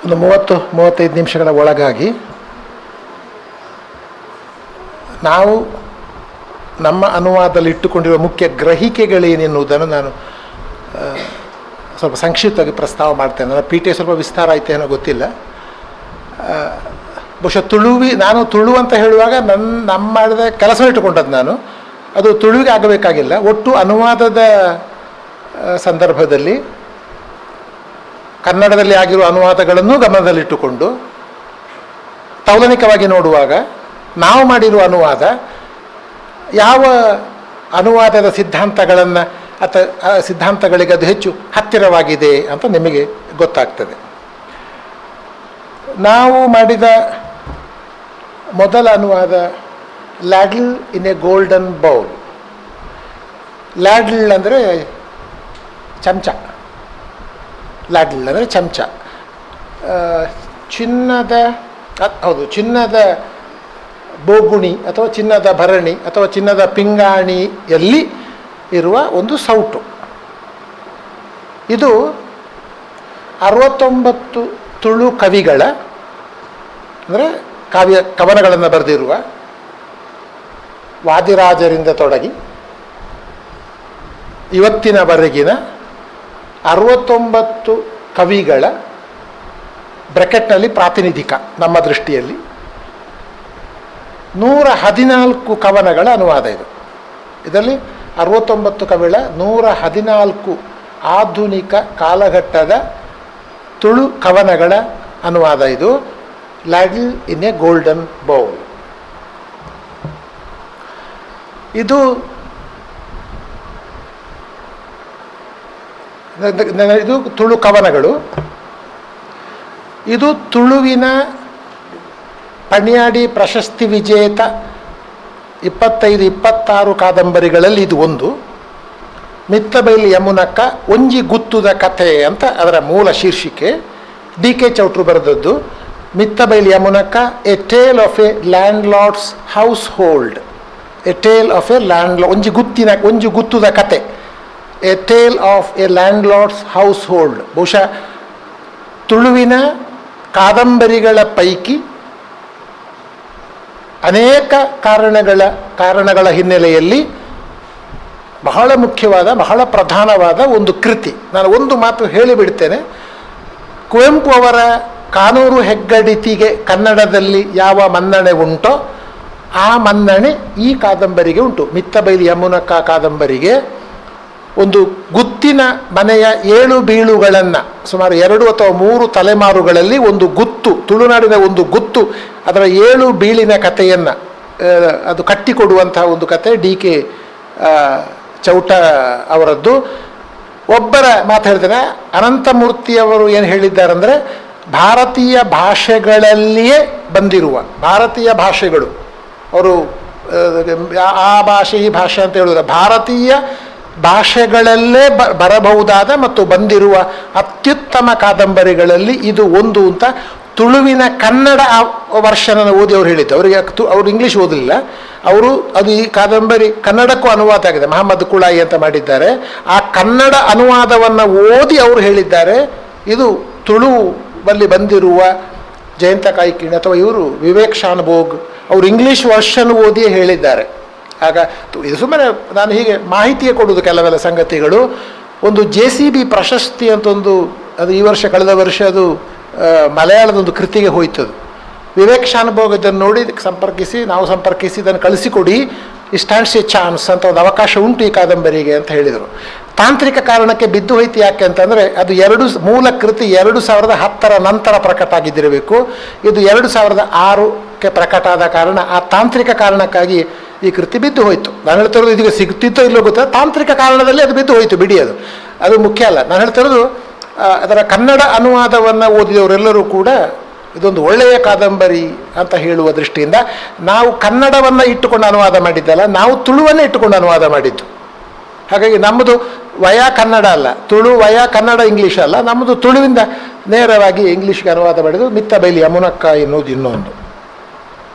ಒಂದು 30-35 ನಿಮಿಷಗಳ ಒಳಗಾಗಿ ನಾವು ನಮ್ಮ ಅನುವಾದದಲ್ಲಿ ಇಟ್ಟುಕೊಂಡಿರುವ ಮುಖ್ಯ ಗ್ರಹಿಕೆಗಳೇನೆನ್ನುವುದನ್ನು ನಾನು ಸ್ವಲ್ಪ ಸಂಕ್ಷಿಪ್ತವಾಗಿ ಪ್ರಸ್ತಾವ ಮಾಡ್ತೇನೆ. ನನ್ನ ಪೀಠೆ ಸ್ವಲ್ಪ ವಿಸ್ತಾರ ಆಯ್ತು ಏನೋ ಗೊತ್ತಿಲ್ಲ. ಬಹುಶಃ ನಾನು ತುಳು ಅಂತ ಹೇಳುವಾಗ ನಮ್ಮ ಮಾಡಿದ ಕೆಲಸ ಇಟ್ಟುಕೊಂಡದ್ದು ನಾನು, ಅದು ತುಳುವಿಗೆ ಆಗಬೇಕಾಗಿಲ್ಲ. ಒಟ್ಟು ಅನುವಾದದ ಸಂದರ್ಭದಲ್ಲಿ ಕನ್ನಡದಲ್ಲಿ ಆಗಿರುವ ಅನುವಾದಗಳನ್ನು ಗಮನದಲ್ಲಿಟ್ಟುಕೊಂಡು ತೌಲನಿಕವಾಗಿ ನೋಡುವಾಗ ನಾವು ಮಾಡಿರುವ ಅನುವಾದ ಯಾವ ಅನುವಾದದ ಸಿದ್ಧಾಂತಗಳನ್ನು ಸಿದ್ಧಾಂತಗಳಿಗೆ ಅದು ಹೆಚ್ಚು ಹತ್ತಿರವಾಗಿದೆ ಅಂತ ನಿಮಗೆ ಗೊತ್ತಾಗ್ತದೆ. ನಾವು ಮಾಡಿದ ಮೊದಲ ಅನುವಾದ ಲ್ಯಾಡ್ಲ್ ಇನ್ ಎ ಗೋಲ್ಡನ್ ಬೌಲ್. ಲ್ಯಾಡ್ಲ್ ಅಂದರೆ ಚಮಚ, ಲ್ಯಾಡ್ಲ್ ಅಂದರೆ ಚಮಚ. ಚಿನ್ನದ ಬೋಗುಣಿ ಅಥವಾ ಚಿನ್ನದ ಭರಣಿ ಅಥವಾ ಚಿನ್ನದ ಪಿಂಗಾಣಿಯಲ್ಲಿ ಇರುವ ಒಂದು ಸೌಟು. ಇದು 69 ತುಳು ಕವಿಗಳ ಅಂದರೆ ಕವನಗಳನ್ನು ಬರೆದಿರುವ ವಾದಿರಾಜರಿಂದ ತೊಡಗಿ ಇವತ್ತಿನವರೆಗಿನ 69 ಕವಿಗಳ ಬ್ರ್ಯಾಕೆಟ್ನಲ್ಲಿ ಪ್ರಾತಿನಿಧಿಕ ನಮ್ಮ ದೃಷ್ಟಿಯಲ್ಲಿ 114 ಕವನಗಳ ಅನುವಾದ ಇದು. ಇದರಲ್ಲಿ 69 ಕವಿಗಳ 114 ಆಧುನಿಕ ಕಾಲಘಟ್ಟದ ತುಳು ಕವನಗಳ ಅನುವಾದ ಇದು ಲ್ಯಾಡ್ಲ್ ಇನ್ ಎ ಗೋಲ್ಡನ್ ಬೌಲ್. ಇದು ತುಳು ಕವನಗಳು. ಇದು ತುಳುವಿನ ಪಣಿಯಾಡಿ ಪ್ರಶಸ್ತಿ ವಿಜೇತ 25-26 ಕಾದಂಬರಿಗಳಲ್ಲಿ ಇದು ಒಂದು. ಮಿತ್ತಬೈಲ್ ಯಮುನಕ್ಕ ಒಂಜಿ ಗುತ್ತುದ ಕಥೆ ಅಂತ ಅದರ ಮೂಲ ಶೀರ್ಷಿಕೆ. DK ಚೌಟ್ರು ಬರೆದದ್ದು. ಮಿತ್ತಬೈಲ್ ಯಮುನಕ್ಕ a tale of a landlord's household. A tale of a ಒಂಜಿ ಗುತ್ತುದ ಕತೆ. A tale of a landlord's household. ಬಹುಶಃ ತುಳುವಿನ ಕಾದಂಬರಿಗಳ ಪೈಕಿ ಅನೇಕ ಕಾರಣಗಳ ಹಿನ್ನೆಲೆಯಲ್ಲಿ ಬಹಳ ಮುಖ್ಯವಾದ, ಬಹಳ ಪ್ರಧಾನವಾದ ಒಂದು ಕೃತಿ. ನಾನು ಒಂದು ಮಾತು ಹೇಳಿಬಿಡ್ತೇನೆ. ಕುವೆಂಪು ಅವರ ಕಾನೂರು ಹೆಗ್ಗಡಿತಿಗೆ ಕನ್ನಡದಲ್ಲಿ ಯಾವ ಮನ್ನಣೆ ಉಂಟೋ ಆ ಮನ್ನಣೆ ಈ ಕಾದಂಬರಿಗೆ ಉಂಟು. ಮಿತ್ತಬೈಲ್ ಯಮುನಕ್ಕ ಕಾದಂಬರಿಗೆ ಒಂದು ಗುತ್ತಿನ ಮನೆಯ 7 ಬೀಳುಗಳನ್ನು ಸುಮಾರು 2 ಅಥವಾ 3 ತಲೆಮಾರುಗಳಲ್ಲಿ ಒಂದು ಗುತ್ತು, ತುಳುನಾಡಿನ ಒಂದು ಗುತ್ತು, ಅದರ 7 ಬೀಳಿನ ಕಥೆಯನ್ನು ಅದು ಕಟ್ಟಿಕೊಡುವಂತಹ ಒಂದು ಕತೆ DK ಚೌಟ ಅವರದ್ದು. ಒಬ್ಬರ ಮಾತು ಹೇಳ್ತೇನೆ. ಅನಂತಮೂರ್ತಿಯವರು ಏನು ಹೇಳಿದ್ದಾರೆಂದರೆ, ಭಾರತೀಯ ಭಾಷೆಗಳಲ್ಲಿಯೇ ಬಂದಿರುವ ಭಾರತೀಯ ಭಾಷೆಗಳು, ಅವರು ಆ ಭಾಷೆ ಈ ಭಾಷೆ ಅಂತ ಹೇಳಿದ್ರೆ ಭಾರತೀಯ ಭಾಷೆಗಳಲ್ಲೇ ಬರಬಹುದಾದ ಮತ್ತು ಬಂದಿರುವ ಅತ್ಯುತ್ತಮ ಕಾದಂಬರಿಗಳಲ್ಲಿ ಇದು ಒಂದು ಅಂತ ತುಳುವಿನ ಕನ್ನಡ ವರ್ಷನ ಓದಿ ಅವರು ಹೇಳಿದ್ದು. ಅವರು ಇಂಗ್ಲೀಷ್ ಓದಲಿಲ್ಲ. ಅದು ಈ ಕಾದಂಬರಿ ಕನ್ನಡಕ್ಕೂ ಅನುವಾದ ಆಗಿದೆ. ಮಹಮ್ಮದ್ ಕುಳಾಯಿ ಅಂತ ಮಾಡಿದ್ದಾರೆ. ಆ ಕನ್ನಡ ಅನುವಾದವನ್ನು ಓದಿ ಅವರು ಹೇಳಿದ್ದಾರೆ ಇದು ತುಳುವಲ್ಲಿ ಬಂದಿರುವ ಜಯಂತ ಕಾಯ್ಕಿಣಿ ಅಥವಾ ಇವರು ವಿವೇಕ್ ಶಾನ್ಭೋಗ್ ಅವರು ಇಂಗ್ಲೀಷ್ ವರ್ಷನ್ ಓದಿಯೇ ಹೇಳಿದ್ದಾರೆ. ಆಗ ಇದು ಸುಮ್ಮನೆ ನಾನು ಹೀಗೆ ಮಾಹಿತಿಯೇ ಕೊಡೋದು ಕೆಲವೆಲ್ಲ ಸಂಗತಿಗಳು. ಒಂದು JCB ಪ್ರಶಸ್ತಿ ಅಂತ ಒಂದು, ಅದು ಈ ವರ್ಷ ಕಳೆದ ವರ್ಷ ಅದು ಮಲಯಾಳದ ಒಂದು ಕೃತಿಗೆ ಹೋಯ್ತದು. ವಿವೇಕ್ ಶಾನ್ಭೋಗ್ ಇದನ್ನು ನೋಡಿ ನಾವು ಸಂಪರ್ಕಿಸಿ ಇದನ್ನು ಕಳಿಸಿಕೊಡಿ, ಈ ಸ್ಟ್ಯಾಂಡ್ಸ್ ಎ ಚಾನ್ಸ್ ಅಂತ ಒಂದು ಅವಕಾಶ ಉಂಟು ಈ ಕಾದಂಬರಿಗೆ ಅಂತ ಹೇಳಿದರು. ತಾಂತ್ರಿಕ ಕಾರಣಕ್ಕೆ ಬಿದ್ದು ಹೋಯ್ತು. ಯಾಕೆ ಅಂತಂದರೆ ಅದು ಮೂಲ ಕೃತಿ 2010ರ ನಂತರ ಪ್ರಕಟ ಆಗಿದ್ದಿರಬೇಕು. ಇದು 2006ಕ್ಕೆ ಪ್ರಕಟ ಆದ ಕಾರಣ ಆ ತಾಂತ್ರಿಕ ಕಾರಣಕ್ಕಾಗಿ ಈ ಕೃತಿ ಬಿದ್ದು ಹೋಯಿತು. ನಾನು ಹೇಳ್ತಿರೋದು ಇದೀಗ ಸಿಗ್ತಿತ್ತೋ ಇಲ್ಲೋ ಗೊತ್ತಿಲ್ಲ, ತಾಂತ್ರಿಕ ಕಾರಣದಲ್ಲಿ ಅದು ಬಿದ್ದು ಹೋಯಿತು. ಬಿಡಿ, ಅದು ಮುಖ್ಯ ಅಲ್ಲ. ನಾನು ಹೇಳ್ತಿರೋದು ಅದರ ಕನ್ನಡ ಅನುವಾದವನ್ನು ಓದಿದವರೆಲ್ಲರೂ ಕೂಡ ಇದೊಂದು ಒಳ್ಳೆಯ ಕಾದಂಬರಿ ಅಂತ ಹೇಳುವ ದೃಷ್ಟಿಯಿಂದ ನಾವು ಕನ್ನಡವನ್ನು ಇಟ್ಟುಕೊಂಡು ಅನುವಾದ ಮಾಡಿದ್ದಲ್ಲ, ನಾವು ತುಳುವನ್ನೇ ಇಟ್ಟುಕೊಂಡು ಅನುವಾದ ಮಾಡಿದ್ದು. ಹಾಗಾಗಿ ನಮ್ಮದು ವಯಾ ಕನ್ನಡ ಅಲ್ಲ, ತುಳು ವಯಾ ಕನ್ನಡ ಇಂಗ್ಲೀಷ್ ಅಲ್ಲ, ನಮ್ಮದು ತುಳುವಿಂದ ನೇರವಾಗಿ ಇಂಗ್ಲೀಷ್ಗೆ ಅನುವಾದ ಮಾಡಿದ್ದು ಮಿತ್ತಬೈಲ್ ಯಮುನಕ್ಕ ಎನ್ನುವುದು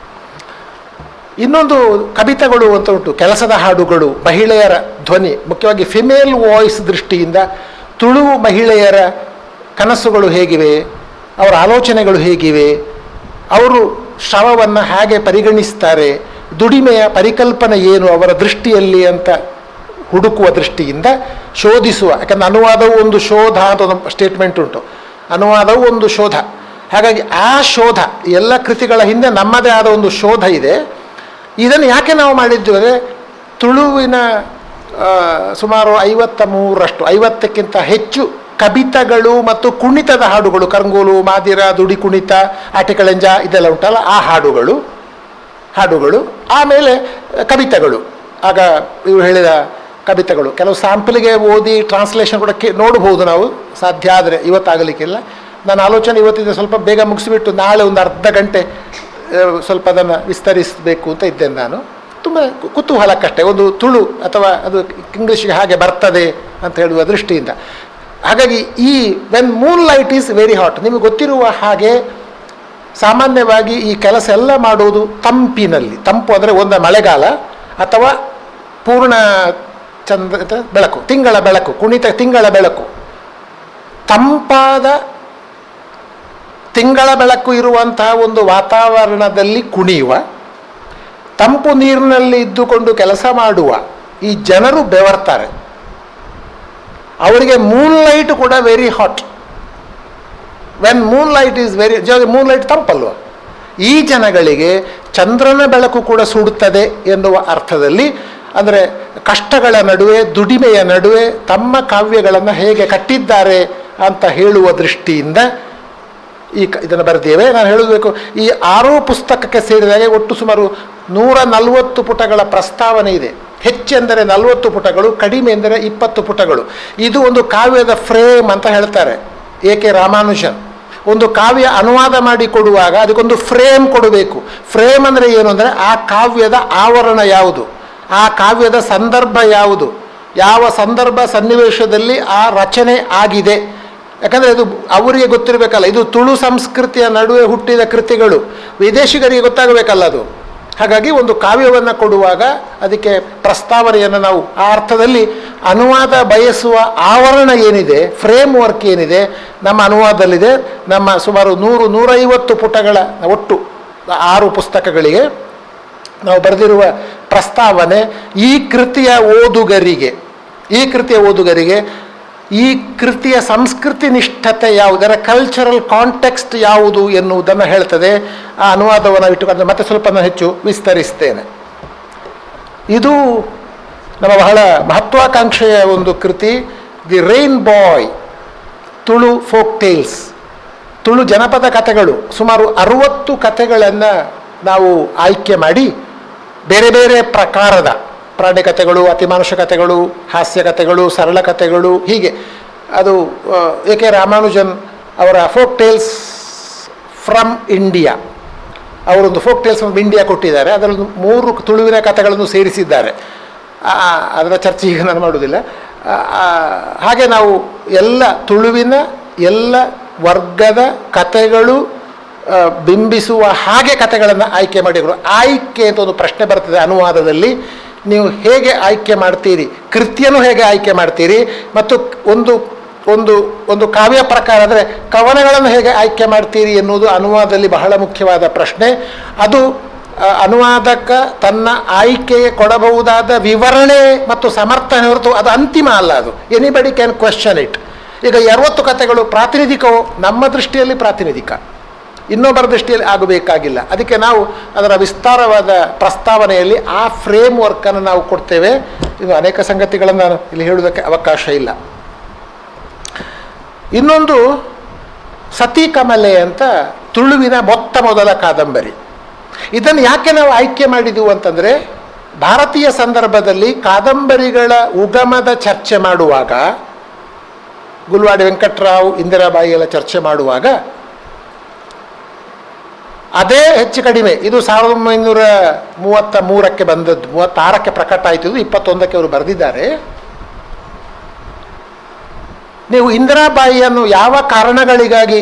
ಇನ್ನೊಂದು ಕವಿತೆಗಳು ಅಂತ ಉಂಟು, ಕೆಲಸದ ಹಾಡುಗಳು, ಮಹಿಳೆಯರ ಧ್ವನಿ, ಮುಖ್ಯವಾಗಿ ಫಿಮೇಲ್ ವಾಯ್ಸ್ ದೃಷ್ಟಿಯಿಂದ ತುಳು ಮಹಿಳೆಯರ ಕನಸುಗಳು ಹೇಗಿವೆ, ಅವರ ಆಲೋಚನೆಗಳು ಹೇಗಿವೆ, ಅವರು ಶ್ರಮವನ್ನು ಹೇಗೆ ಪರಿಗಣಿಸ್ತಾರೆ, ದುಡಿಮೆಯ ಪರಿಕಲ್ಪನೆ ಏನು ಅವರ ದೃಷ್ಟಿಯಲ್ಲಿ ಅಂತ ಹುಡುಕುವ ದೃಷ್ಟಿಯಿಂದ ಶೋಧಿಸುವ. ಯಾಕಂದರೆ ಅನುವಾದವು ಒಂದು ಶೋಧ ಅಂತ ಒಂದು ಸ್ಟೇಟ್ಮೆಂಟ್ ಉಂಟು. ಅನುವಾದವು ಒಂದು ಶೋಧ. ಹಾಗಾಗಿ ಆ ಶೋಧ, ಎಲ್ಲ ಕೃತಿಗಳ ಹಿಂದೆ ನಮ್ಮದೇ ಆದ ಒಂದು ಶೋಧ ಇದೆ. ಇದನ್ನು ಯಾಕೆ ನಾವು ಮಾಡಿದ್ವಿ ಅಂದರೆ, ತುಳುವಿನ ಸುಮಾರು 50ಕ್ಕಿಂತ ಹೆಚ್ಚು ಕವಿತಗಳು ಮತ್ತು ಕುಣಿತದ ಹಾಡುಗಳು, ಕರಂಗೋಲು, ಮಾದಿರ, ದುಡಿ ಕುಣಿತ, ಆಟಿಕಳೆಂಜ ಇದೆಲ್ಲ ಉಂಟಲ್ಲ, ಆ ಹಾಡುಗಳು ಆಮೇಲೆ ಕವಿತೆಗಳು. ಆಗ ಇವರು ಹೇಳಿದ ಕವಿತೆಗಳು ಕೆಲವು ಸ್ಯಾಂಪಲ್ಗೆ ಓದಿ ಟ್ರಾನ್ಸ್ಲೇಷನ್ ಕೂಡ ನೋಡ್ಬೋದು ನಾವು, ಸಾಧ್ಯ ಆದರೆ. ಇವತ್ತಾಗಲಿಕ್ಕಿಲ್ಲ. ನನ್ನ ಆಲೋಚನೆ ಇವತ್ತಿದೆ ಸ್ವಲ್ಪ ಬೇಗ ಮುಗಿಸಿಬಿಟ್ಟು ನಾಳೆ ಒಂದು ಅರ್ಧ ಗಂಟೆ ಸ್ವಲ್ಪ ಅದನ್ನು ವಿಸ್ತರಿಸಬೇಕು ಅಂತ ಇದ್ದೇನೆ ನಾನು. ತುಂಬ ಕುತೂಹಲಕ್ಕಷ್ಟೇ, ಒಂದು ತುಳು ಅಥವಾ ಅದು ಇಂಗ್ಲೀಷ್ಗೆ ಹಾಗೆ ಬರ್ತದೆ ಅಂತ ಹೇಳುವ ದೃಷ್ಟಿಯಿಂದ. ಹಾಗಾಗಿ ಈ when moonlight is very hot, ನಿಮಗೆ ಗೊತ್ತಿರುವ ಹಾಗೆ ಸಾಮಾನ್ಯವಾಗಿ ಈ ಕೆಲಸ ಎಲ್ಲ ಮಾಡುವುದು ತಂಪಿನಲ್ಲಿ. ತಂಪು ಅಂದರೆ ಒಂದು ಮಳೆಗಾಲ ಅಥವಾ ಪೂರ್ಣ ಬೆಳಕು, ತಿಂಗಳ ಬೆಳಕು, ತಿಂಗಳ ಬೆಳಕು, ತಂಪಾದ ತಿಂಗಳ ಬೆಳಕು ಇರುವಂತಹ ಒಂದು ವಾತಾವರಣದಲ್ಲಿ ಕುಣಿಯುವ, ತಂಪು ನೀರಿನಲ್ಲಿ ಇದ್ದುಕೊಂಡು ಕೆಲಸ ಮಾಡುವ ಈ ಜನರು ಬೆವರ್ತಾರೆ. ಅವರಿಗೆ ಮೂನ್ ಲೈಟ್ ಕೂಡ very hot. When moonlight is very, moonlight ತಂಪಲ್ವ, ಈ ಜನಗಳಿಗೆ ಚಂದ್ರನ ಬೆಳಕು ಕೂಡ ಸುಡುತ್ತದೆ ಎನ್ನುವ ಅರ್ಥದಲ್ಲಿ, ಅಂದರೆ ಕಷ್ಟಗಳ ನಡುವೆ, ದುಡಿಮೆಯ ನಡುವೆ ತಮ್ಮ ಕಾವ್ಯಗಳನ್ನು ಹೇಗೆ ಕಟ್ಟಿದ್ದಾರೆ ಅಂತ ಹೇಳುವ ದೃಷ್ಟಿಯಿಂದ ಇದನ್ನು ಬರೆದೇವೆ. ನಾನು ಹೇಳಬೇಕು, ಈ 6 ಪುಸ್ತಕಕ್ಕೆ ಸೇರಿದಾಗ ಒಟ್ಟು ಸುಮಾರು 140 ಪುಟಗಳ ಪ್ರಸ್ತಾವನೆ ಇದೆ. ಹೆಚ್ಚೆಂದರೆ 40 ಪುಟಗಳು, ಕಡಿಮೆ ಎಂದರೆ 20 ಪುಟಗಳು. ಇದು ಒಂದು ಕಾವ್ಯದ ಫ್ರೇಮ್ ಅಂತ ಹೇಳ್ತಾರೆ A.K. ರಾಮಾನುಜನ್. ಒಂದು ಕಾವ್ಯ ಅನುವಾದ ಮಾಡಿ ಕೊಡುವಾಗ ಅದಕ್ಕೊಂದು ಫ್ರೇಮ್ ಕೊಡಬೇಕು. ಫ್ರೇಮ್ ಅಂದರೆ ಏನು ಅಂದರೆ, ಆ ಕಾವ್ಯದ ಆವರಣ ಯಾವುದು, ಆ ಕಾವ್ಯದ ಸಂದರ್ಭ ಯಾವುದು, ಯಾವ ಸಂದರ್ಭ ಸನ್ನಿವೇಶದಲ್ಲಿ ಆ ರಚನೆ ಆಗಿದೆ. ಯಾಕಂದರೆ ಇದು ಅವರಿಗೆ ಗೊತ್ತಿರಬೇಕಲ್ಲ, ಇದು ತುಳು ಸಂಸ್ಕೃತಿಯ ನಡುವೆ ಹುಟ್ಟಿದ ಕೃತಿಗಳು, ವಿದೇಶಿಗರಿಗೆ ಗೊತ್ತಾಗಬೇಕಲ್ಲ ಅದು. ಹಾಗಾಗಿ ಒಂದು ಕಾವ್ಯವನ್ನು ಕೊಡುವಾಗ ಅದಕ್ಕೆ ಪ್ರಸ್ತಾವನೆಯನ್ನು ನಾವು ಆ ಅರ್ಥದಲ್ಲಿ ಅನುವಾದ ಬಯಸುವ ಆವರಣ ಏನಿದೆ, ಫ್ರೇಮ್ ವರ್ಕ್ ಏನಿದೆ ನಮ್ಮ ಅನುವಾದದಲ್ಲಿದೆ. ನಮ್ಮ ಸುಮಾರು 100-150 ಪುಟಗಳ ಒಟ್ಟು 6 ಪುಸ್ತಕಗಳಿಗೆ ನಾವು ಬರೆದಿರುವ ಪ್ರಸ್ತಾವನೆ ಈ ಕೃತಿಯ ಓದುಗರಿಗೆ ಈ ಕೃತಿಯ ಸಂಸ್ಕೃತಿ ನಿಷ್ಠತೆ ಯಾವುದರ ಕಲ್ಚರಲ್ ಕಾಂಟೆಕ್ಸ್ಟ್ ಯಾವುದು ಎನ್ನುವುದನ್ನು ಹೇಳ್ತದೆ. ಆ ಅನುವಾದವನ್ನು ಇಟ್ಟುಕೊಂಡು ಮತ್ತೆ ಸ್ವಲ್ಪ ನಾನು ಹೆಚ್ಚು ವಿಸ್ತರಿಸ್ತೇನೆ. ಇದು ನಮ್ಮ ಬಹಳ ಮಹತ್ವಾಕಾಂಕ್ಷೆಯ ಒಂದು ಕೃತಿ, the rain boy, Tulu folk tales, Tulu ಜನಪದ ಕಥೆಗಳು. ಸುಮಾರು 60 ಕಥೆಗಳನ್ನು ನಾವು ಆಯ್ಕೆ ಮಾಡಿ ಬೇರೆ ಬೇರೆ ಪ್ರಕಾರದ ಪ್ರಾಣಿ ಕಥೆಗಳು, ಅತಿಮಾನುಷ ಕಥೆಗಳು, ಹಾಸ್ಯ ಕಥೆಗಳು, ಸರಳ ಕಥೆಗಳು, ಹೀಗೆ ಅದು A.K. ರಾಮಾನುಜನ್ ಅವರ ಫೋಕ್ ಟೇಲ್ಸ್ ಫ್ರಮ್ ಇಂಡಿಯಾ, ಅವರೊಂದು ಫೋಕ್ ಟೇಲ್ಸ್ ಫ್ರಮ್ ಇಂಡಿಯಾ ಕೊಟ್ಟಿದ್ದಾರೆ. ಅದರಲ್ಲಿ 3 ತುಳುವಿನ ಕಥೆಗಳನ್ನು ಸೇರಿಸಿದ್ದಾರೆ. ಅದರ ಚರ್ಚೆ ಈಗ ನಾನು ಮಾಡುವುದಿಲ್ಲ. ಹಾಗೆ ನಾವು ಎಲ್ಲ ತುಳುವಿನ ಎಲ್ಲ ವರ್ಗದ ಕಥೆಗಳು ಬಿಂಬಿಸುವ ಹಾಗೆ ಕಥೆಗಳನ್ನು ಆಯ್ಕೆ ಮಾಡಿದರು. ಆಯ್ಕೆ ಅಂತ ಒಂದು ಪ್ರಶ್ನೆ ಬರ್ತದೆ ಅನುವಾದದಲ್ಲಿ. ನೀವು ಹೇಗೆ ಆಯ್ಕೆ ಮಾಡ್ತೀರಿ, ಕೃತಿಯನ್ನು ಹೇಗೆ ಆಯ್ಕೆ ಮಾಡ್ತೀರಿ, ಮತ್ತು ಒಂದು ಒಂದು ಒಂದು ಕಾವ್ಯ ಪ್ರಕಾರ ಅಂದರೆ ಕವನಗಳನ್ನು ಹೇಗೆ ಆಯ್ಕೆ ಮಾಡ್ತೀರಿ ಎನ್ನುವುದು ಅನುವಾದದಲ್ಲಿ ಬಹಳ ಮುಖ್ಯವಾದ ಪ್ರಶ್ನೆ. ಅದು ಅನುವಾದಕ ತನ್ನ ಆಯ್ಕೆಗೆ ಕೊಡಬಹುದಾದ ವಿವರಣೆ ಮತ್ತು ಸಮರ್ಥನೆ ಹೊರತು ಅದು ಅಂತಿಮ ಅಲ್ಲ. ಅದು ಎನಿಬಡಿ ಕ್ಯಾನ್ ಕ್ವೆಶ್ಚನ್ ಇಟ್. ಈಗ 60 ಕಥೆಗಳು ಪ್ರಾತಿನಿಧಿಕವೋ, ನಮ್ಮ ದೃಷ್ಟಿಯಲ್ಲಿ ಪ್ರಾತಿನಿಧಿಕ, ಇನ್ನೊಬ್ಬರ ದೃಷ್ಟಿಯಲ್ಲಿ ಆಗಬೇಕಾಗಿಲ್ಲ. ಅದಕ್ಕೆ ನಾವು ಅದರ ವಿಸ್ತಾರವಾದ ಪ್ರಸ್ತಾವನೆಯಲ್ಲಿ ಆ ಫ್ರೇಮ್ ವರ್ಕನ್ನು ನಾವು ಕೊಡ್ತೇವೆ. ಇದು ಅನೇಕ ಸಂಗತಿಗಳನ್ನು ನಾನು ಇಲ್ಲಿ ಹೇಳುವುದಕ್ಕೆ ಅವಕಾಶ ಇಲ್ಲ. ಇನ್ನೊಂದು ಸತಿ ಕಮಲೆ ಅಂತ ತುಳುವಿನ ಮೊದಲ ಕಾದಂಬರಿ. ಇದನ್ನು ಯಾಕೆ ನಾವು ಆಯ್ಕೆ ಮಾಡಿದೆವು ಅಂತಂದರೆ, ಭಾರತೀಯ ಸಂದರ್ಭದಲ್ಲಿ ಕಾದಂಬರಿಗಳ ಉಗಮದ ಚರ್ಚೆ ಮಾಡುವಾಗ, ಗುಲ್ವಾಡಿ ವೆಂಕಟರಾವ್, ಇಂದಿರಾಬಾಯಿ ಎಲ್ಲ ಚರ್ಚೆ ಮಾಡುವಾಗ ಅದೇ ಹೆಚ್ಚು ಕಡಿಮೆ ಇದು 1933ಕ್ಕೆ ಬಂದದ್ದು, 36ಕ್ಕೆ ಪ್ರಕಟ ಆಯಿತು, ಇದು 21ಕ್ಕೆ ಅವರು ಬರೆದಿದ್ದಾರೆ. ನೀವು ಇಂದಿರಾಬಾಯಿಯನ್ನು ಯಾವ ಕಾರಣಗಳಿಗಾಗಿ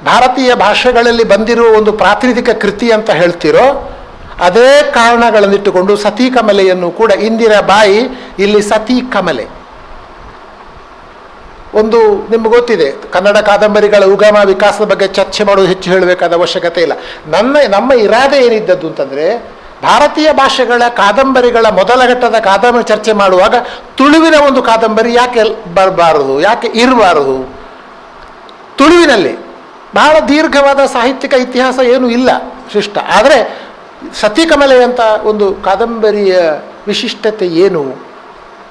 ಭಾರತೀಯ ಭಾಷೆಗಳಲ್ಲಿ ಬಂದಿರುವ ಒಂದು ಪ್ರಾತಿನಿಧಿಕ ಕೃತಿ ಅಂತ ಹೇಳ್ತೀರೋ, ಅದೇ ಕಾರಣಗಳನ್ನಿಟ್ಟುಕೊಂಡು ಸತಿ ಕಮಲೆಯನ್ನು ಕೂಡ ಇಂದಿರಾಬಾಯಿ ಇಲ್ಲಿ ಸತಿ ಕಮಲೆ. ಒಂದು ನಿಮ್ಗೆ ಗೊತ್ತಿದೆ, ಕನ್ನಡ ಕಾದಂಬರಿಗಳ ಉಗಮ ವಿಕಾಸದ ಬಗ್ಗೆ ಚರ್ಚೆ ಮಾಡೋದು ಹೆಚ್ಚು ಹೇಳಬೇಕಾದ ಅವಶ್ಯಕತೆ ಇಲ್ಲ. ನಮ್ಮ ಇರಾದೆ ಏನಿದ್ದದ್ದು ಅಂತಂದರೆ, ಭಾರತೀಯ ಭಾಷೆಗಳ ಕಾದಂಬರಿಗಳ ಮೊದಲ ಘಟ್ಟದ ಕಾದಂಬರಿ ಚರ್ಚೆ ಮಾಡುವಾಗ ತುಳುವಿನ ಒಂದು ಕಾದಂಬರಿ ಯಾಕೆ ಬರಬಾರದು, ಯಾಕೆ ಇರಬಾರದು? ತುಳುವಿನಲ್ಲಿ ಬಹಳ ದೀರ್ಘವಾದ ಸಾಹಿತ್ಯಿಕ ಇತಿಹಾಸ ಏನೂ ಇಲ್ಲ ಶಿಷ್ಟ. ಆದರೆ ಸತಿಕಮಲೆ ಅಂತ ಒಂದು ಕಾದಂಬರಿಯ ವಿಶಿಷ್ಟತೆ ಏನು?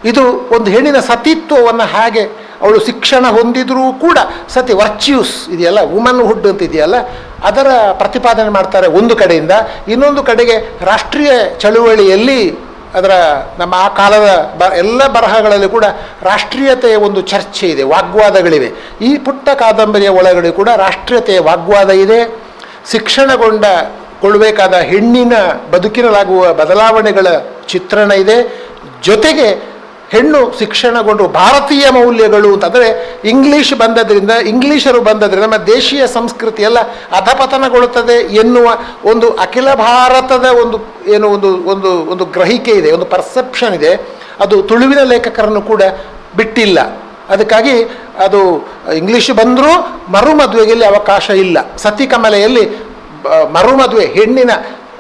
ಇದು ಒಂದು ಹೆಣ್ಣಿನ ಸತಿತ್ವವನ್ನು ಹಾಗೆ ಅವಳು ಶಿಕ್ಷಣ ಹೊಂದಿದ್ರೂ ಕೂಡ ಸತಿ ವರ್ಚ್ಯೂಸ್ ಇದೆಯಲ್ಲ, ವುಮನ್ಹುಡ್ ಅಂತ ಇದೆಯಲ್ಲ, ಅದರ ಪ್ರತಿಪಾದನೆ ಮಾಡ್ತಾರೆ ಒಂದು ಕಡೆಯಿಂದ. ಇನ್ನೊಂದು ಕಡೆಗೆ ರಾಷ್ಟ್ರೀಯ ಚಳುವಳಿಯಲ್ಲಿ ಅದರ ನಮ್ಮ ಆ ಕಾಲದ ಎಲ್ಲ ಬರಹಗಳಲ್ಲಿ ಕೂಡ ರಾಷ್ಟ್ರೀಯತೆಯ ಒಂದು ಚರ್ಚೆ ಇದೆ, ವಾಗ್ವಾದಗಳಿವೆ. ಈ ಪುಟ್ಟ ಕಾದಂಬರಿಯ ಒಳಗಡೆ ಕೂಡ ರಾಷ್ಟ್ರೀಯತೆಯ ವಾಗ್ವಾದ ಇದೆ. ಕೊಳ್ಳಬೇಕಾದ ಹೆಣ್ಣಿನ ಬದುಕಿನಲ್ಲಾಗುವ ಬದಲಾವಣೆಗಳ ಚಿತ್ರಣ ಇದೆ. ಜೊತೆಗೆ ಹೆಣ್ಣು ಶಿಕ್ಷಣಗೊಂಡು ಭಾರತೀಯ ಮೌಲ್ಯಗಳು ಅಂತಂದರೆ ಇಂಗ್ಲೀಷರು ಬಂದದ್ರಿಂದ ನಮ್ಮ ದೇಶೀಯ ಸಂಸ್ಕೃತಿ ಎಲ್ಲ ಅಧಪತನಗೊಳ್ಳುತ್ತದೆ ಎನ್ನುವ ಒಂದು ಅಖಿಲ ಭಾರತದ ಒಂದು ಗ್ರಹಿಕೆ ಇದೆ, ಒಂದು ಪರ್ಸೆಪ್ಷನ್ ಇದೆ. ಅದು ತುಳುವಿನ ಲೇಖಕರನ್ನು ಕೂಡ ಬಿಟ್ಟಿಲ್ಲ. ಅದಕ್ಕಾಗಿ ಅದು ಇಂಗ್ಲೀಷ್ ಬಂದರೂ ಮರುಮದುವೆಗೆ ಅವಕಾಶ ಇಲ್ಲ. ಸತಿಕಮಲೆಯಲ್ಲಿ ಮರುಮದುವೆ, ಹೆಣ್ಣಿನ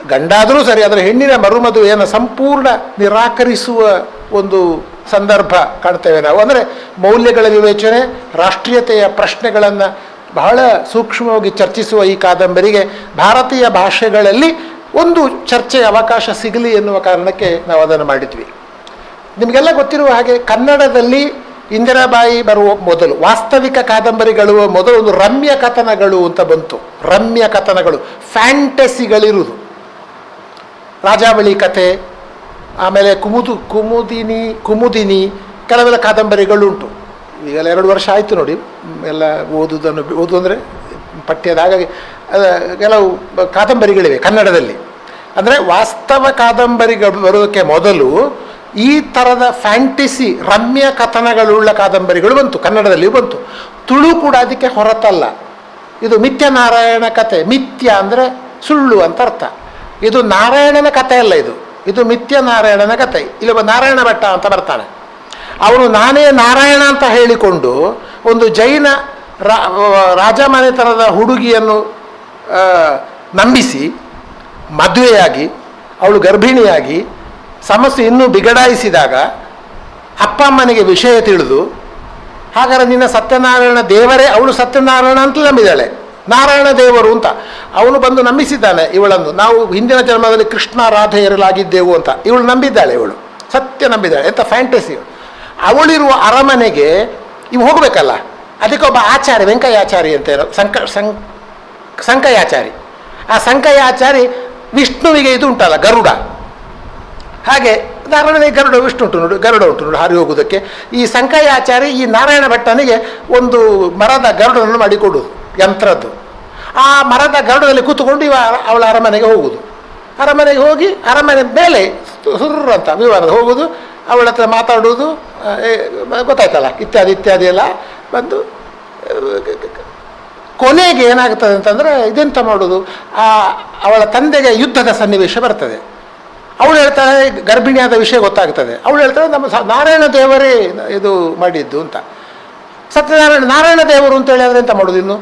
ಗಂಡಾದರೂ ಸರಿ, ಅದರ ಹೆಣ್ಣಿನ ಮರುಮದುವೆಯನ್ನು ಸಂಪೂರ್ಣ ನಿರಾಕರಿಸುವ ಒಂದು ಸಂದರ್ಭ ಕಾಣ್ತೇವೆ ನಾವು. ಅಂದರೆ ಮೌಲ್ಯಗಳ ವಿವೇಚನೆ, ರಾಷ್ಟ್ರೀಯತೆಯ ಪ್ರಶ್ನೆಗಳನ್ನು ಬಹಳ ಸೂಕ್ಷ್ಮವಾಗಿ ಚರ್ಚಿಸುವ ಈ ಕಾದಂಬರಿಗೆ ಭಾರತೀಯ ಭಾಷೆಗಳಲ್ಲಿ ಒಂದು ಚರ್ಚೆಯ ಅವಕಾಶ ಸಿಗಲಿ ಎನ್ನುವ ಕಾರಣಕ್ಕೆ ನಾವು ಅದನ್ನು ಮಾಡಿದ್ವಿ. ನಿಮಗೆಲ್ಲ ಗೊತ್ತಿರುವ ಹಾಗೆ ಕನ್ನಡದಲ್ಲಿ ಇಂದಿರಾಬಾಯಿ ಬರುವ ಮೊದಲು ವಾಸ್ತವಿಕ ಕಾದಂಬರಿಗಳು ಮೊದಲು ಒಂದು ರಮ್ಯ ಕಥನಗಳು ಅಂತ ಬಂತು. ರಮ್ಯ ಕಥನಗಳು, ಫ್ಯಾಂಟಸಿಗಳಿರುವುದು. ರಾಜಾವಳಿ ಕಥೆ, ಆಮೇಲೆ ಕುಮುದಿನಿ ಕೆಲವೆಲ್ಲ ಕಾದಂಬರಿಗಳುಂಟು. ಈಗೆಲ್ಲ 2 ವರ್ಷ ಆಯಿತು ನೋಡಿ ಎಲ್ಲ ಓದು ಅಂದರೆ ಪಠ್ಯದ. ಹಾಗಾಗಿ ಕೆಲವು ಕಾದಂಬರಿಗಳಿವೆ ಕನ್ನಡದಲ್ಲಿ. ಅಂದರೆ ವಾಸ್ತವ ಕಾದಂಬರಿಗಳು ಬರೋದಕ್ಕೆ ಮೊದಲು ಈ ಥರದ ಫ್ಯಾಂಟಸಿ ರಮ್ಯ ಕಥನಗಳುಳ್ಳ ಕಾದಂಬರಿಗಳು ಬಂತು, ಕನ್ನಡದಲ್ಲಿ ಬಂತು. ತುಳು ಕೂಡ ಅದಕ್ಕೆ ಹೊರತಲ್ಲ. ಇದು ಮಿಥ್ಯ ನಾರಾಯಣ ಕಥೆ. ಮಿಥ್ಯ ಅಂದರೆ ಸುಳ್ಳು ಅಂತ ಅರ್ಥ. ಇದು ನಾರಾಯಣನ ಕಥೆ ಅಲ್ಲ, ಇದು ಮಿಥ್ಯ ನಾರಾಯಣನ ಕಥೆ. ಇಲ್ಲೊಬ್ಬ ನಾರಾಯಣ ಭಟ್ಟ ಅಂತ ಬರ್ತಾನೆ. ಅವನು ನಾನೇ ನಾರಾಯಣ ಅಂತ ಹೇಳಿಕೊಂಡು ಒಂದು ಜೈನ ರಾಜಮನೆತನದ ಹುಡುಗಿಯನ್ನು ನಂಬಿಸಿ ಮದುವೆಯಾಗಿ ಅವಳು ಗರ್ಭಿಣಿಯಾಗಿ ಸಮಸ್ಯೆ ಇನ್ನೂ ಬಿಗಡಾಯಿಸಿದಾಗ ಅಪ್ಪ ಅಮ್ಮನಿಗೆ ವಿಷಯ ತಿಳಿದು, ಹಾಗಾದ್ರೆ ನಿನ್ನ ಸತ್ಯನಾರಾಯಣ ದೇವರೇ, ಅವಳು ಸತ್ಯನಾರಾಯಣ ಅಂತ ನಂಬಿದ್ದಾಳೆ, ನಾರಾಯಣ ದೇವರು ಅಂತ ಅವನು ಬಂದು ನಂಬಿಸಿದ್ದಾನೆ ಇವಳನ್ನು. ನಾವು ಹಿಂದಿನ ಜನ್ಮದಲ್ಲಿ ಕೃಷ್ಣ ರಾಧೆಯರಲಾಗಿದ್ದೆವು ಅಂತ ಇವಳು ನಂಬಿದ್ದಾಳೆ, ಇವಳು ಸತ್ಯ ನಂಬಿದ್ದಾಳೆ. ಎಂಥ ಫ್ಯಾಂಟಸಿ. ಅವಳಿರುವ ಅರಮನೆಗೆ ಇವು ಹೋಗಬೇಕಲ್ಲ, ಅದಕ್ಕೆ ಒಬ್ಬ ಆಚಾರ್ಯ, ವೆಂಕಯ್ಯಾಚಾರಿ ಅಂತ ಸಂಕಯಾಚಾರಿ. ಆ ಸಂಕಯಾಚಾರಿ ವಿಷ್ಣುವಿಗೆ ಇದು ಉಂಟಲ್ಲ ಗರುಡ, ಹಾಗೆ ನಾರಾಯಣನಿಗೆ ಗರುಡ ವಿಷ್ಣು ಉಂಟು ನೋಡಿ, ಗರುಡ ಉಂಟು ನೋಡಿ ಹಾರಿ ಹೋಗುವುದಕ್ಕೆ. ಈ ಸಂಕಯಾಚಾರಿ ಈ ನಾರಾಯಣ ಭಟ್ಟನಿಗೆ ಒಂದು ಮರದ ಗರುಡನ್ನು ಮಾಡಿಕೊಡುವುದು, ಯಂತ್ರದ್ದು. ಆ ಮರದ ಗರುಡದಲ್ಲಿ ಕೂತ್ಕೊಂಡು ಅವಳ ಅರಮನೆಗೆ ಹೋಗುವುದು. ಅರಮನೆಗೆ ಹೋಗಿ ಅರಮನೆ ಮೇಲೆ ಸುರ್ರು ಅಂತ ವಿಮಾನದ ಹೋಗುವುದು, ಅವಳ ಹತ್ರ ಮಾತಾಡುವುದು, ಗೊತ್ತಾಯ್ತಲ್ಲ, ಇತ್ಯಾದಿ ಎಲ್ಲ ಬಂದು ಕೊನೆಗೆ ಏನಾಗ್ತದೆ ಅಂತಂದರೆ ಇದೆಂತ ಮಾಡೋದು, ಅವಳ ತಂದೆಗೆ ಯುದ್ಧದ ಸನ್ನಿವೇಶ ಬರ್ತದೆ. ಅವಳು ಹೇಳ್ತಾಳೆ, ಗರ್ಭಿಣಿಯಾದ ವಿಷಯ ಗೊತ್ತಾಗ್ತದೆ. ಅವಳು ಹೇಳ್ತಾಳೆ ನಮ್ಮ ನಾರಾಯಣ ದೇವರೇ ಇದು ಮಾಡಿದ್ದು ಅಂತ. ನಾರಾಯಣ ದೇವರು ಅಂತೇಳಿ ಆದರೆ ಎಂತ ಮಾಡೋದು, ಇನ್ನು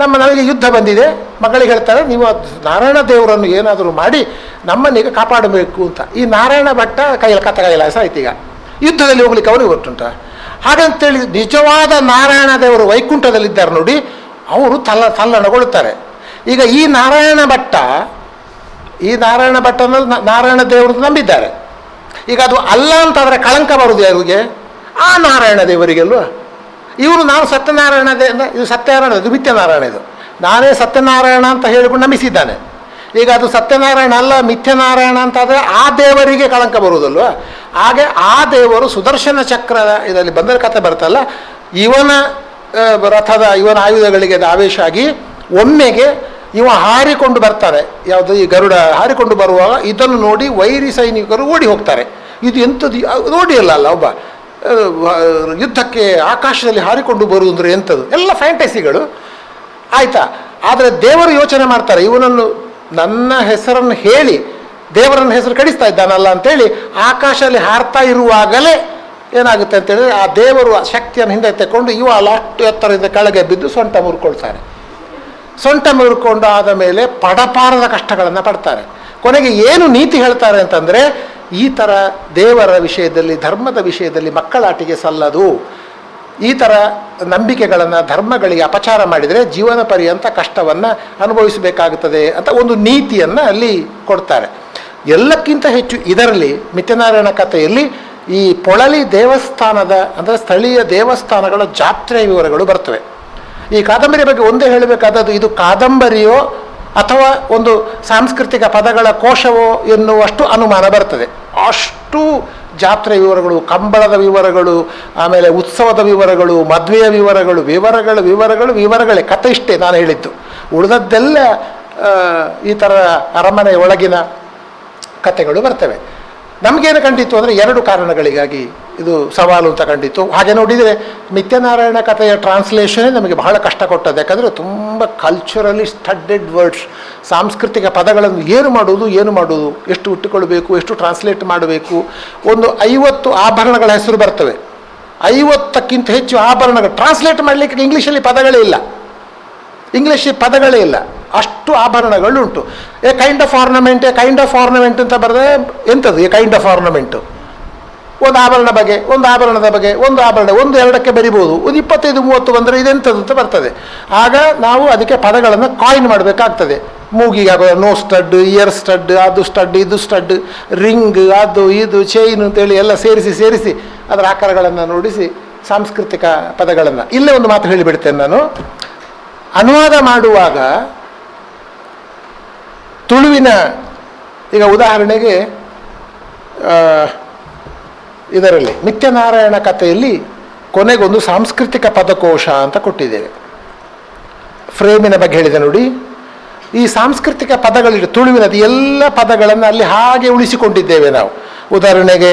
ನಮಗೆ ಯುದ್ಧ ಬಂದಿದೆ. ಮಗಳಿಗೆ ಹೇಳ್ತಾರೆ, ನೀವು ನಾರಾಯಣ ದೇವರನ್ನು ಏನಾದರೂ ಮಾಡಿ ನಮ್ಮನ್ನೀಗ ಕಾಪಾಡಬೇಕು ಅಂತ. ಈ ನಾರಾಯಣ ಭಟ್ಟ ಕೈಲಾಸ ಆಯ್ತು. ಈಗ ಯುದ್ಧದಲ್ಲಿ ಹೋಗ್ಲಿಕ್ಕೆ ಅವನಿಗೆ ಗೊತ್ತುಂಟ. ಹಾಗಂತೇಳಿ ನಿಜವಾದ ನಾರಾಯಣ ದೇವರು ವೈಕುಂಠದಲ್ಲಿದ್ದಾರೆ ನೋಡಿ, ಅವರು ತಲ್ಲಣಗೊಳ್ಳುತ್ತಾರೆ. ಈಗ ಈ ನಾರಾಯಣ ಭಟ್ಟನಲ್ಲಿ ನಾರಾಯಣ ದೇವರು ನಂಬಿದ್ದಾರೆ. ಈಗ ಅದು ಅಲ್ಲ ಅಂತಾದರೆ ಕಳಂಕ ಬರುವುದು ಯಾರಿಗೆ? ಆ ನಾರಾಯಣ ದೇವರಿಗೆಲ್ವ. ಇವರು ನಾವು ಸತ್ಯನಾರಾಯಣ ಇದು ಸತ್ಯನಾರಾಯಣ, ಇದು ಮಿಥ್ಯನಾರಾಯಣ, ಇದು ನಾನೇ ಸತ್ಯನಾರಾಯಣ ಅಂತ ಹೇಳಿಕೊಂಡು ನಂಬಿಸಿದ್ದಾನೆ. ಈಗ ಅದು ಸತ್ಯನಾರಾಯಣ ಅಲ್ಲ ಮಿಥ್ಯನಾರಾಯಣ ಅಂತಾದರೆ ಆ ದೇವರಿಗೆ ಕಳಂಕ ಬರುವುದಲ್ವ. ಹಾಗೆ ಆ ದೇವರು ಸುದರ್ಶನ ಚಕ್ರದ ಇದರಲ್ಲಿ ಬಂದರೆ ಕಥೆ ಬರ್ತಲ್ಲ, ಇವನ ಆಯುಧಗಳಿಗೆ ಆವೇಶ ಆಗಿ ಒಮ್ಮೆಗೆ ಇವ ಹಾರಿಕೊಂಡು ಬರ್ತಾರೆ. ಯಾವುದು ಈ ಗರುಡ ಹಾರಿಕೊಂಡು ಬರುವಾಗ ಇದನ್ನು ನೋಡಿ ವೈರಿ ಸೈನಿಕರು ಓಡಿ ಹೋಗ್ತಾರೆ. ಇದು ಎಂಥದ್ದು ನೋಡಿ ಅಲ್ಲ ಒಬ್ಬ ಯುದ್ಧಕ್ಕೆ ಆಕಾಶದಲ್ಲಿ ಹಾರಿಕೊಂಡು ಬರುವುದಂದ್ರೆ ಎಂಥದ್ದು, ಎಲ್ಲ ಫ್ಯಾಂಟಸಿಗಳು ಆಯಿತಾ. ಆದರೆ ದೇವರು ಯೋಚನೆ ಮಾಡ್ತಾರೆ, ಇವನನ್ನು ನನ್ನ ಹೆಸರನ್ನು ಹೇಳಿ ದೇವರನ್ನ ಹೆಸರು ಕಡಿಸ್ತಾ ಇದ್ದಾನಲ್ಲ ಅಂತೇಳಿ ಆಕಾಶದಲ್ಲಿ ಹಾರ್ತಾ ಇರುವಾಗಲೇ ಏನಾಗುತ್ತೆ ಅಂತೇಳಿದ್ರೆ ಆ ದೇವರು ಆ ಶಕ್ತಿಯನ್ನು ಹಿಂದೆ ತೆಕ್ಕೊಂಡು ಇವ ಲಾಸ್ಟ್ ಎತ್ತರದಿಂದ ಕೆಳಗೆ ಬಿದ್ದು ಸೊಂಟ ಮುರ್ಕೊಳ್ತಾರೆ. ಸೊಂಟ ಮುರ್ಕೊಂಡು ಆದ ಮೇಲೆ ಪಡಪಾರದ ಕಷ್ಟಗಳನ್ನು ಪಡ್ತಾರೆ. ಕೊನೆಗೆ ಏನು ನೀತಿ ಹೇಳ್ತಾರೆ ಅಂತಂದರೆ, ಈ ಥರ ದೇವರ ವಿಷಯದಲ್ಲಿ, ಧರ್ಮದ ವಿಷಯದಲ್ಲಿ ಮಕ್ಕಳಾಟಿಗೆ ಸಲ್ಲದು. ಈ ಥರ ನಂಬಿಕೆಗಳನ್ನು, ಧರ್ಮಗಳಿಗೆ ಅಪಚಾರ ಮಾಡಿದರೆ ಜೀವನ ಪರ್ಯಂತ ಕಷ್ಟವನ್ನು ಅನುಭವಿಸಬೇಕಾಗುತ್ತದೆ ಅಂತ ಒಂದು ನೀತಿಯನ್ನು ಅಲ್ಲಿ ಕೊಡ್ತಾರೆ. ಎಲ್ಲಕ್ಕಿಂತ ಹೆಚ್ಚು ಇದರಲ್ಲಿ ಮಿಥ್ಯನಾರಾಯಣ ಕಥೆಯಲ್ಲಿ ಈ ಪೊಳಲಿ ದೇವಸ್ಥಾನದ ಅಂದರೆ ಸ್ಥಳೀಯ ದೇವಸ್ಥಾನಗಳ ಜಾತ್ರೆಯ ವಿವರಗಳು ಬರ್ತವೆ. ಈ ಕಾದಂಬರಿ ಬಗ್ಗೆ ಒಂದೇ ಹೇಳಬೇಕಾದದ್ದು, ಇದು ಕಾದಂಬರಿಯೋ ಅಥವಾ ಒಂದು ಸಾಂಸ್ಕೃತಿಕ ಪದಗಳ ಕೋಶವೋ ಎನ್ನುವಷ್ಟು ಅನುಮಾನ ಬರ್ತದೆ. ಅಷ್ಟು ಜಾತ್ರೆ ವಿವರಗಳು, ಕಂಬಳದ ವಿವರಗಳು, ಆಮೇಲೆ ಉತ್ಸವದ ವಿವರಗಳು, ಮದುವೆಯ ವಿವರಗಳೇ. ಕಥೆ ಇಷ್ಟೇ ನಾನು ಹೇಳಿದ್ದು. ಉಳಿದದ್ದೆಲ್ಲ ಈ ಥರ ಅರಮನೆಯ ಒಳಗಿನ ಕಥೆಗಳು ಬರ್ತವೆ. ನಮಗೇನು ಕಂಡಿತ್ತು ಅಂದರೆ 2 ಕಾರಣಗಳಿಗಾಗಿ ಇದು ಸವಾಲು ಅಂತ ಕಂಡಿತ್ತು. ಹಾಗೆ ನೋಡಿದರೆ ಮಿಥ್ಯನಾರಾಯಣ ಕಥೆಯ ಟ್ರಾನ್ಸ್ಲೇಷನ್ನೇ ನಮಗೆ ಬಹಳ ಕಷ್ಟ ಕೊಟ್ಟದ್ದು. ಯಾಕಂದರೆ ತುಂಬ ಕಲ್ಚರಲಿ ಸ್ಟಡ್ಡೆಡ್ ವರ್ಡ್ಸ್, ಸಾಂಸ್ಕೃತಿಕ ಪದಗಳನ್ನು ಏನು ಮಾಡುವುದು, ಎಷ್ಟು ಇಟ್ಟುಕೊಳ್ಬೇಕು, ಎಷ್ಟು ಟ್ರಾನ್ಸ್ಲೇಟ್ ಮಾಡಬೇಕು. ಒಂದು 50 ಆಭರಣಗಳ ಹೆಸರು ಬರ್ತವೆ. 50ಕ್ಕಿಂತ ಹೆಚ್ಚು ಆಭರಣಗಳು ಟ್ರಾನ್ಸ್ಲೇಟ್ ಮಾಡಲಿಕ್ಕೆ ಇಂಗ್ಲೀಷಲ್ಲಿ ಪದಗಳೇ ಇಲ್ಲ. ಅಷ್ಟು ಆಭರಣಗಳುಂಟು. ಎ ಕೈಂಡ್ ಆಫ್ ಆರ್ನಮೆಂಟ್ ಅಂತ ಬರೆದ್ರೆ ಎಂಥದ್ದು ಎ ಕೈಂಡ್ ಆಫ್ ಆರ್ನಮೆಂಟು? ಒಂದು ಆಭರಣದ ಬಗ್ಗೆ ಒಂದು ಎರಡಕ್ಕೆ ಬರಿಬೋದು. ಒಂದು 25-30 ಬಂದರೆ ಇದೆಂಥದ್ದು ಅಂತ ಬರ್ತದೆ. ಆಗ ನಾವು ಅದಕ್ಕೆ ಪದಗಳನ್ನು ಕಾಯಿನ್ ಮಾಡಬೇಕಾಗ್ತದೆ. ಮೂಗಿಗೆ ನೋ ಸ್ಟಡ್, ಇಯರ್ ಸ್ಟಡ್, ಅದು ಸ್ಟಡ್, ಇದು ಸ್ಟಡ್, ರಿಂಗ್, ಅದು ಇದು ಚೈನ್ ಅಂತೇಳಿ ಎಲ್ಲ ಸೇರಿಸಿ ಅದರ ಆಕಾರಗಳನ್ನು ನೋಡಿಸಿ ಸಾಂಸ್ಕೃತಿಕ ಪದಗಳನ್ನು. ಇಲ್ಲೇ ಒಂದು ಮಾತು ಹೇಳಿಬಿಡ್ತೇನೆ ನಾನು. ಅನುವಾದ ಮಾಡುವಾಗ ತುಳುವಿನ, ಈಗ ಉದಾಹರಣೆಗೆ ಇದರಲ್ಲಿ ಮಿಥ್ಯನಾರಾಯಣ ಕಥೆಯಲ್ಲಿ ಕೊನೆಗೊಂದು ಸಾಂಸ್ಕೃತಿಕ ಪದಕೋಶ ಅಂತ ಕೊಟ್ಟಿದ್ದೇವೆ. ಫ್ರೇಮಿನ ಬಗ್ಗೆ ಹೇಳಿದೆ ನೋಡಿ. ಈ ಸಾಂಸ್ಕೃತಿಕ ಪದಗಳಿವೆ ತುಳುವಿನದು, ಎಲ್ಲ ಪದಗಳನ್ನು ಅಲ್ಲಿ ಹಾಗೆ ಉಳಿಸಿಕೊಂಡಿದ್ದೇವೆ ನಾವು. ಉದಾಹರಣೆಗೆ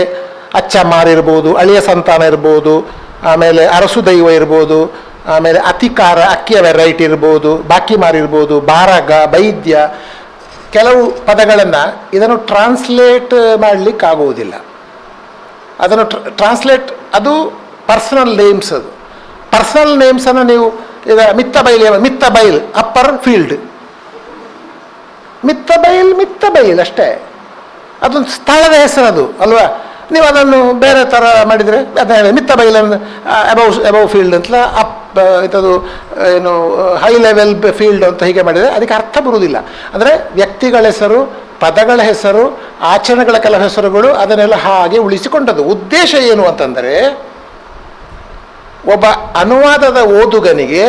ಅಚ್ಚಮಾರ್ ಇರ್ಬೋದು, ಅಳಿಯ ಸಂತಾನ ಇರ್ಬೋದು, ಆಮೇಲೆ ಅರಸು ದೈವ ಇರ್ಬೋದು, ಆಮೇಲೆ ಅತಿಕಾರ ಅಕ್ಕಿಯ ವೆರೈಟಿ ಇರ್ಬೋದು, ಬಾಕಿಮಾರ್ ಇರ್ಬೋದು, ಬಾರಗ, ವೈದ್ಯ. ಕೆಲವು ಪದಗಳನ್ನು ಇದನ್ನು ಟ್ರಾನ್ಸ್ಲೇಟ್ ಮಾಡಲಿಕ್ಕಾಗುವುದಿಲ್ಲ. ಅದನ್ನು ಅದು ಪರ್ಸನಲ್ ನೇಮ್ಸ್. ಅದು ಪರ್ಸನಲ್ ನೇಮ್ಸನ್ನು ನೀವು ಈಗ ಮಿತ್ತ ಬೈಲ್ ಅಪ್ಪರ್ ಫೀಲ್ಡ್, ಮಿತ್ತ ಬೈಲ್ ಅಷ್ಟೇ. ಅದೊಂದು ಸ್ಥಳದ ಹೆಸರು ಅದು ಅಲ್ವಾ. ನೀವು ಅದನ್ನು ಬೇರೆ ಥರ ಮಾಡಿದರೆ ಅದನ್ನು ಮಿತ್ತ ಬೈಲನ್ನು ಅಬೌವ್ ಫೀಲ್ಡ್ ಅಂತ ಇಂಥದ್ದು ಏನು ಹೈ ಲೆವೆಲ್ ಫೀಲ್ಡ್ ಅಂತ ಹೀಗೆ ಮಾಡಿದರೆ ಅದಕ್ಕೆ ಅರ್ಥ ಬರುವುದಿಲ್ಲ. ಅಂದರೆ ವ್ಯಕ್ತಿಗಳ ಹೆಸರು, ಪದಗಳ ಹೆಸರು, ಆಚರಣೆಗಳ ಕೆಲವು ಹೆಸರುಗಳು ಅದನ್ನೆಲ್ಲ ಹಾಗೆ ಉಳಿಸಿಕೊಂಡದ್ದು. ಉದ್ದೇಶ ಏನು ಅಂತಂದರೆ, ಒಬ್ಬ ಅನುವಾದದ ಓದುಗನಿಗೆ,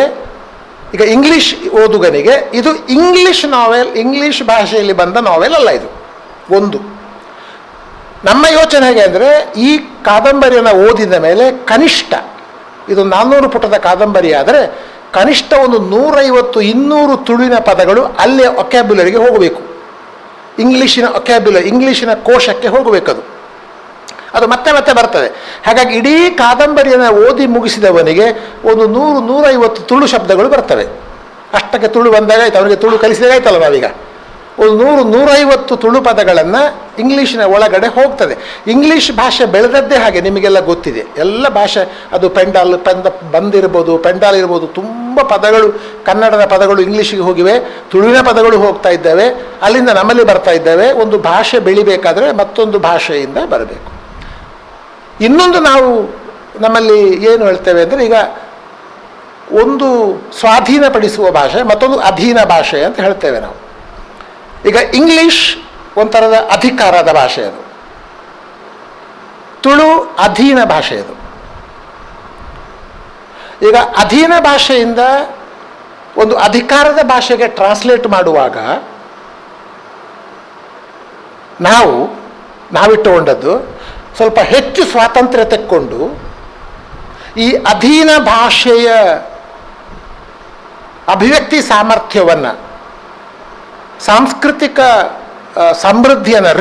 ಈಗ ಇಂಗ್ಲೀಷ್ ಓದುಗನಿಗೆ ಇದು ಇಂಗ್ಲೀಷ್ ನಾವೆಲ್, ಇಂಗ್ಲೀಷ್ ಭಾಷೆಯಲ್ಲಿ ಬಂದ ನಾವೆಲ್ ಅಲ್ಲ ಇದು. ಒಂದು ನಮ್ಮ ಯೋಚನೆ ಹೇಗೆ ಅಂದರೆ, ಈ ಕಾದಂಬರಿಯನ್ನು ಓದಿದ ಮೇಲೆ ಕನಿಷ್ಠ ಇದು 400 ಪುಟದ ಕಾದಂಬರಿ ಆದರೆ ಕನಿಷ್ಠ ಒಂದು 150-200 ತುಳುವಿನ ಪದಗಳು ಅಲ್ಲೇ ಒಕ್ಯಾಬ್ಯುಲರಿಗೆ ಹೋಗಬೇಕು. ಇಂಗ್ಲೀಷಿನ ಕೋಶಕ್ಕೆ ಹೋಗಬೇಕದು. ಅದು ಮತ್ತೆ ಬರ್ತದೆ. ಹಾಗಾಗಿ ಇಡೀ ಕಾದಂಬರಿಯನ್ನು ಓದಿ ಮುಗಿಸಿದವನಿಗೆ ಒಂದು 100-150 ತುಳು ಶಬ್ದಗಳು ಬರ್ತವೆ. ಅಷ್ಟಕ್ಕೆ ತುಳು ಬಂದಾಗ ಆಯ್ತು, ಅವನಿಗೆ ತುಳು ಕಲಿಸಿದಾಗ ಆಯ್ತಲ್ಲ ನಾವೀಗ. ಒಂದು 100-150 ತುಳು ಪದಗಳನ್ನು ಇಂಗ್ಲೀಷಿನ ಒಳಗಡೆ ಹೋಗ್ತದೆ. ಇಂಗ್ಲೀಷ್ ಭಾಷೆ ಬೆಳೆದದ್ದೇ ಹಾಗೆ, ನಿಮಗೆಲ್ಲ ಗೊತ್ತಿದೆ. ಎಲ್ಲ ಭಾಷೆ ಅದು ಪೆಂಡಾಲ್ ಇರ್ಬೋದು, ತುಂಬ ಪದಗಳು, ಕನ್ನಡದ ಪದಗಳು ಇಂಗ್ಲೀಷಿಗೆ ಹೋಗಿವೆ, ತುಳುವಿನ ಪದಗಳು ಹೋಗ್ತಾ ಇದ್ದಾವೆ, ಅಲ್ಲಿಂದ ನಮ್ಮಲ್ಲಿ ಬರ್ತಾ ಇದ್ದಾವೆ. ಒಂದು ಭಾಷೆ ಬೆಳಿಬೇಕಾದ್ರೆ ಮತ್ತೊಂದು ಭಾಷೆಯಿಂದ ಬರಬೇಕು. ಇನ್ನೊಂದು ನಾವು ನಮ್ಮಲ್ಲಿ ಏನು ಹೇಳ್ತೇವೆ ಅಂದರೆ, ಈಗ ಒಂದು ಸ್ವಾಧೀನಪಡಿಸುವ ಭಾಷೆ, ಮತ್ತೊಂದು ಅಧೀನ ಭಾಷೆ ಅಂತ ಹೇಳ್ತೇವೆ ನಾವು. ಈಗ ಇಂಗ್ಲೀಷ್ ಒಂಥರದ ಅಧಿಕಾರದ ಭಾಷೆ ಅದು, ತುಳು ಅಧೀನ ಭಾಷೆ ಅದು. ಈಗ ಅಧೀನ ಭಾಷೆಯಿಂದ ಒಂದು ಅಧಿಕಾರದ ಭಾಷೆಗೆ ಟ್ರಾನ್ಸ್ಲೇಟ್ ಮಾಡುವಾಗ ನಾವಿಟ್ಟುಕೊಂಡದ್ದು ಸ್ವಲ್ಪ ಹೆಚ್ಚು ಸ್ವಾತಂತ್ರ್ಯ ತೆಕ್ಕೊಂಡು ಈ ಅಧೀನ ಭಾಷೆಯ ಅಭಿವ್ಯಕ್ತಿ ಸಾಮರ್ಥ್ಯವನ್ನು, ಸಾಂಸ್ಕೃತಿಕ ಸಮೃದ್ಧಿಯನ್ನು,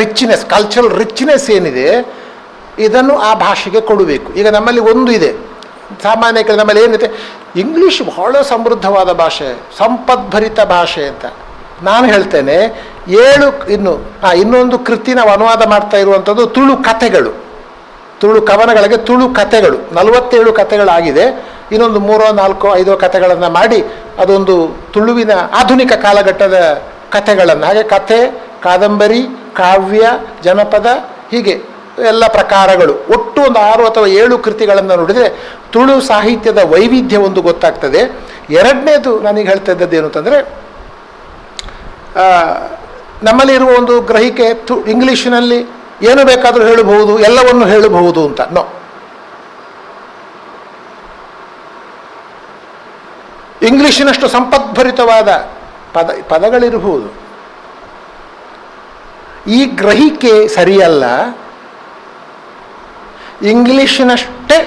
ಕಲ್ಚರಲ್ ರಿಚ್ನೆಸ್ ಏನಿದೆ ಇದನ್ನು ಆ ಭಾಷೆಗೆ ಕೊಡಬೇಕು. ಈಗ ನಮ್ಮಲ್ಲಿ ಒಂದು ಇದೆ ಸಾಮಾನ್ಯ, ನಮ್ಮಲ್ಲಿ ಏನಿದೆ, ಇಂಗ್ಲೀಷ್ ಬಹಳ ಸಮೃದ್ಧವಾದ ಭಾಷೆ, ಸಂಪದ್ಭರಿತ ಭಾಷೆ ಅಂತ ನಾನು ಹೇಳ್ತೇನೆ. ಇನ್ನೊಂದು ಕೃತಿ ನಾವು ಅನುವಾದ ಮಾಡ್ತಾ ಇರುವಂಥದ್ದು ತುಳು ತುಳು ಕವನಗಳಿಗೆ ತುಳು ಕಥೆಗಳು 47 ಕಥೆಗಳಾಗಿದೆ. ಇನ್ನೊಂದು 3, 4, 5 ಕಥೆಗಳನ್ನು ಮಾಡಿ ಅದೊಂದು ತುಳುವಿನ ಆಧುನಿಕ ಕಾಲಘಟ್ಟದ ಕಥೆಗಳನ್ನು, ಹಾಗೆ ಕಥೆ, ಕಾದಂಬರಿ, ಕಾವ್ಯ, ಜನಪದ, ಹೀಗೆ ಎಲ್ಲ ಪ್ರಕಾರಗಳು ಒಟ್ಟು ಒಂದು 6 ಅಥವಾ 7 ಕೃತಿಗಳನ್ನು ನೋಡಿದರೆ ತುಳು ಸಾಹಿತ್ಯದ ವೈವಿಧ್ಯ ಒಂದು ಗೊತ್ತಾಗ್ತದೆ. ಎರಡನೇದು ನಾನೀಗ ಹೇಳ್ತಾ ಇದ್ದದ್ದು ಏನು ಅಂತಂದರೆ, ನಮ್ಮಲ್ಲಿರುವ ಒಂದು ಗ್ರಹಿಕೆ ಇಂಗ್ಲೀಷಿನಲ್ಲಿ ಏನು ಬೇಕಾದರೂ ಹೇಳಬಹುದು, ಎಲ್ಲವನ್ನು ಹೇಳಬಹುದು ಅಂತ. ನೋ, ಇಂಗ್ಲೀಷಿನಷ್ಟು ಸಂಪದ್ಭರಿತವಾದ ಪದಗಳಿರಬಹುದು, ಈ ಗ್ರಹಿಕೆ ಸರಿಯಲ್ಲ. ಇಂಗ್ಲೀಷಿನಷ್ಟೇ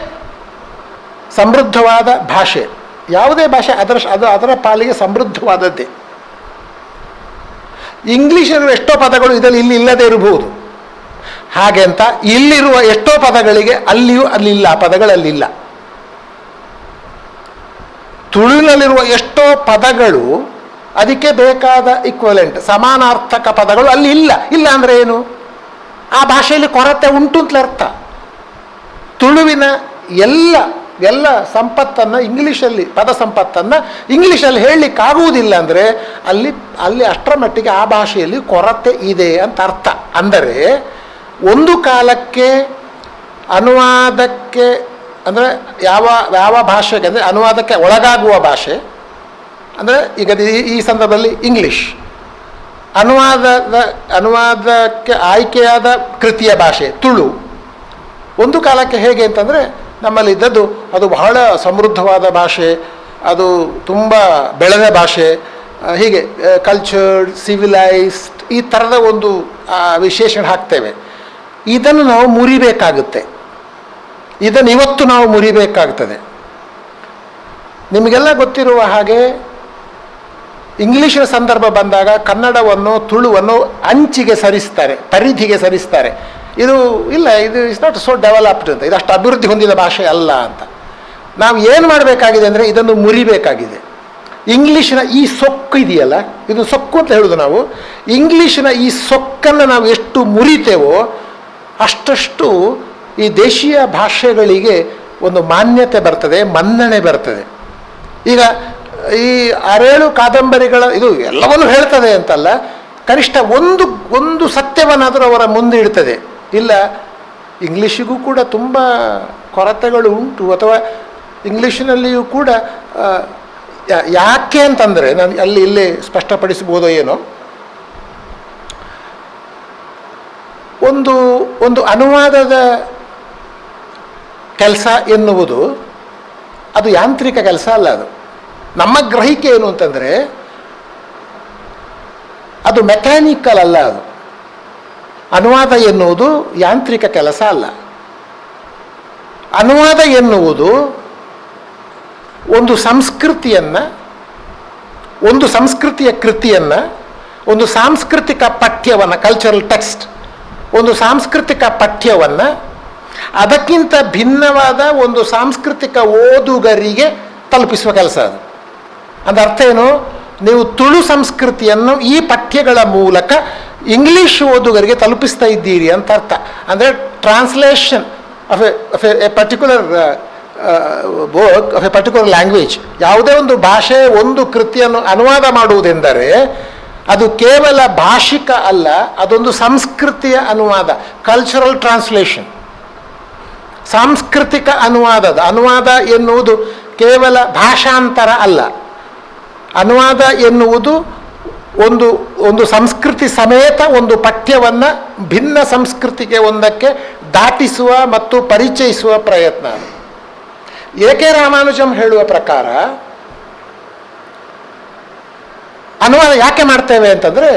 ಸಮೃದ್ಧವಾದ ಭಾಷೆ ಯಾವುದೇ ಭಾಷೆ ಅದರ ಪಾಲಿಗೆ ಸಮೃದ್ಧವಾದದ್ದೇ. ಇಂಗ್ಲೀಷಿನ ಎಷ್ಟೋ ಪದಗಳು ಇಲ್ಲಿ ಇಲ್ಲದೆ ಇರಬಹುದು, ಹಾಗೆ ಅಂತ ಇಲ್ಲಿರುವ ಎಷ್ಟೋ ಪದಗಳಿಗೆ ಅಲ್ಲಿಲ್ಲ, ಆ ಪದಗಳಲ್ಲಿಲ್ಲ. ತುಳುವಿನಲ್ಲಿರುವ ಎಷ್ಟೋ ಪದಗಳು ಅದಕ್ಕೆ ಬೇಕಾದ ಈಕ್ವಲೆಂಟ್ ಸಮಾನಾರ್ಥಕ ಪದಗಳು ಅಲ್ಲಿ ಇಲ್ಲ ಅಂದರೆ ಏನು? ಆ ಭಾಷೆಯಲ್ಲಿ ಕೊರತೆ ಉಂಟು ಅಂತಲೇ ಅರ್ಥ. ತುಳುವಿನ ಎಲ್ಲ ಸಂಪತ್ತನ್ನು ಇಂಗ್ಲೀಷಲ್ಲಿ, ಪದ ಸಂಪತ್ತನ್ನು ಇಂಗ್ಲೀಷಲ್ಲಿ ಹೇಳಲಿಕ್ಕಾಗುವುದಿಲ್ಲ ಅಂದರೆ ಅಲ್ಲಿ ಅಷ್ಟರ ಮಟ್ಟಿಗೆ ಆ ಭಾಷೆಯಲ್ಲಿ ಕೊರತೆ ಇದೆ ಅಂತ ಅರ್ಥ. ಅಂದರೆ ಒಂದು ಕಾಲಕ್ಕೆ ಅನುವಾದಕ್ಕೆ ಅಂದರೆ ಯಾವ ಭಾಷೆಗೆ ಅಂದರೆ ಅನುವಾದಕ್ಕೆ ಒಳಗಾಗುವ ಭಾಷೆ ಅಂದರೆ ಈಗ ಈ ಸಂದರ್ಭದಲ್ಲಿ ಇಂಗ್ಲೀಷ್, ಅನುವಾದಕ್ಕೆ ಆಯ್ಕೆಯಾದ ಕೃತಿಯ ಭಾಷೆ ತುಳು. ಒಂದು ಕಾಲಕ್ಕೆ ಹೇಗೆ ಅಂತಂದರೆ ನಮ್ಮಲ್ಲಿದ್ದದ್ದು ಅದು ಬಹಳ ಸಮೃದ್ಧವಾದ ಭಾಷೆ, ಅದು ತುಂಬ ಬೆಳೆದ ಭಾಷೆ, ಹೀಗೆ ಕಲ್ಚರ್ಡ್, ಸಿವಿಲೈಸ್ಡ್, ಈ ಥರದ ಒಂದು ವಿಶೇಷಣ ಹಾಕ್ತೇವೆ. ಇದನ್ನು ನಾವು ಮುರಿಬೇಕಾಗುತ್ತೆ, ಇದನ್ನು ಇವತ್ತು ನಾವು ಮುರಿಬೇಕಾಗ್ತದೆ. ನಿಮಗೆಲ್ಲ ಗೊತ್ತಿರುವ ಹಾಗೆ ಇಂಗ್ಲೀಷಿನ ಸಂದರ್ಭ ಬಂದಾಗ ಕನ್ನಡವನ್ನು ತುಳುವನ್ನು ಅಂಚಿಗೆ ಸರಿಸ್ತಾರೆ, ಪರಿಧಿಗೆ ಸರಿಸ್ತಾರೆ. ಇದು ಇಸ್ ನಾಟ್ ಸೋ ಡೆವಲಪ್ಡ್ ಅಂತ, ಇದಷ್ಟು ಅಭಿವೃದ್ಧಿ ಹೊಂದಿದ ಭಾಷೆ ಅಲ್ಲ ಅಂತ. ನಾವು ಏನು ಮಾಡಬೇಕಾಗಿದೆ ಅಂದರೆ ಇದನ್ನು ಮುರಿಬೇಕಾಗಿದೆ. ಇಂಗ್ಲೀಷಿನ ಈ ಸೊಕ್ಕು ಇದೆಯಲ್ಲ, ಇದು ಸೊಕ್ಕು ಅಂತ ಹೇಳೋದು ನಾವು. ಇಂಗ್ಲೀಷಿನ ಈ ಸೊಕ್ಕನ್ನು ನಾವು ಎಷ್ಟು ಮುರಿತೇವೋ ಅಷ್ಟಷ್ಟು ಈ ದೇಶೀಯ ಭಾಷೆಗಳಿಗೆ ಒಂದು ಮಾನ್ಯತೆ ಬರ್ತದೆ, ಮನ್ನಣೆ ಬರ್ತದೆ. ಈಗ ಈ 6-7 ಕಾದಂಬರಿಗಳ ಇದು ಎಲ್ಲವನ್ನೂ ಹೇಳ್ತದೆ ಅಂತಲ್ಲ, ಕನಿಷ್ಠ ಒಂದು ಸತ್ಯವನ್ನಾದರೂ ಅವರ ಮುಂದೆ ಇಡ್ತದೆ. ಇಲ್ಲ, ಇಂಗ್ಲೀಷಿಗೂ ಕೂಡ ತುಂಬ ಕೊರತೆಗಳು ಉಂಟು, ಅಥವಾ ಇಂಗ್ಲೀಷಿನಲ್ಲಿಯೂ ಕೂಡ ಯಾಕೆ ಅಂತಂದರೆ ನಾನು ಇಲ್ಲೇ ಸ್ಪಷ್ಟಪಡಿಸ್ಬೋದೋ ಏನೋ. ಒಂದು ಅನುವಾದದ ಕೆಲಸ ಎನ್ನುವುದು ಅದು ಯಾಂತ್ರಿಕ ಕೆಲಸ ಅಲ್ಲ. ಅದು ನಮ್ಮ ಗ್ರಹಿಕೆ ಏನು ಅಂತಂದರೆ ಅದು ಮೆಕ್ಯಾನಿಕಲ್ ಅಲ್ಲ. ಅದು ಅನುವಾದ ಎನ್ನುವುದು ಯಾಂತ್ರಿಕ ಕೆಲಸ ಅಲ್ಲ. ಅನುವಾದ ಎನ್ನುವುದು ಒಂದು ಸಂಸ್ಕೃತಿಯನ್ನು, ಒಂದು ಸಂಸ್ಕೃತಿಯ ಕೃತಿಯನ್ನು, ಒಂದು ಸಾಂಸ್ಕೃತಿಕ ಪಠ್ಯವನ್ನು, ಕಲ್ಚರಲ್ ಟೆಕ್ಸ್ಟ್, ಒಂದು ಸಾಂಸ್ಕೃತಿಕ ಪಠ್ಯವನ್ನು ಅದಕ್ಕಿಂತ ಭಿನ್ನವಾದ ಒಂದು ಸಾಂಸ್ಕೃತಿಕ ಓದುಗರಿಗೆ ತಲುಪಿಸುವ ಕೆಲಸ ಅದು. ಅದರ ಅರ್ಥ ಏನು? ನೀವು ತುಳು ಸಂಸ್ಕೃತಿಯನ್ನು ಈ ಪಠ್ಯಗಳ ಮೂಲಕ ಇಂಗ್ಲೀಷ್ ಓದುಗರಿಗೆ ತಲುಪಿಸ್ತಾ ಇದ್ದೀರಿ ಅಂತ ಅರ್ಥ. ಅಂದರೆ translation of A particular work of A particular language. ಯಾವುದೇ ಒಂದು ಭಾಷೆ ಒಂದು ಕೃತಿಯನ್ನು ಅನುವಾದ ಮಾಡುವುದೆಂದರೆ ಅದು ಕೇವಲ ಭಾಷಿಕ ಅಲ್ಲ, ಅದೊಂದು ಸಂಸ್ಕೃತಿಯ ಅನುವಾದ, ಕಲ್ಚರಲ್ ಟ್ರಾನ್ಸ್ಲೇಷನ್. ಸಾಂಸ್ಕೃತಿಕ ಅನುವಾದ ಎನ್ನುವುದು ಕೇವಲ ಭಾಷಾಂತರ ಅಲ್ಲ. ಅನುವಾದ ಎನ್ನುವುದು ಒಂದು ಸಂಸ್ಕೃತಿ ಸಮೇತ ಒಂದು ಪಠ್ಯವನ್ನು ಭಿನ್ನ ಸಂಸ್ಕೃತಿಗೆ ಒಂದಕ್ಕೆ ದಾಟಿಸುವ ಮತ್ತು ಪರಿಚಯಿಸುವ ಪ್ರಯತ್ನ. ಎ.ಕೆ. ರಾಮಾನುಜಂ ಹೇಳುವ ಪ್ರಕಾರ ಅನುವಾದ ಯಾಕೆ ಮಾಡ್ತೇವೆ ಅಂತಂದರೆ,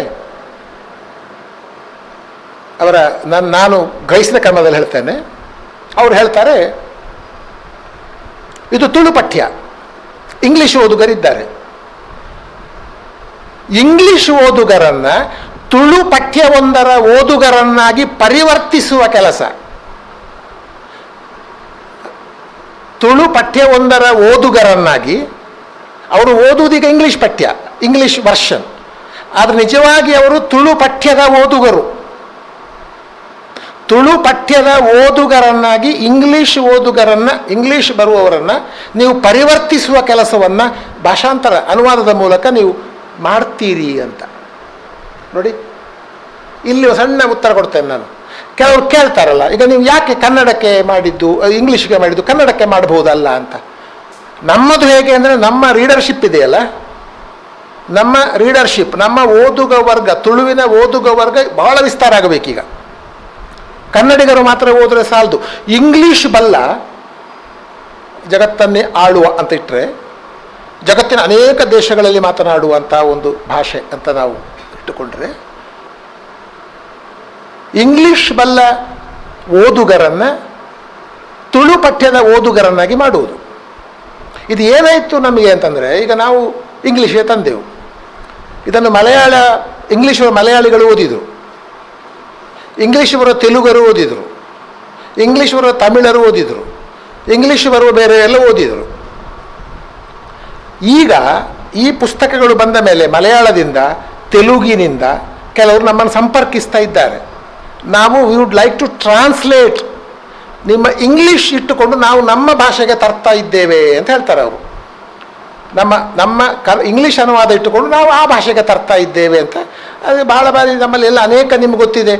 ನಾನು ಗ್ರಹಿಸಿದ ಕ್ರಮದಲ್ಲಿ ಹೇಳ್ತೇನೆ. ಅವ್ರು ಹೇಳ್ತಾರೆ, ಇದು ತುಳು ಪಠ್ಯ, ಇಂಗ್ಲೀಷ್ ಓದುಗರಿದ್ದಾರೆ. ಇಂಗ್ಲೀಷ್ ಓದುಗರನ್ನು ತುಳು ಪಠ್ಯವೊಂದರ ಓದುಗರನ್ನಾಗಿ ಪರಿವರ್ತಿಸುವ ಕೆಲಸ. ತುಳು ಪಠ್ಯವೊಂದರ ಓದುಗರನ್ನಾಗಿ ಅವರು ಓದುವುದೀಗ ಇಂಗ್ಲೀಷ್ ಪಠ್ಯ, ಇಂಗ್ಲೀಷ್ ವರ್ಷನ್, ಆದರೆ ನಿಜವಾಗಿ ಅವರು ತುಳು ಪಠ್ಯದ ಓದುಗರು. ತುಳು ಪಠ್ಯದ ಓದುಗರನ್ನಾಗಿ ಇಂಗ್ಲೀಷ್ ಬರುವವರನ್ನು ನೀವು ಪರಿವರ್ತಿಸುವ ಕೆಲಸವನ್ನು ಭಾಷಾಂತರ ಅನುವಾದದ ಮೂಲಕ ನೀವು ಮಾಡ್ತೀರಿ ಅಂತ. ನೋಡಿ, ಇಲ್ಲಿ ಸಣ್ಣ ಉತ್ತರ ಕೊಡ್ತೇನೆ ನಾನು. ಕೆಲವರು ಕೇಳ್ತಾರಲ್ಲ, ಈಗ ನೀವು ಯಾಕೆ ಕನ್ನಡಕ್ಕೆ ಮಾಡಿದ್ದು, ಇಂಗ್ಲೀಷ್ಗೆ ಮಾಡಿದ್ದು, ಕನ್ನಡಕ್ಕೆ ಮಾಡಬಹುದಲ್ಲ ಅಂತ. ನಮ್ಮದು ಹೇಗೆ ಅಂದರೆ, ನಮ್ಮ ರೀಡರ್ಶಿಪ್ ಇದೆಯಲ್ಲ, ನಮ್ಮ ರೀಡರ್ಶಿಪ್, ನಮ್ಮ ಓದುಗ ವರ್ಗ, ತುಳುವಿನ ಓದುಗ ವರ್ಗ ಬಹಳ ವಿಸ್ತಾರ ಆಗಬೇಕೀಗ. ಕನ್ನಡಿಗರು ಮಾತ್ರ ಓದಿದ್ರೆ ಸಾಲದು. ಇಂಗ್ಲೀಷ್ ಬಲ್ಲ ಜಗತ್ತನ್ನೇ ಆಳುವ ಅಂತ ಇಟ್ಟರೆ, ಜಗತ್ತಿನ ಅನೇಕ ದೇಶಗಳಲ್ಲಿ ಮಾತನಾಡುವಂಥ ಒಂದು ಭಾಷೆ ಅಂತ ನಾವು ಇಟ್ಟುಕೊಂಡ್ರೆ, ಇಂಗ್ಲೀಷ್ ಬಲ್ಲ ಓದುಗರನ್ನು ತುಳು ಪಠ್ಯದ ಓದುಗರನ್ನಾಗಿ ಮಾಡುವುದು. ಇದು ಏನಾಯಿತು ನಮಗೆ ಅಂತಂದರೆ, ಈಗ ನಾವು ಇಂಗ್ಲೀಷೇ ತಂದೆವು, ಇದನ್ನು ಇಂಗ್ಲೀಷ್ ಮಲಯಾಳಿಗಳು ಓದಿದರು, ಇಂಗ್ಲೀಷ್ ಬರೋ ತೆಲುಗರು ಓದಿದರು, ಇಂಗ್ಲೀಷ್ ಬರೋ ತಮಿಳರು ಓದಿದರು, ಇಂಗ್ಲೀಷ್ ಬರುವ ಬೇರೆ ಎಲ್ಲ ಓದಿದರು. ಈಗ ಈ ಪುಸ್ತಕಗಳು ಬಂದ ಮೇಲೆ ಮಲಯಾಳದಿಂದ, ತೆಲುಗಿನಿಂದ ಕೆಲವರು ನಮ್ಮನ್ನು ಸಂಪರ್ಕಿಸ್ತಾ ಇದ್ದಾರೆ. ನಾವು we would like to translate, ನಿಮ್ಮ ಇಂಗ್ಲೀಷ್ ಇಟ್ಟುಕೊಂಡು ನಾವು ನಮ್ಮ ಭಾಷೆಗೆ ತರ್ತಾ ಇದ್ದೇವೆ ಅಂತ ಹೇಳ್ತಾರೆ ಅವರು. ನಮ್ಮ ಇಂಗ್ಲೀಷ್ ಅನುವಾದ ಇಟ್ಟುಕೊಂಡು ನಾವು ಆ ಭಾಷೆಗೆ ತರ್ತಾ ಇದ್ದೇವೆ ಅಂತ. ಅದು ಬಹಳ ಬಾರಿ ನಮ್ಮಲ್ಲಿ ಎಲ್ಲ ಅನೇಕ, ನಿಮ್ಗೆ ಗೊತ್ತಿದೆ,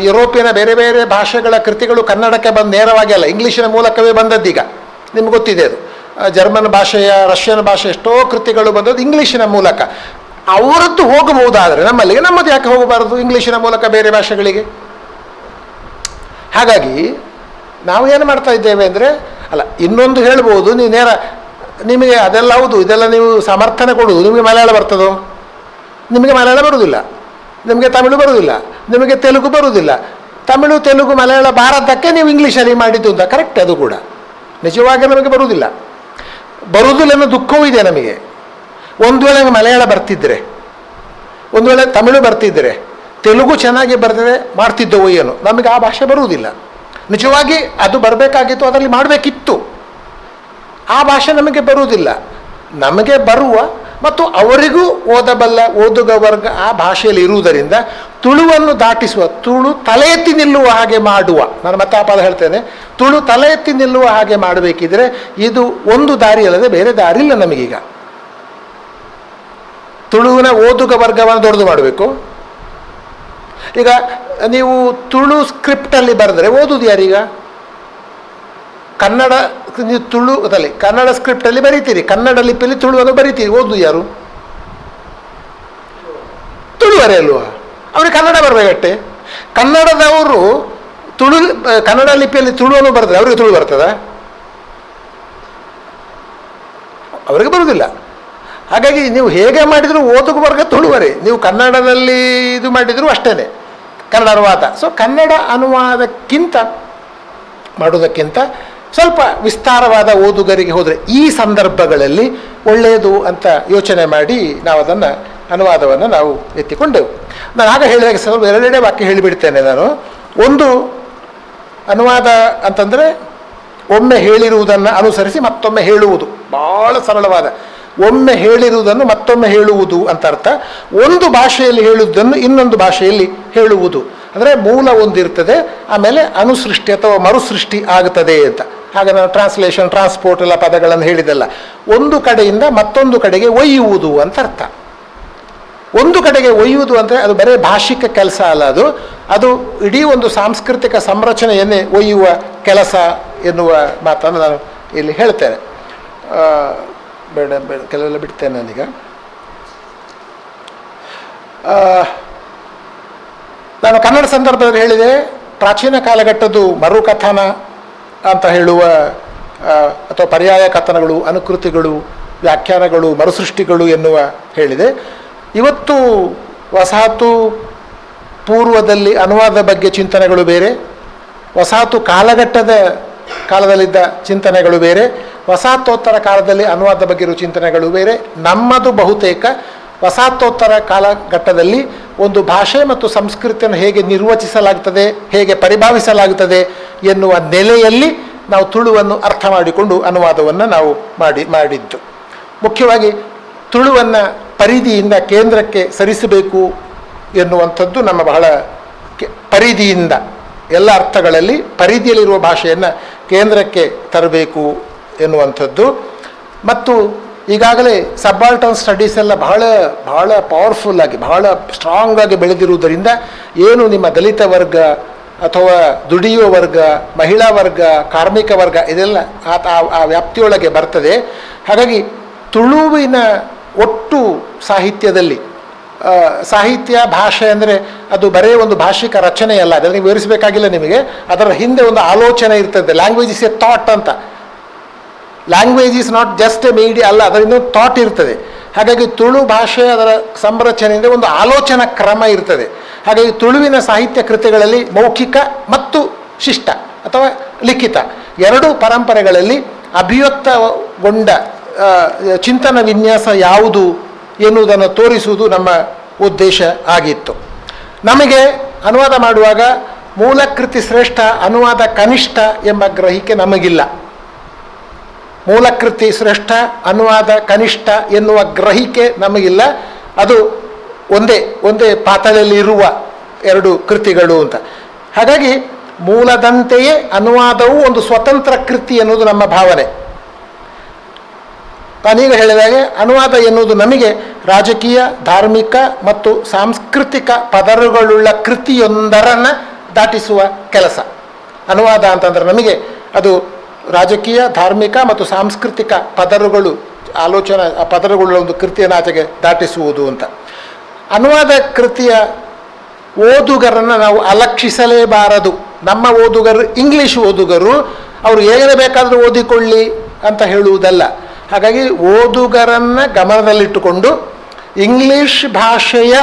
ಯುರೋಪಿಯನ ಬೇರೆ ಬೇರೆ ಭಾಷೆಗಳ ಕೃತಿಗಳು ಕನ್ನಡಕ್ಕೆ ಬಂದು ನೇರವಾಗಿ ಅಲ್ಲ, ಇಂಗ್ಲೀಷಿನ ಮೂಲಕವೇ ಬಂದದ್ದೀಗ. ನಿಮ್ಗೆ ಗೊತ್ತಿದೆ ಅದು. ಜರ್ಮನ್ ಭಾಷೆಯ, ರಷ್ಯನ್ ಭಾಷೆ ಎಷ್ಟೋ ಕೃತಿಗಳು ಬಂದದ್ದು ಇಂಗ್ಲೀಷಿನ ಮೂಲಕ. ಅವರದ್ದು ಹೋಗಬಹುದಾದರೆ ನಮ್ಮಲ್ಲಿಗೆ ನಮ್ಮದು ಯಾಕೆ ಹೋಗಬಾರದು ಇಂಗ್ಲೀಷಿನ ಮೂಲಕ ಬೇರೆ ಭಾಷೆಗಳಿಗೆ? ಹಾಗಾಗಿ ನಾವು ಏನು ಮಾಡ್ತಾ ಇದ್ದೇವೆ ಅಂದರೆ, ಅಲ್ಲ, ಇನ್ನೊಂದು ಹೇಳ್ಬೋದು, ನಿಮಗೆ ಅದೆಲ್ಲ ಹೌದು, ಇದೆಲ್ಲ ನೀವು ಸಮರ್ಥನೆ ಕೊಡುವುದು. ನಿಮಗೆ ಮಲಯಾಳ ಬರ್ತದೋ? ನಿಮಗೆ ಮಲಯಾಳ ಬರುವುದಿಲ್ಲ, ನಿಮಗೆ ತಮಿಳು ಬರುವುದಿಲ್ಲ, ನಿಮಗೆ ತೆಲುಗು ಬರುವುದಿಲ್ಲ. ತಮಿಳು, ತೆಲುಗು, ಮಲಯಾಳ ಭಾರತಕ್ಕೆ ನೀವು ಇಂಗ್ಲೀಷಲ್ಲಿ ಮಾಡಿದ್ದು ಅಂತ ಕರೆಕ್ಟ್. ಅದು ಕೂಡ ನಿಜವಾಗಿ ನಮಗೆ ಬರುವುದಿಲ್ಲ ಅನ್ನೋ ದುಃಖವೂ ಇದೆ ನಮಗೆ. ಒಂದು ವೇಳೆ ಮಲಯಾಳ ಬರ್ತಿದ್ದರೆ, ಒಂದು ವೇಳೆ ತಮಿಳು ಬರ್ತಿದ್ದರೆ, ತೆಲುಗು ಚೆನ್ನಾಗಿ ಬರ್ತಿದ್ರೆ ಮಾಡ್ತಿದ್ದವು ಏನು. ನಮಗೆ ಆ ಭಾಷೆ ಬರುವುದಿಲ್ಲ. ನಿಜವಾಗಿ ಅದು ಬರಬೇಕಾಗಿತ್ತು, ಅದರಲ್ಲಿ ಮಾಡಬೇಕಿತ್ತು. ಆ ಭಾಷೆ ನಮಗೆ ಬರುವುದಿಲ್ಲ. ನಮಗೆ ಬರುವ ಮತ್ತು ಅವರಿಗೂ ಓದಬಲ್ಲ ಓದುಗ ವರ್ಗ ಆ ಭಾಷೆಯಲ್ಲಿ ಇರುವುದರಿಂದ ತುಳುವನ್ನು ದಾಟಿಸುವ, ತುಳು ತಲೆ ಎತ್ತಿ ನಿಲ್ಲುವ ಹಾಗೆ ಮಾಡುವ, ನಾನು ಮತ್ತೆ ಆ ಪದ ಹೇಳ್ತೇನೆ, ತುಳು ತಲೆ ಎತ್ತಿ ನಿಲ್ಲುವ ಹಾಗೆ ಮಾಡಬೇಕಿದ್ರೆ ಇದು ಒಂದು ದಾರಿ ಅಲ್ಲದೆ ಬೇರೆ ದಾರಿ ಇಲ್ಲ ನಮಗೀಗ. ತುಳುವಿನ ಓದುಗ ವರ್ಗವನ್ನು ದೊಡ್ಡದು ಮಾಡಬೇಕು. ಈಗ ನೀವು ತುಳು ಸ್ಕ್ರಿಪ್ಟಲ್ಲಿ ಬರೆದ್ರೆ ಓದುವುದು ಯಾರೀಗ? ಕನ್ನಡ, ನೀವು ತುಳುದಲ್ಲಿ ಕನ್ನಡ ಸ್ಕ್ರಿಪ್ಟಲ್ಲಿ ಬರೀತೀರಿ, ಕನ್ನಡ ಲಿಪಿಯಲ್ಲಿ ತುಳುವನ್ನು ಬರೀತೀರಿ, ಓದು ಯಾರು? ತುಳುವರೇ ಅಲ್ವಾ? ಅವ್ರಿಗೆ ಕನ್ನಡ ಬರಬೇಕಟ್ಟೆ. ಕನ್ನಡದವರು ಕನ್ನಡ ಲಿಪಿಯಲ್ಲಿ ತುಳುವನ್ನು ಬರೆದ್ರೆ ಅವ್ರಿಗೆ ತುಳು ಬರ್ತದ? ಅವರಿಗೆ ಬರುವುದಿಲ್ಲ. ಹಾಗಾಗಿ ನೀವು ಹೇಗೆ ಮಾಡಿದರೂ ಓದುಗ ವರ್ಗ ತುಳುವರೆ. ನೀವು ಕನ್ನಡದಲ್ಲಿ ಇದು ಮಾಡಿದರೂ ಅಷ್ಟೇ, ಕನ್ನಡ ಅನುವಾದ. ಸೊ ಕನ್ನಡ ಅನುವಾದಕ್ಕಿಂತ ಮಾಡುವುದಕ್ಕಿಂತ ಸ್ವಲ್ಪ ವಿಸ್ತಾರವಾದ ಓದುಗರಿಗೆ ಹೋದರೆ ಈ ಸಂದರ್ಭಗಳಲ್ಲಿ ಒಳ್ಳೆಯದು ಅಂತ ಯೋಚನೆ ಮಾಡಿ ನಾವು ಅದನ್ನು ಅನುವಾದವನ್ನು ನಾವು ಎತ್ತಿಕೊಂಡೆವು. ನಾನು ಆಗ ಹೇಳಿದಾಗ ಸ್ವಲ್ಪ ಎರಡೆರಡೇ ವಾಕ್ಯ ಹೇಳಿಬಿಡ್ತೇನೆ ನಾನು. ಒಂದು, ಅನುವಾದ ಅಂತಂದರೆ ಒಮ್ಮೆ ಹೇಳಿರುವುದನ್ನು ಅನುಸರಿಸಿ ಮತ್ತೊಮ್ಮೆ ಹೇಳುವುದು, ಭಾಳ ಸರಳವಾದ. ಒಮ್ಮೆ ಹೇಳಿರುವುದನ್ನು ಮತ್ತೊಮ್ಮೆ ಹೇಳುವುದು ಅಂತ ಅರ್ಥ. ಒಂದು ಭಾಷೆಯಲ್ಲಿ ಹೇಳುವುದನ್ನು ಇನ್ನೊಂದು ಭಾಷೆಯಲ್ಲಿ ಹೇಳುವುದು ಅಂದರೆ ಮೂಲ ಒಂದಿರ್ತದೆ, ಆಮೇಲೆ ಅನುಸೃಷ್ಟಿ ಅಥವಾ ಮರುಸೃಷ್ಟಿ ಆಗುತ್ತದೆ ಅಂತ. ಹಾಗೆ ನಾನು ಟ್ರಾನ್ಸ್ಲೇಷನ್, ಟ್ರಾನ್ಸ್ಪೋರ್ಟ್ ಎಲ್ಲ ಪದಗಳನ್ನು ಹೇಳಿದೆಲ್ಲ. ಒಂದು ಕಡೆಯಿಂದ ಮತ್ತೊಂದು ಕಡೆಗೆ ಒಯ್ಯುವುದು ಅಂತ ಅರ್ಥ. ಒಂದು ಕಡೆಗೆ ಒಯ್ಯುವುದು ಅಂದರೆ ಅದು ಬರೀ ಭಾಷಿಕ ಕೆಲಸ ಅಲ್ಲ, ಅದು ಇಡೀ ಒಂದು ಸಾಂಸ್ಕೃತಿಕ ಸಂರಚನೆಯನ್ನೇ ಒಯ್ಯುವ ಕೆಲಸ ಎನ್ನುವ ಮಾತನ್ನು ನಾನು ಇಲ್ಲಿ ಹೇಳ್ತೇನೆ. ಬೇಡ ಕೆಲವೆಲ್ಲ ಬಿಡ್ತೇನೆ ನಾನೀಗ. ನಾನು ಕನ್ನಡ ಸಂದರ್ಭದಲ್ಲಿ ಹೇಳಿದೆ, ಪ್ರಾಚೀನ ಕಾಲಘಟ್ಟದ್ದು ಮರುಕಥನ ಅಂತ ಹೇಳುವ ಅಥವಾ ಪರ್ಯಾಯ ಕಥನಗಳು, ಅನುಕೃತಿಗಳು, ವ್ಯಾಖ್ಯಾನಗಳು, ಮರುಸೃಷ್ಟಿಗಳು ಎನ್ನುವ ಹೇಳಿದೆ. ಇವತ್ತು ವಸಾಹತು ಪೂರ್ವದಲ್ಲಿ ಅನುವಾದದ ಬಗ್ಗೆ ಚಿಂತನೆಗಳು ಬೇರೆ, ವಸಾಹತು ಕಾಲದಲ್ಲಿದ್ದ ಚಿಂತನೆಗಳು ಬೇರೆ, ವಸಾಹತೋತ್ತರ ಕಾಲದಲ್ಲಿ ಅನುವಾದದ ಬಗ್ಗೆ ಇರುವ ಚಿಂತನೆಗಳು ಬೇರೆ. ನಮ್ಮದು ಬಹುತೇಕ ವಸಾಹತೋತ್ತರ ಕಾಲಘಟ್ಟದಲ್ಲಿ ಒಂದು ಭಾಷೆ ಮತ್ತು ಸಂಸ್ಕೃತಿಯನ್ನು ಹೇಗೆ ನಿರ್ವಚಿಸಲಾಗುತ್ತದೆ, ಹೇಗೆ ಪರಿಭಾವಿಸಲಾಗುತ್ತದೆ ಎನ್ನುವ ನೆಲೆಯಲ್ಲಿ ನಾವು ತುಳುವನ್ನು ಅರ್ಥ ಮಾಡಿಕೊಂಡು ಅನುವಾದವನ್ನು ನಾವು ಮಾಡಿದ್ದು. ಮುಖ್ಯವಾಗಿ ತುಳುವನ್ನು ಪರಿಧಿಯಿಂದ ಕೇಂದ್ರಕ್ಕೆ ಸರಿಸಬೇಕು ಎನ್ನುವಂಥದ್ದು ನಮ್ಮ ಬಹಳ ಪರಿಧಿಯಿಂದ ಎಲ್ಲ ಅರ್ಥಗಳಲ್ಲಿ ಪರಿಧಿಯಲ್ಲಿರುವ ಭಾಷೆಯನ್ನು ಕೇಂದ್ರಕ್ಕೆ ತರಬೇಕು ಎನ್ನುವಂಥದ್ದು. ಮತ್ತು ಈಗಾಗಲೇ ಸಬಾಲ್ಟರ್ನ್ ಸ್ಟಡೀಸ್ ಎಲ್ಲ ಬಹಳ ಬಹಳ ಪವರ್ಫುಲ್ಲಾಗಿ ಬಹಳ ಸ್ಟ್ರಾಂಗಾಗಿ ಬೆಳೆದಿರುವುದರಿಂದ ಏನು ನಿಮ್ಮ ದಲಿತ ವರ್ಗ ಅಥವಾ ದುಡಿಯುವ ವರ್ಗ, ಮಹಿಳಾ ವರ್ಗ, ಕಾರ್ಮಿಕ ವರ್ಗ ಇದೆಲ್ಲ ಆ ವ್ಯಾಪ್ತಿಯೊಳಗೆ ಬರ್ತದೆ. ಹಾಗಾಗಿ ತುಳುವಿನ ಒಟ್ಟು ಸಾಹಿತ್ಯದಲ್ಲಿ ಸಾಹಿತ್ಯ ಭಾಷೆ ಅಂದರೆ ಅದು ಬರೀ ಒಂದು ಭಾಷಿಕ ರಚನೆಯಲ್ಲ, ಅದನ್ನು ವಿವರಿಸಬೇಕಾಗಿಲ್ಲ ನಿಮಗೆ. ಅದರ ಹಿಂದೆ ಒಂದು ಆಲೋಚನೆ ಇರ್ತದೆ. ಲ್ಯಾಂಗ್ವೇಜ್ ಇಸ್ ಎ ಥಾಟ್ ಅಂತ. Language is not just A media ಅಲ್ಲ, ಅದರಿಂದ ಥಾಟ್ ಇರ್ತದೆ. ಹಾಗಾಗಿ ತುಳು ಭಾಷೆ ಅದರ ಸಂರಚನೆಯಿಂದ ಒಂದು ಆಲೋಚನಾ ಕ್ರಮ ಇರ್ತದೆ. ಹಾಗಾಗಿ ತುಳುವಿನ ಸಾಹಿತ್ಯ ಕೃತಿಗಳಲ್ಲಿ ಮೌಖಿಕ ಮತ್ತು ಶಿಷ್ಟ ಅಥವಾ ಲಿಖಿತ ಎರಡೂ ಪರಂಪರೆಗಳಲ್ಲಿ ಅಭಿವ್ಯಕ್ತಗೊಂಡ ಚಿಂತನ ವಿನ್ಯಾಸ ಯಾವುದು ಎನ್ನುವುದನ್ನು ತೋರಿಸುವುದು ನಮ್ಮ ಉದ್ದೇಶ ಆಗಿತ್ತು. ನಮಗೆ ಅನುವಾದ ಮಾಡುವಾಗ ಮೂಲಕೃತಿ ಶ್ರೇಷ್ಠ, ಅನುವಾದ ಕನಿಷ್ಠ ಎಂಬ ಗ್ರಹಿಕೆ ನಮಗಿಲ್ಲ. ಮೂಲಕೃತಿ ಶ್ರೇಷ್ಠ, ಅನುವಾದ ಕನಿಷ್ಠ ಎನ್ನುವ ಗ್ರಹಿಕೆ ನಮಗಿಲ್ಲ. ಅದು ಒಂದೇ ಪಾತಳಿಯಲ್ಲಿ ಇರುವ ಎರಡು ಕೃತಿಗಳು ಅಂತ. ಹಾಗಾಗಿ ಮೂಲದಂತೆಯೇ ಅನುವಾದವು ಒಂದು ಸ್ವತಂತ್ರ ಕೃತಿ ಎನ್ನುವುದು ನಮ್ಮ ಭಾವನೆ. ನಾನೀಗ ಹೇಳಿದಾಗೆ ಅನುವಾದ ಎನ್ನುವುದು ನಮಗೆ ರಾಜಕೀಯ, ಧಾರ್ಮಿಕ ಮತ್ತು ಸಾಂಸ್ಕೃತಿಕ ಪದರುಗಳುಳ್ಳ ಕೃತಿಯೊಂದರನ್ನು ದಾಟಿಸುವ ಕೆಲಸ. ಅನುವಾದ ಅಂತಂದರೆ ನಮಗೆ ಅದು ರಾಜಕೀಯ, ಧಾರ್ಮಿಕ ಮತ್ತು ಸಾಂಸ್ಕೃತಿಕ ಪದರುಗಳು, ಆಲೋಚನಾ ಪದರುಗಳ ಒಂದು ಕೃತಿಯನ್ನು ಆಚೆಗೆ ದಾಟಿಸುವುದು ಅಂತ. ಅನುವಾದ ಕೃತಿಯ ಓದುಗರನ್ನು ನಾವು ಅಲಕ್ಷಿಸಲೇಬಾರದು. ನಮ್ಮ ಓದುಗರು ಇಂಗ್ಲೀಷ್ ಓದುಗರು, ಅವರು ಹೇಗೆ ಬೇಕಾದರೂ ಓದಿಕೊಳ್ಳಿ ಅಂತ ಹೇಳುವುದಲ್ಲ. ಹಾಗಾಗಿ ಓದುಗರನ್ನು ಗಮನದಲ್ಲಿಟ್ಟುಕೊಂಡು ಇಂಗ್ಲೀಷ್ ಭಾಷೆಯ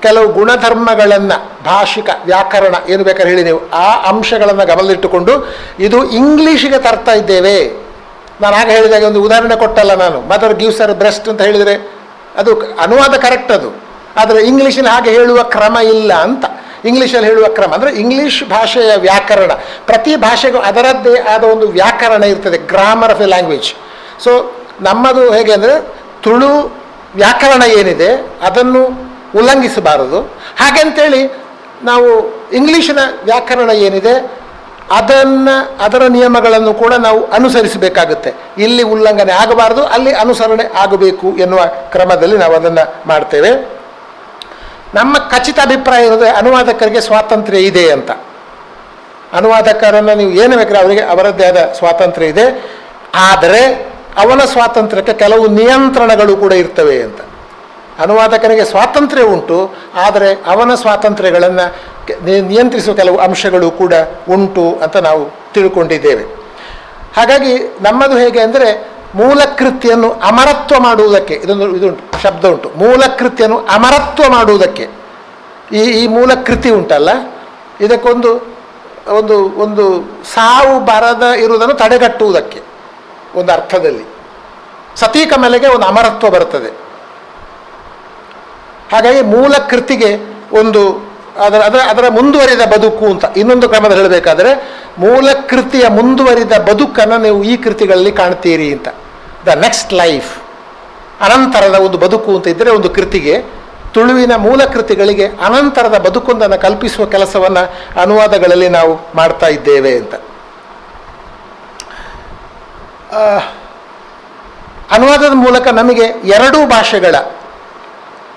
ಕೆಲವು ಗುಣಧರ್ಮಗಳನ್ನು, ಭಾಷಿಕ ವ್ಯಾಕರಣ ಏನು ಬೇಕಾದ್ರೆ ಹೇಳಿ ನೀವು, ಆ ಅಂಶಗಳನ್ನು ಗಮನದಲ್ಲಿಟ್ಟುಕೊಂಡು ಇದು ಇಂಗ್ಲೀಷಿಗೆ ತರ್ತಾ ಇದ್ದೇವೆ. ನಾನು ಆಗ ಹೇಳಿದಾಗ ಒಂದು ಉದಾಹರಣೆ ಕೊಟ್ಟಲ್ಲ ನಾನು, ಮದರ್ ಗಿವ್ಸ್ ಹರ್ ಬ್ರೆಸ್ಟ್ ಅಂತ ಹೇಳಿದರೆ ಅದು ಅನುವಾದ ಕರೆಕ್ಟ್ ಅದು, ಆದರೆ ಇಂಗ್ಲೀಷಿನ ಹಾಗೆ ಹೇಳುವ ಕ್ರಮ ಇಲ್ಲ ಅಂತ. ಇಂಗ್ಲೀಷಲ್ಲಿ ಹೇಳುವ ಕ್ರಮ ಅಂದರೆ ಇಂಗ್ಲೀಷ್ ಭಾಷೆಯ ವ್ಯಾಕರಣ, ಪ್ರತಿ ಭಾಷೆಗೂ ಅದರದ್ದೇ ಆದ ಒಂದು ವ್ಯಾಕರಣ ಇರ್ತದೆ, grammar of A language. So ನಮ್ಮದು ಹೇಗೆ ಅಂದರೆ ತುಳು ವ್ಯಾಕರಣ ಏನಿದೆ ಅದನ್ನು ಉಲ್ಲಂಘಿಸಬಾರದು. ಹಾಗೆಂತೇಳಿ ನಾವು ಇಂಗ್ಲೀಷಿನ ವ್ಯಾಕರಣ ಏನಿದೆ ಅದರ ನಿಯಮಗಳನ್ನು ಕೂಡ ನಾವು ಅನುಸರಿಸಬೇಕಾಗುತ್ತೆ. ಇಲ್ಲಿ ಉಲ್ಲಂಘನೆ ಆಗಬಾರದು, ಅಲ್ಲಿ ಅನುಸರಣೆ ಆಗಬೇಕು ಎನ್ನುವ ಕ್ರಮದಲ್ಲಿ ನಾವು ಅದನ್ನು ಮಾಡ್ತೇವೆ. ನಮ್ಮ ಖಚಿತ ಅಭಿಪ್ರಾಯ ಇರೋದು ಅನುವಾದಕರಿಗೆ ಸ್ವಾತಂತ್ರ್ಯ ಇದೆ ಅಂತ. ಅನುವಾದಕರನ್ನು ನೀವು ಏನು ಬೇಕಾದ್ರೆ ಅವರಿಗೆ ಅವರದ್ದೇ ಆದ ಸ್ವಾತಂತ್ರ್ಯ ಇದೆ, ಆದರೆ ಅವನ ಸ್ವಾತಂತ್ರ್ಯಕ್ಕೆ ಕೆಲವು ನಿಯಂತ್ರಣಗಳು ಕೂಡ ಇರ್ತವೆ ಅಂತ. ಅನುವಾದಕನಿಗೆ ಸ್ವಾತಂತ್ರ್ಯ ಉಂಟು, ಆದರೆ ಅವನ ಸ್ವಾತಂತ್ರ್ಯಗಳನ್ನು ನಿಯಂತ್ರಿಸುವ ಕೆಲವು ಅಂಶಗಳು ಕೂಡ ಉಂಟು ಅಂತ ನಾವು ತಿಳ್ಕೊಂಡಿದ್ದೇವೆ. ಹಾಗಾಗಿ ನಮ್ಮದು ಹೇಗೆ ಅಂದರೆ ಮೂಲಕೃತಿಯನ್ನು ಅಮರತ್ವ ಮಾಡುವುದಕ್ಕೆ, ಇದುಂಟು ಶಬ್ದ ಉಂಟು, ಮೂಲಕೃತಿಯನ್ನು ಅಮರತ್ವ ಮಾಡುವುದಕ್ಕೆ. ಈ ಮೂಲಕೃತಿ ಉಂಟಲ್ಲ, ಇದಕ್ಕೊಂದು ಒಂದು ಒಂದು ಸಾವು ಬರದ ಇರುವುದನ್ನು ತಡೆಗಟ್ಟುವುದಕ್ಕೆ ಒಂದು ಅರ್ಥದಲ್ಲಿ ಸತೀ ಕಮಲೆಗೆ ಒಂದು ಅಮರತ್ವ ಬರ್ತದೆ. ಹಾಗಾಗಿ ಮೂಲ ಕೃತಿಗೆ ಒಂದು ಅದರ ಮುಂದುವರಿದ ಬದುಕು ಅಂತ ಇನ್ನೊಂದು ಕ್ರಮದಲ್ಲಿ ಹೇಳಬೇಕಾದ್ರೆ, ಮೂಲ ಕೃತಿಯ ಮುಂದುವರಿದ ಬದುಕನ್ನು ನೀವು ಈ ಕೃತಿಗಳಲ್ಲಿ ಕಾಣ್ತೀರಿ ಅಂತ. ದ ನೆಕ್ಸ್ಟ್ ಲೈಫ್, ಅನಂತರದ ಒಂದು ಬದುಕು ಅಂತ ಇದ್ದರೆ ಒಂದು ಕೃತಿಗೆ, ತುಳುವಿನ ಮೂಲ ಕೃತಿಗಳಿಗೆ ಅನಂತರದ ಬದುಕೊಂದನ್ನು ಕಲ್ಪಿಸುವ ಕೆಲಸವನ್ನು ಅನುವಾದಗಳಲ್ಲಿ ನಾವು ಮಾಡ್ತಾ ಇದ್ದೇವೆ ಅಂತ. ಅನುವಾದದ ಮೂಲಕ ನಮಗೆ ಎರಡೂ ಭಾಷೆಗಳ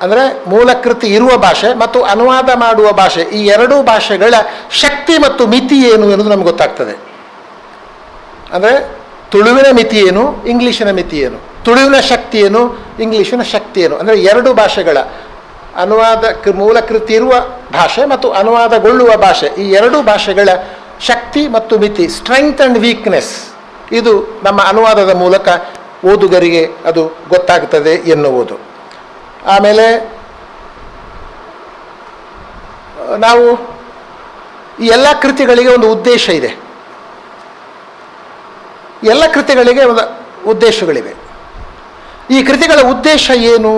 ಅಂದರೆ ಮೂಲಕೃತಿ ಇರುವ ಭಾಷೆ ಮತ್ತು ಅನುವಾದ ಮಾಡುವ ಭಾಷೆ, ಈ ಎರಡೂ ಭಾಷೆಗಳ ಶಕ್ತಿ ಮತ್ತು ಮಿತಿ ಏನು ಎನ್ನುವುದು ನಮ್ಗೆ ಗೊತ್ತಾಗ್ತದೆ. ಅಂದರೆ ತುಳುವಿನ ಮಿತಿ ಏನು, ಇಂಗ್ಲೀಷಿನ ಮಿತಿ ಏನು, ತುಳುವಿನ ಶಕ್ತಿ ಏನು, ಇಂಗ್ಲೀಷಿನ ಶಕ್ತಿ ಏನು. ಅಂದರೆ ಎರಡು ಭಾಷೆಗಳ ಅನುವಾದ ಮೂಲಕೃತಿ ಇರುವ ಭಾಷೆ ಮತ್ತು ಅನುವಾದಗೊಳ್ಳುವ ಭಾಷೆ, ಈ ಎರಡೂ ಭಾಷೆಗಳ ಶಕ್ತಿ ಮತ್ತು ಮಿತಿ, ಸ್ಟ್ರೆಂಗ್ತ್ ಆ್ಯಂಡ್ ವೀಕ್ನೆಸ್, ಇದು ನಮ್ಮ ಅನುವಾದದ ಮೂಲಕ ಓದುಗರಿಗೆ ಅದು ಗೊತ್ತಾಗ್ತದೆ ಎನ್ನುವುದು. ಆಮೇಲೆ ನಾವು ಈ ಎಲ್ಲ ಕೃತಿಗಳಿಗೆ ಒಂದು ಉದ್ದೇಶ ಇದೆ, ಎಲ್ಲ ಕೃತಿಗಳಿಗೆ ಒಂದು ಉದ್ದೇಶಗಳಿವೆ. ಈ ಕೃತಿಗಳ ಉದ್ದೇಶ ಏನು?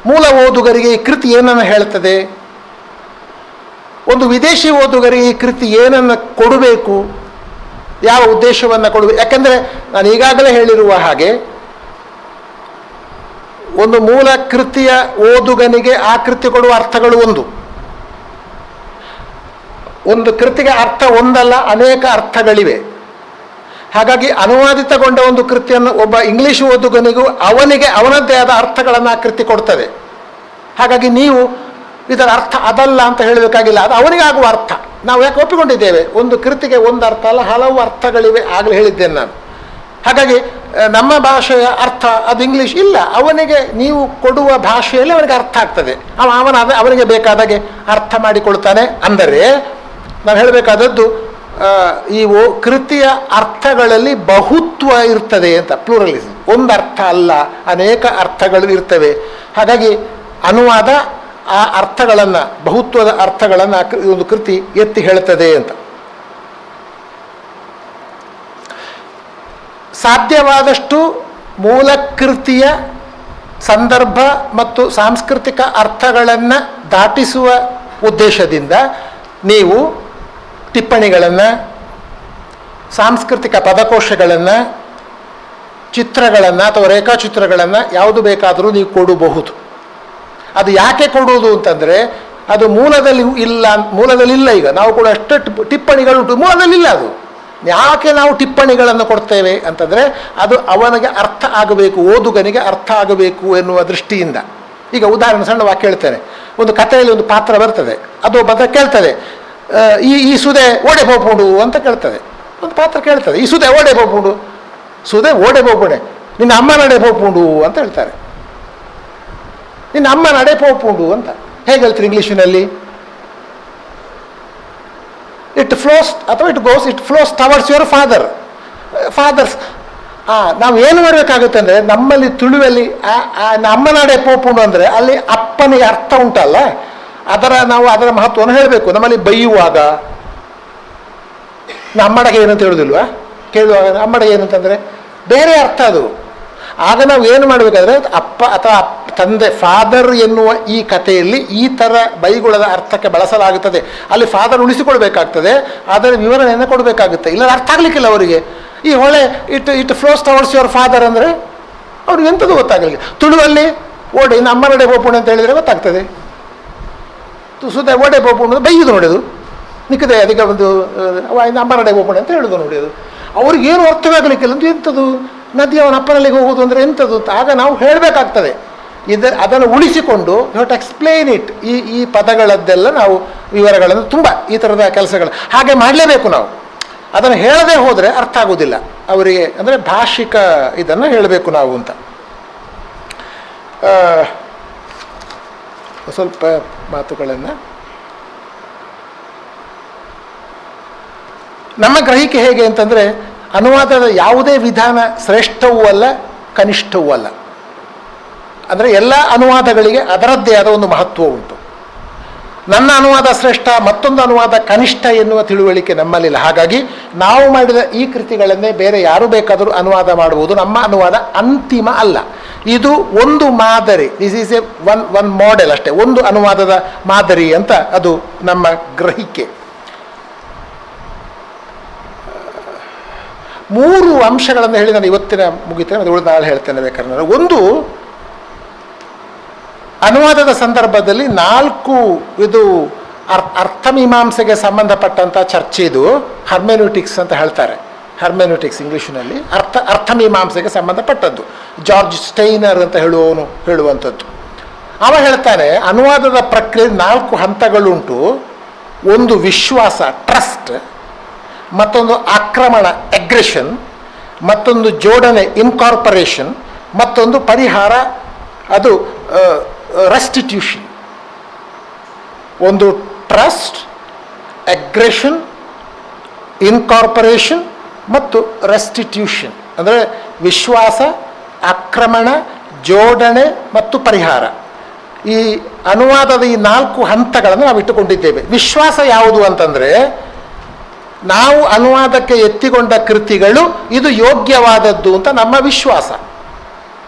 ಮೂಲ ಓದುಗರಿಗೆ ಈ ಕೃತಿ ಏನನ್ನು ಹೇಳ್ತದೆ, ಒಂದು ವಿದೇಶಿ ಓದುಗರಿಗೆ ಈ ಕೃತಿ ಏನನ್ನು ಕೊಡಬೇಕು, ಯಾವ ಉದ್ದೇಶವನ್ನು ಕೊಡಬೇಕು. ಯಾಕೆಂದರೆ ನಾನು ಈಗಾಗಲೇ ಹೇಳಿರುವ ಹಾಗೆ ಒಂದು ಮೂಲ ಕೃತಿಯ ಓದುಗನಿಗೆ ಆ ಕೃತಿ ಕೊಡುವ ಅರ್ಥಗಳು ಒಂದು, ಒಂದು ಕೃತಿಗೆ ಅರ್ಥ ಒಂದಲ್ಲ, ಅನೇಕ ಅರ್ಥಗಳಿವೆ. ಹಾಗಾಗಿ ಅನುವಾದಿತಗೊಂಡ ಒಂದು ಕೃತಿಯನ್ನು ಒಬ್ಬ ಇಂಗ್ಲಿಷ್ ಓದುಗನಿಗೂ ಅವನಿಗೆ ಅವನದ್ದೇ ಆದ ಅರ್ಥಗಳನ್ನು ಆ ಕೃತಿ ಕೊಡ್ತದೆ. ಹಾಗಾಗಿ ನೀವು ಇದರ ಅರ್ಥ ಅದಲ್ಲ ಅಂತ ಹೇಳಬೇಕಾಗಿಲ್ಲ, ಅದು ಅವನಿಗೆ ಆಗುವ ಅರ್ಥ. ನಾವು ಯಾಕೆ ಒಪ್ಪಿಕೊಂಡಿದ್ದೇವೆ, ಒಂದು ಕೃತಿಗೆ ಒಂದು ಅರ್ಥ ಅಲ್ಲ, ಹಲವು ಅರ್ಥಗಳಿವೆ, ಆಗಲೇ ಹೇಳಿದ್ದೇನೆ ನಾನು. ಹಾಗಾಗಿ ನಮ್ಮ ಭಾಷೆಯ ಅರ್ಥ ಅದು ಇಂಗ್ಲೀಷ್ ಇಲ್ಲ, ಅವನಿಗೆ ನೀವು ಕೊಡುವ ಭಾಷೆಯಲ್ಲಿ ಅವನಿಗೆ ಅರ್ಥ ಆಗ್ತದೆ, ಅವನಿಗೆ ಬೇಕಾದಾಗೆ ಅರ್ಥ ಮಾಡಿಕೊಳ್ತಾನೆ. ಅಂದರೆ ನಾವು ಹೇಳಬೇಕಾದದ್ದು ಈ ಕೃತಿಯ ಅರ್ಥಗಳಲ್ಲಿ ಬಹುತ್ವ ಇರ್ತದೆ ಅಂತ, ಪ್ಲೂರಲಿಸಮ್. ಒಂದು ಅರ್ಥ ಅಲ್ಲ, ಅನೇಕ ಅರ್ಥಗಳು ಇರ್ತವೆ. ಹಾಗಾಗಿ ಅನುವಾದ ಆ ಅರ್ಥಗಳನ್ನು, ಬಹುತ್ವದ ಅರ್ಥಗಳನ್ನು ಒಂದು ಕೃತಿ ಎತ್ತಿ ಹೇಳ್ತದೆ ಅಂತ. ಸಾಧ್ಯವಾದಷ್ಟು ಮೂಲ ಕೃತಿಯ ಸಂದರ್ಭ ಮತ್ತು ಸಾಂಸ್ಕೃತಿಕ ಅರ್ಥಗಳನ್ನು ದಾಟಿಸುವ ಉದ್ದೇಶದಿಂದ ನೀವು ಟಿಪ್ಪಣಿಗಳನ್ನು, ಸಾಂಸ್ಕೃತಿಕ ಪದಕೋಶಗಳನ್ನು, ಚಿತ್ರಗಳನ್ನು ಅಥವಾ ರೇಖಾಚಿತ್ರಗಳನ್ನು ಯಾವುದು ಬೇಕಾದರೂ ನೀವು ಕೊಡಬಹುದು. ಅದು ಯಾಕೆ ಕೊಡುವುದು ಅಂತಂದರೆ, ಅದು ಮೂಲದಲ್ಲಿಲ್ಲ. ಈಗ ನಾವು ಕೂಡ ಅಷ್ಟು ಟಿಪ್ಪಣಿಗಳುಂಟು, ಮೂಲದಲ್ಲಿಲ್ಲ. ಅದು ಯಾಕೆ ನಾವು ಟಿಪ್ಪಣಿಗಳನ್ನು ಕೊಡ್ತೇವೆ ಅಂತಂದರೆ, ಅದು ಅವನಿಗೆ ಅರ್ಥ ಆಗಬೇಕು, ಓದುಗನಿಗೆ ಅರ್ಥ ಆಗಬೇಕು ಎನ್ನುವ ದೃಷ್ಟಿಯಿಂದ. ಈಗ ಉದಾಹರಣೆ ಸಣ್ಣ ವಾಕ್ಯ ಹೇಳ್ತೇನೆ. ಒಂದು ಕಥೆಯಲ್ಲಿ ಒಂದು ಪಾತ್ರ ಬರ್ತದೆ, ಅದು ಒಬ್ಬ ಕೇಳ್ತದೆ, ಈ ಸುದೆ ಓಡೆ ಹೋಗ್ಬೋದು ಅಂತ ಕೇಳ್ತದೆ. ಒಂದು ಪಾತ್ರ ಕೇಳ್ತದೆ, ಈ ಸುದೆ ಓಡೆ ಹೋಗ್ಬೋದು, ಸುದೆ ಓಡೆ ಹೋಗ್ಬೋಣೆ, ನಿನ್ನ ಅಮ್ಮ ನಡೆ ಹೋಗ್ಬೋದು ಅಂತ ಹೇಳ್ತಾರೆ. ನಿನ್ನ ಅಮ್ಮ ನಡೆ ಹೋಗ್ಬೋದು ಅಂತ ಹೇಗೆ ಹೇಳ್ತೀರಿ ಇಂಗ್ಲೀಷಿನಲ್ಲಿ? ಇಟ್ ಫ್ಲೋಸ್ ಅಥವಾ it flows towards your fathers. ನಾವು ಏನು ಮಾಡಬೇಕಾಗುತ್ತೆ ಅಂದರೆ, ನಮ್ಮಲ್ಲಿ ತುಳುವಲ್ಲಿ ನಮ್ಮ ನಾಡೆ ಪೋಪುಂಡು ಅಂದರೆ ಅಲ್ಲಿ ಅಪ್ಪನಿಗೆ ಅರ್ಥ ಉಂಟಲ್ಲ, ನಾವು ಅದರ ಮಹತ್ವವನ್ನು ಹೇಳಬೇಕು. ನಮ್ಮಲ್ಲಿ ಬೈಯುವಾಗ ನಮ್ಮಡೆಗೆ ಏನಂತ ಹೇಳೋದಿಲ್ವಾ? ಕೇಳುವಾಗ ನಮ್ಮಡೆಗೆ ಏನಂತಂದರೆ ಬೇರೆ ಅರ್ಥ ಅದು. ಆಗ ನಾವು ಏನು ಮಾಡಬೇಕಾದ್ರೆ, ಅಪ್ಪ ಅಥವಾ ತಂದೆ, ಫಾದರ್ ಎನ್ನುವ ಈ ಕಥೆಯಲ್ಲಿ ಈ ಥರ ಬೈಗುಳದ ಅರ್ಥಕ್ಕೆ ಬಳಸಲಾಗುತ್ತದೆ. ಅಲ್ಲಿ ಫಾದರ್ ಉಳಿಸಿಕೊಳ್ಬೇಕಾಗ್ತದೆ, ಅದರ ವಿವರಣೆಯನ್ನು ಕೊಡಬೇಕಾಗುತ್ತೆ. ಇಲ್ಲ ಅರ್ಥ ಆಗಲಿಕ್ಕಿಲ್ಲ ಅವರಿಗೆ. ಈ ಹೊಳೆ it flows towards your father ಅಂದರೆ ಅವ್ರಿಗೆ ಎಂಥದ್ದು ಗೊತ್ತಾಗಲಿಲ್ಲ. ತುಳುವಲ್ಲಿ ಓಡೆ ಇನ್ನು ಅಮ್ಮ ನಡೆ ಬೋಪುಣ ಅಂತ ಹೇಳಿದರೆ ಗೊತ್ತಾಗ್ತದೆ. ಸುದ ಓಡೆ ಬೋಪುಣ ಬೈಯುದು ನೋಡೋದು, ನಿಕ್ಕದೆ ಅದಕ್ಕೆ ಒಂದು ಇನ್ನು ಅಮ್ಮ ನಡೆ ಬೋಪುಣ ಅಂತ ಹೇಳೋದು ನೋಡಿ. ಅದು ಅವ್ರಿಗೇನು ಅರ್ಥವಾಗಲಿಕ್ಕಿಲ್ಲ. ಅಂತ ಎಂಥದ್ದು ನದಿ ಅವನ ಅಪ್ಪನಲ್ಲಿಗೆ ಹೋಗೋದು ಅಂದರೆ ಎಂಥದ್ದು ಅಂತ. ಆಗ ನಾವು ಹೇಳಬೇಕಾಗ್ತದೆ. ಅದನ್ನು ಉಳಿಸಿಕೊಂಡು you have to explain it. ಈ ಪದಗಳದ್ದೆಲ್ಲ ನಾವು ವಿವರಗಳನ್ನು ತುಂಬ ಈ ಥರದ ಕೆಲಸಗಳು ಹಾಗೆ ಮಾಡಲೇಬೇಕು ನಾವು. ಅದನ್ನು ಹೇಳದೆ ಹೋದರೆ ಅರ್ಥ ಆಗೋದಿಲ್ಲ ಅವರಿಗೆ. ಅಂದರೆ ಭಾಷಿಕ ಇದನ್ನು ಹೇಳಬೇಕು ನಾವು ಅಂತ. ಸ್ವಲ್ಪ ಮಾತುಗಳನ್ನು ನಮ್ಮ ಗ್ರಹಿಕೆ ಹೇಗೆ ಅಂತಂದರೆ, ಅನುವಾದದ ಯಾವುದೇ ವಿಧಾನ ಶ್ರೇಷ್ಠವೂ ಅಲ್ಲ, ಕನಿಷ್ಠವೂ ಅಲ್ಲ. ಅಂದರೆ ಎಲ್ಲ ಅನುವಾದಗಳಿಗೆ ಅದರದ್ದೇ ಆದ ಒಂದು ಮಹತ್ವ ಉಂಟು. ನನ್ನ ಅನುವಾದ ಶ್ರೇಷ್ಠ, ಮತ್ತೊಂದು ಅನುವಾದ ಕನಿಷ್ಠ ಎನ್ನುವ ತಿಳುವಳಿಕೆ ನಮ್ಮಲ್ಲಿಲ್ಲ. ಹಾಗಾಗಿ ನಾವು ಮಾಡಿದ ಈ ಕೃತಿಗಳನ್ನೇ ಬೇರೆ ಯಾರು ಬೇಕಾದರೂ ಅನುವಾದ ಮಾಡುವುದು. ನಮ್ಮ ಅನುವಾದ ಅಂತಿಮ ಅಲ್ಲ, ಇದು ಒಂದು ಮಾದರಿ. This is A one model ಅಷ್ಟೇ, ಒಂದು ಅನುವಾದದ ಮಾದರಿ ಅಂತ ಅದು ನಮ್ಮ ಗ್ರಹಿಕೆ. 3 ಅಂಶಗಳನ್ನು ಹೇಳಿ ನಾನು ಇವತ್ತಿನ ಮುಗಿತೇನೆ, ಅದು ನಾಳೆ ಹೇಳ್ತೇನೆ ಬೇಕಾದ್ರೆ. ನಾನು ಒಂದು, ಅನುವಾದದ ಸಂದರ್ಭದಲ್ಲಿ 4 ಇದು ಅರ್ಥಮೀಮಾಂಸೆಗೆ ಸಂಬಂಧಪಟ್ಟಂಥ ಚರ್ಚೆ. ಇದು ಹರ್ಮೆನ್ಯೂಟಿಕ್ಸ್ ಅಂತ ಹೇಳ್ತಾರೆ. ಹರ್ಮೆನ್ಯೂಟಿಕ್ಸ್ ಇಂಗ್ಲೀಷಿನಲ್ಲಿ ಅರ್ಥಮೀಮಾಂಸೆಗೆ ಸಂಬಂಧಪಟ್ಟದ್ದು. ಜಾರ್ಜ್ ಸ್ಟೈನರ್ ಅಂತ ಹೇಳುವಂಥದ್ದು. ಅವ ಹೇಳ್ತಾನೆ, ಅನುವಾದದ ಪ್ರಕ್ರಿಯೆ 4 ಹಂತಗಳುಂಟು. ಒಂದು ವಿಶ್ವಾಸ, ಟ್ರಸ್ಟ್, ಮತ್ತೊಂದು ಆಕ್ರಮಣ, ಅಗ್ರೆಷನ್, ಮತ್ತೊಂದು ಜೋಡಣೆ, ಇನ್ಕಾರ್ಪೊರೇಷನ್, ಮತ್ತೊಂದು ಪರಿಹಾರ, ಅದು ರೆಸ್ಟಿಟ್ಯೂಷನ್. ಒಂದು ಟ್ರಸ್ಟ್, ಅಗ್ರೆಷನ್, ಇನ್ಕಾರ್ಪೊರೇಷನ್ ಮತ್ತು ರೆಸ್ಟಿಟ್ಯೂಷನ್. ಅಂದರೆ ವಿಶ್ವಾಸ, ಆಕ್ರಮಣ, ಜೋಡಣೆ ಮತ್ತು ಪರಿಹಾರ. ಈ ಅನುವಾದದ ಈ 4 ಹಂತಗಳನ್ನು ನಾವು ಇಟ್ಟುಕೊಂಡಿದ್ದೇವೆ. ವಿಶ್ವಾಸ ಯಾವುದು ಅಂತಂದರೆ, ನಾವು ಅನುವಾದಕ್ಕೆ ಎತ್ತಿಕೊಂಡ ಕೃತಿಗಳು ಇದು ಯೋಗ್ಯವಾದದ್ದು ಅಂತ ನಮ್ಮ ವಿಶ್ವಾಸ.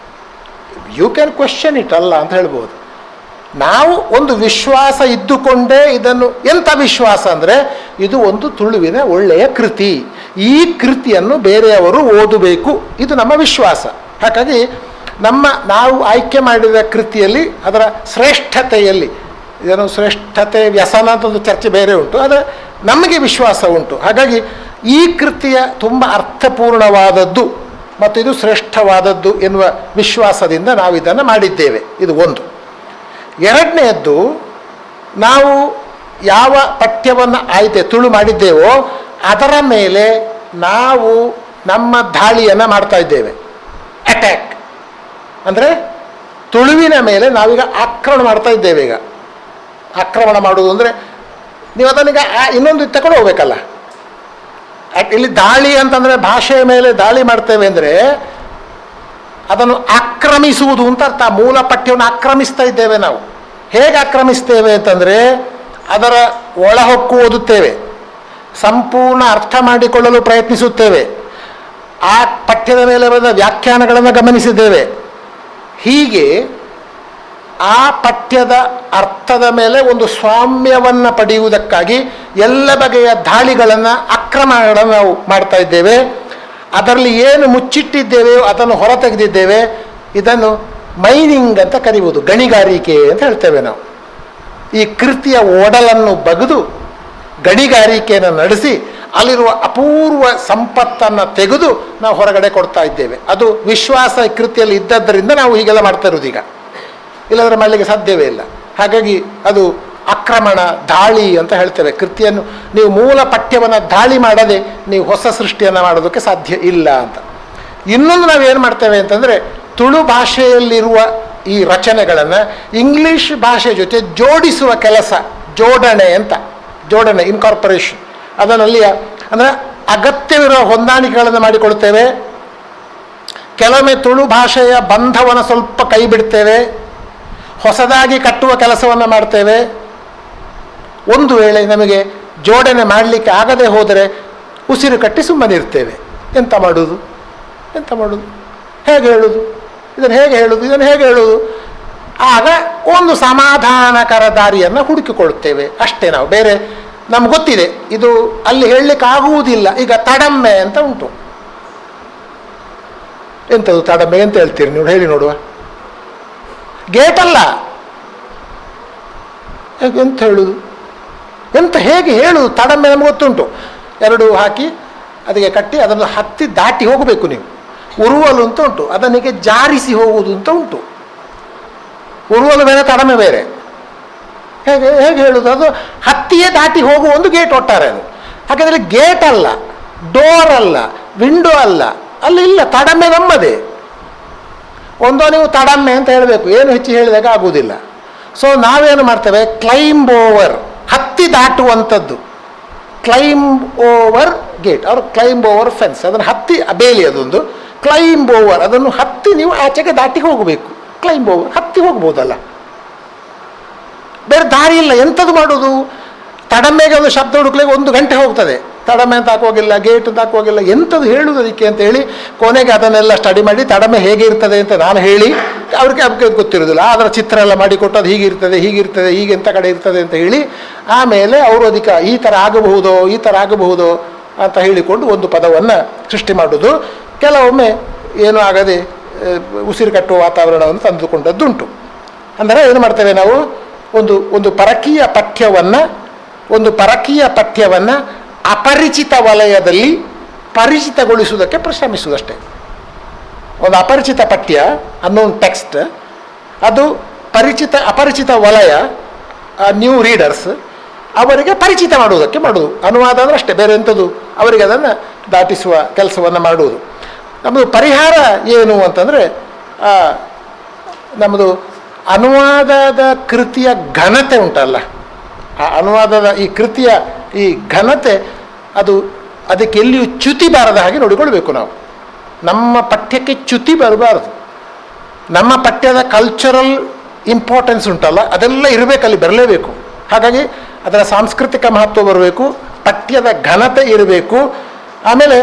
ಯು ಕ್ಯಾನ್ ಕ್ವೆಶ್ಚನ್ ಇಟ್ ಅಲ್ಲ ಅಂತ ಹೇಳ್ಬೋದು. ನಾವು ಒಂದು ವಿಶ್ವಾಸ ಇದ್ದುಕೊಂಡೇ ಇದನ್ನು, ಎಂಥ ವಿಶ್ವಾಸ ಅಂದರೆ, ಇದು ಒಂದು ತುಳುವಿನ ಒಳ್ಳೆಯ ಕೃತಿ, ಈ ಕೃತಿಯನ್ನು ಬೇರೆಯವರು ಓದಬೇಕು, ಇದು ನಮ್ಮ ವಿಶ್ವಾಸ. ಹಾಗಾಗಿ ನಾವು ಆಯ್ಕೆ ಮಾಡಿದ ಕೃತಿಯಲ್ಲಿ ಅದರ ಶ್ರೇಷ್ಠತೆಯಲ್ಲಿ ಇದನ್ನು ಶ್ರೇಷ್ಠತೆ ವ್ಯಸನ ಅಂತ ಒಂದು ಚರ್ಚೆ ಬೇರೆ ಉಂಟು, ಆದರೆ ನಮಗೆ ವಿಶ್ವಾಸ ಉಂಟು. ಹಾಗಾಗಿ ಈ ಕೃತಿಯ ತುಂಬ ಅರ್ಥಪೂರ್ಣವಾದದ್ದು ಮತ್ತು ಇದು ಶ್ರೇಷ್ಠವಾದದ್ದು ಎನ್ನುವ ವಿಶ್ವಾಸದಿಂದ ನಾವು ಇದನ್ನು ಮಾಡಿದ್ದೇವೆ. ಇದು ಒಂದು. ಎರಡನೆಯದ್ದು, ನಾವು ಯಾವ ಪಠ್ಯವನ್ನು ತುಳು ಮಾಡಿದ್ದೇವೋ ಅದರ ಮೇಲೆ ನಾವು ನಮ್ಮ ದಾಳಿಯನ್ನು ಮಾಡ್ತಾ ಇದ್ದೇವೆ. ಅಟ್ಯಾಕ್ ಅಂದರೆ ತುಳುವಿನ ಮೇಲೆ ನಾವೀಗ ಆಕ್ರಮಣ ಮಾಡ್ತಾ ಇದ್ದೇವೆ. ಈಗ ಆಕ್ರಮಣ ಮಾಡುವುದು ಅಂದರೆ ನೀವು ಅದನ್ನೀಗ ಇನ್ನೊಂದು ತಗೊಂಡು ಹೋಗ್ಬೇಕಲ್ಲ. ಇಲ್ಲಿ ದಾಳಿ ಅಂತಂದರೆ ಭಾಷೆಯ ಮೇಲೆ ದಾಳಿ ಮಾಡ್ತೇವೆ ಅಂದರೆ ಅದನ್ನು ಆಕ್ರಮಿಸುವುದು ಅಂತ ಅರ್ಥ. ಮೂಲ ಪಠ್ಯವನ್ನು ಆಕ್ರಮಿಸ್ತಾ ಇದ್ದೇವೆ ನಾವು. ಹೇಗೆ ಆಕ್ರಮಿಸ್ತೇವೆ ಅಂತಂದರೆ ಅದರ ಒಳಹೊಕ್ಕು ಓದುತ್ತೇವೆ, ಸಂಪೂರ್ಣ ಅರ್ಥ ಮಾಡಿಕೊಳ್ಳಲು ಪ್ರಯತ್ನಿಸುತ್ತೇವೆ, ಆ ಪಠ್ಯದ ಮೇಲೆ ಬಂದ ವ್ಯಾಖ್ಯಾನಗಳನ್ನು ಗಮನಿಸಿದ್ದೇವೆ. ಹೀಗೆ ಆ ಪಠ್ಯದ ಅರ್ಥದ ಮೇಲೆ ಒಂದು ಸ್ವಾಮ್ಯವನ್ನು ಪಡೆಯುವುದಕ್ಕಾಗಿ ಎಲ್ಲ ಬಗೆಯ ದಾಳಿಗಳನ್ನು, ಆಕ್ರಮಣಗಳನ್ನು ನಾವು ಮಾಡ್ತಾ ಇದ್ದೇವೆ. ಅದರಲ್ಲಿ ಏನು ಮುಚ್ಚಿಟ್ಟಿದ್ದೇವೆಯೋ ಅದನ್ನು ಹೊರತೆಗೆದಿದ್ದೇವೆ. ಇದನ್ನು ಮೈನಿಂಗ್ ಅಂತ ಕರೀಬೋದು, ಗಣಿಗಾರಿಕೆ ಅಂತ ಹೇಳ್ತೇವೆ ನಾವು. ಈ ಕೃತಿಯ ಒಡಲನ್ನು ಬಗೆದು ಗಣಿಗಾರಿಕೆಯನ್ನು ನಡೆಸಿ ಅಲ್ಲಿರುವ ಅಪೂರ್ವ ಸಂಪತ್ತನ್ನು ತೆಗೆದು ನಾವು ಹೊರಗಡೆ ಕೊಡ್ತಾ ಇದ್ದೇವೆ. ಅದು ವಿಶ್ವಾಸ ಕೃತಿಯಲ್ಲಿ ಇದ್ದದ್ದರಿಂದ ನಾವು ಹೀಗೆಲ್ಲ ಮಾಡ್ತಾ ಇರೋದು. ಈಗ ಇಲ್ಲದ್ರೆ ಮಾಡಲಿಕ್ಕೆ ಸಾಧ್ಯವೇ ಇಲ್ಲ. ಹಾಗಾಗಿ ಅದು ಆಕ್ರಮಣ, ದಾಳಿ ಅಂತ ಹೇಳ್ತೇವೆ. ಕೃತಿಯನ್ನು ನೀವು ಮೂಲ ಪಠ್ಯವನ್ನು ದಾಳಿ ಮಾಡದೆ ನೀವು ಹೊಸ ಸೃಷ್ಟಿಯನ್ನು ಮಾಡೋದಕ್ಕೆ ಸಾಧ್ಯ ಇಲ್ಲ ಅಂತ. ಇನ್ನೊಂದು ನಾವೇನು ಮಾಡ್ತೇವೆ ಅಂತಂದರೆ, ತುಳು ಭಾಷೆಯಲ್ಲಿರುವ ಈ ರಚನೆಗಳನ್ನು ಇಂಗ್ಲೀಷ್ ಭಾಷೆ ಜೊತೆ ಜೋಡಿಸುವ ಕೆಲಸ, ಜೋಡಣೆ ಅಂತ, ಜೋಡಣೆ, ಇನ್ಕಾರ್ಪೊರೇಷನ್, ಅದರಲ್ಲಿ ಅಂದರೆ ಅಗತ್ಯವಿರುವ ಹೊಂದಾಣಿಕೆಗಳನ್ನು ಮಾಡಿಕೊಳ್ತೇವೆ. ಕೆಲವೊಮ್ಮೆ ತುಳು ಭಾಷೆಯ ಬಂಧವನ್ನು ಸ್ವಲ್ಪ ಕೈ ಬಿಡ್ತೇವೆ, ಹೊಸದಾಗಿ ಕಟ್ಟುವ ಕೆಲಸವನ್ನು ಮಾಡ್ತೇವೆ. ಒಂದು ವೇಳೆ ನಮಗೆ ಜೋಡಣೆ ಮಾಡಲಿಕ್ಕೆ ಆಗದೆ ಹೋದರೆ ಉಸಿರು ಕಟ್ಟಿ ಸುಮ್ಮನಿರ್ತೇವೆ. ಎಂತ ಮಾಡೋದು, ಹೇಗೆ ಹೇಳೋದು, ಇದನ್ನು ಹೇಗೆ ಹೇಳೋದು. ಆಗ ಒಂದು ಸಮಾಧಾನಕರ ದಾರಿಯನ್ನು ಹುಡುಕಿಕೊಳ್ಳುತ್ತೇವೆ ಅಷ್ಟೇ ನಾವು. ಬೇರೆ ನಮ್ಗೆ ಗೊತ್ತಿದೆ ಇದು ಅಲ್ಲಿ ಹೇಳಲಿಕ್ಕೆ ಆಗುವುದಿಲ್ಲ. ಈಗ ತಡಮ್ಮೆ ಅಂತ ಉಂಟು. ಎಂಥದ್ದು ತಡಮ್ಮೆ ಅಂತ ಹೇಳ್ತೀರಿ ನೀವು, ಹೇಳಿ ನೋಡುವ. ಗೇಟ್ ಅಲ್ಲ, ಎಂತ ಹೇಳುವುದು, ಹೇಗೆ ಹೇಳುವುದು? ತಡಮ್ಮೆ ನಮ್ಗೆ ಗೊತ್ತುಂಟು. ಎರಡು ಹಾಕಿ ಅದಕ್ಕೆ ಕಟ್ಟಿ ಅದನ್ನು ಹತ್ತಿ ದಾಟಿ ಹೋಗಬೇಕು ನೀವು. ಉರುವಲು ಅಂತ ಉಂಟು, ಅದನಿಗೆ ಜಾರಿಸಿ ಹೋಗುವುದು ಅಂತ ಉಂಟು. ಉರುವಲು ಬೇರೆ, ತಡಮೆ ಬೇರೆ. ಹೇಗೆ ಹೇಳುವುದು? ಅದು ಹತ್ತಿಯೇ ದಾಟಿ ಹೋಗುವ ಒಂದು ಗೇಟ್ ಒಟ್ಟಾರೆ ಅದು. ಹಾಗಾದರೆ ಗೇಟ್ ಅಲ್ಲ, ಡೋರ್ ಅಲ್ಲ, ವಿಂಡೋ ಅಲ್ಲ, ಅಲ್ಲಿ ಇಲ್ಲ, ತಡಮೆ ನಮ್ಮದೇ. ಒಂದೋ ನೀವು ತಡಮ್ಮೆ ಅಂತ ಹೇಳಬೇಕು, ಏನು ಹೆಚ್ಚು ಹೇಳಿದಾಗ ಆಗುವುದಿಲ್ಲ. ಸೊ ನಾವೇನು ಮಾಡ್ತೇವೆ, ಕ್ಲೈಂಬ್ ಓವರ್, ಹತ್ತಿ ದಾಟುವಂಥದ್ದು. ಕ್ಲೈಂಬ್ ಓವರ್ ಗೇಟ್ ಅವ್ರ ಕ್ಲೈಂಬ್ ಓವರ್ ಫೆನ್ಸ್, ಅದನ್ನು ಹತ್ತಿ, ಬೇಲಿ ಅದೊಂದು. ಕ್ಲೈಂಬ್ ಓವರ್, ಅದನ್ನು ಹತ್ತಿ ನೀವು ಆಚೆಗೆ ದಾಟಿ ಹೋಗಬೇಕು. ಕ್ಲೈಂಬ್ ಓವರ್, ಹತ್ತಿ ಹೋಗ್ಬೋದಲ್ಲ, ಬೇರೆ ದಾರಿ ಇಲ್ಲ. ಎಂಥದ್ದು ಮಾಡೋದು? ತಡಮೆಗೆ ಒಂದು ಶಬ್ದ ಹುಡುಕ್ಲಿಕ್ಕೆ 1 ಗಂಟೆ ಹೋಗ್ತದೆ. ತಡಮೆ ಅಂತ ಹಾಕುವಾಗಿಲ್ಲ, ಗೇಟ್ ಅಂತ ಹಾಕುವಾಗಿಲ್ಲ, ಎಂಥದ್ದು ಹೇಳುವುದು ಅದಕ್ಕೆ ಅಂತ ಹೇಳಿ ಕೊನೆಗೆ ಅದನ್ನೆಲ್ಲ ಸ್ಟಡಿ ಮಾಡಿ ತಡಮೆ ಹೇಗೆ ಇರ್ತದೆ ಅಂತ ನಾನು ಹೇಳಿ ಅವ್ರಿಗೆ ಗೊತ್ತಿರೋದಿಲ್ಲ. ಅದರ ಚಿತ್ರ ಎಲ್ಲ ಮಾಡಿಕೊಟ್ಟು ಅದು ಹೀಗಿರ್ತದೆ, ಹೀಗೆ ಎಂಥ ಕಡೆ ಇರ್ತದೆ ಅಂತ ಹೇಳಿ ಆಮೇಲೆ ಅವರು ಅದಕ್ಕೆ ಈ ಥರ ಆಗಬಹುದೋ ಅಂತ ಹೇಳಿಕೊಂಡು ಒಂದು ಪದವನ್ನು ಸೃಷ್ಟಿ ಮಾಡೋದು. ಕೆಲವೊಮ್ಮೆ ಏನೂ ಆಗದೆ ಉಸಿರು ಕಟ್ಟುವ ವಾತಾವರಣವನ್ನು ತಂದುಕೊಂಡದ್ದುಂಟು. ಅಂದರೆ ಏನು ಮಾಡ್ತೇವೆ ನಾವು, ಒಂದು ಪರಕೀಯ ಪಠ್ಯವನ್ನು ಅಪರಿಚಿತ ವಲಯದಲ್ಲಿ ಪರಿಚಿತಗೊಳಿಸುವುದಕ್ಕೆ ಪರಿಶ್ರಮಿಸುವುದಷ್ಟೇ. ಒಂದು ಅಪರಿಚಿತ ಪಠ್ಯ, ಅನ್ನೋನ್ ಟೆಕ್ಸ್ಟ್, ಅದು ಅಪರಿಚಿತ ವಲಯ, ನ್ಯೂ ರೀಡರ್ಸ್, ಅವರಿಗೆ ಪರಿಚಿತ ಮಾಡುವುದಕ್ಕೆ ಮಾಡುವುದು. ಅನುವಾದ ಅಂದರೆ ಅಷ್ಟೇ, ಬೇರೆ ಎಂಥದ್ದು ಅವರಿಗೆ ಅದನ್ನು ದಾಟಿಸುವ ಕೆಲಸವನ್ನು ಮಾಡುವುದು. ನಮ್ಮದು ಪರಿಹಾರ ಏನು ಅಂತಂದರೆ, ನಮ್ಮದು ಅನುವಾದದ ಕೃತಿಯ ಘನತೆ ಉಂಟಲ್ಲ, ಆ ಅನುವಾದದ ಈ ಕೃತಿಯ ಈ ಘನತೆ, ಅದಕ್ಕೆ ಎಲ್ಲಿಯೂ ಚ್ಯುತಿ ಬಾರದ ಹಾಗೆ ನೋಡಿಕೊಳ್ಬೇಕು ನಾವು. ನಮ್ಮ ಪಠ್ಯಕ್ಕೆ ಚ್ಯುತಿ ಬರಬಾರದು. ನಮ್ಮ ಪಠ್ಯದ ಕಲ್ಚರಲ್ ಇಂಪಾರ್ಟೆನ್ಸ್ ಉಂಟಲ್ಲ, ಅದೆಲ್ಲ ಇರಬೇಕಲ್ಲಿ, ಬರಲೇಬೇಕು. ಹಾಗಾಗಿ ಅದರ ಸಾಂಸ್ಕೃತಿಕ ಮಹತ್ವ ಬರಬೇಕು, ಪಠ್ಯದ ಘನತೆ ಇರಬೇಕು. ಆಮೇಲೆ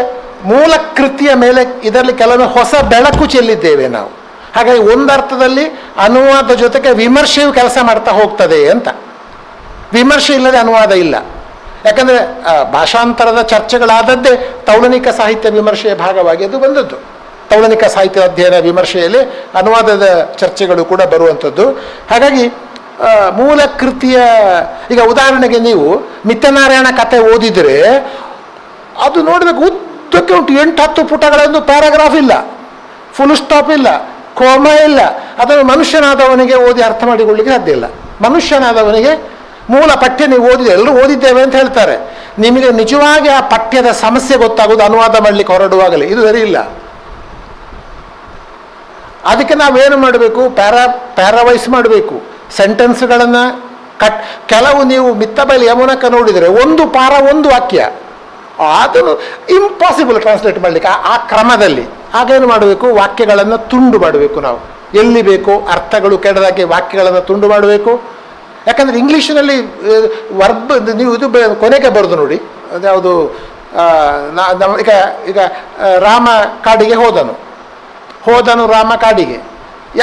ಮೂಲ ಕೃತಿಯ ಮೇಲೆ ಇದರಲ್ಲಿ ಕೆಲವೊಮ್ಮೆ ಹೊಸ ಬೆಳಕು ಚೆಲ್ಲಿದ್ದೇವೆ ನಾವು. ಹಾಗಾಗಿ ಒಂದರ್ಥದಲ್ಲಿ ಅನುವಾದ ಜೊತೆಗೆ ವಿಮರ್ಶೆಯು ಕೆಲಸ ಮಾಡ್ತಾ ಹೋಗ್ತದೆ ಅಂತ. ವಿಮರ್ಶೆ ಇಲ್ಲದೆ ಅನುವಾದ ಇಲ್ಲ. ಯಾಕಂದರೆ ಭಾಷಾಂತರದ ಚರ್ಚೆಗಳಾದದ್ದೇ ತೌಲನಿಕ ಸಾಹಿತ್ಯ ವಿಮರ್ಶೆಯ ಭಾಗವಾಗಿ ಅದು ಬಂದದ್ದು. ತೌಲನಿಕ ಸಾಹಿತ್ಯ ಅಧ್ಯಯನ ವಿಮರ್ಶೆಯಲ್ಲಿ ಅನುವಾದದ ಚರ್ಚೆಗಳು ಕೂಡ ಬರುವಂಥದ್ದು. ಹಾಗಾಗಿ ಮೂಲ ಕೃತಿಯ, ಈಗ ಉದಾಹರಣೆಗೆ ನೀವು ಮಿತ್ತನಾರಾಯಣ ಕಥೆ ಓದಿದರೆ ಅದು ನೋಡಬೇಕು, ಉದ್ದಕ್ಕೆ ಉಂಟು, 8-10 ಪುಟಗಳೊಂದು ಪ್ಯಾರಾಗ್ರಾಫ್ ಇಲ್ಲ, ಫುಲ್ ಸ್ಟಾಪ್ ಇಲ್ಲ, ಕೋಮ ಇಲ್ಲ. ಅದನ್ನು ಮನುಷ್ಯನಾದವನಿಗೆ ಓದಿ ಅರ್ಥ ಮಾಡಿಕೊಳ್ಳಿಕ್ಕೆ ಸಾಧ್ಯ ಇಲ್ಲ. ಮನುಷ್ಯನಾದವನಿಗೆ ಮೂಲ ಪಠ್ಯ ನೀವು ಓದಿದೆ, ಎಲ್ಲರೂ ಓದಿದ್ದೇವೆ ಅಂತ ಹೇಳ್ತಾರೆ. ನಿಮಗೆ ನಿಜವಾಗಿ ಆ ಪಠ್ಯದ ಸಮಸ್ಯೆ ಗೊತ್ತಾಗೋದು ಅನುವಾದ ಮಾಡಲಿಕ್ಕೆ ಹೊರಡುವಾಗಲೇ. ಇದು ಸರಿ ಇಲ್ಲ. ಅದಕ್ಕೆ ನಾವೇನು ಮಾಡಬೇಕು, ಪ್ಯಾರಾವೈಸ್ ಮಾಡಬೇಕು, ಸೆಂಟೆನ್ಸ್ಗಳನ್ನು ಕೆಲವು ನೀವು ಮಿತ್ತಬೈಲ್ ಯಮುನಕ ನೋಡಿದರೆ ಒಂದು ಪಾರ ಒಂದು ವಾಕ್ಯ, ಅದನ್ನು ಇಂಪಾಸಿಬಲ್ ಟ್ರಾನ್ಸ್ಲೇಟ್ ಮಾಡಲಿಕ್ಕೆ ಆ ಕ್ರಮದಲ್ಲಿ. ಹಾಗೇನು ಮಾಡಬೇಕು, ವಾಕ್ಯಗಳನ್ನು ತುಂಡು ಮಾಡಬೇಕು. ನಾವು ಎಲ್ಲಿ ಬೇಕೋ ಅರ್ಥಗಳು ಕೆಡದಾಗೆ ವಾಕ್ಯಗಳನ್ನು ತುಂಡು ಮಾಡಬೇಕು. ಯಾಕಂದರೆ ಇಂಗ್ಲೀಷಿನಲ್ಲಿ ವರ್ಬ್ ನೀವು ಇದು ಕೊನೆಗೆ ಬರೋದು ನೋಡಿ, ಅದ್ಯಾವುದು, ಈಗ ಈಗ ರಾಮ ಕಾಡಿಗೆ ಹೋದನು ರಾಮ ಕಾಡಿಗೆ.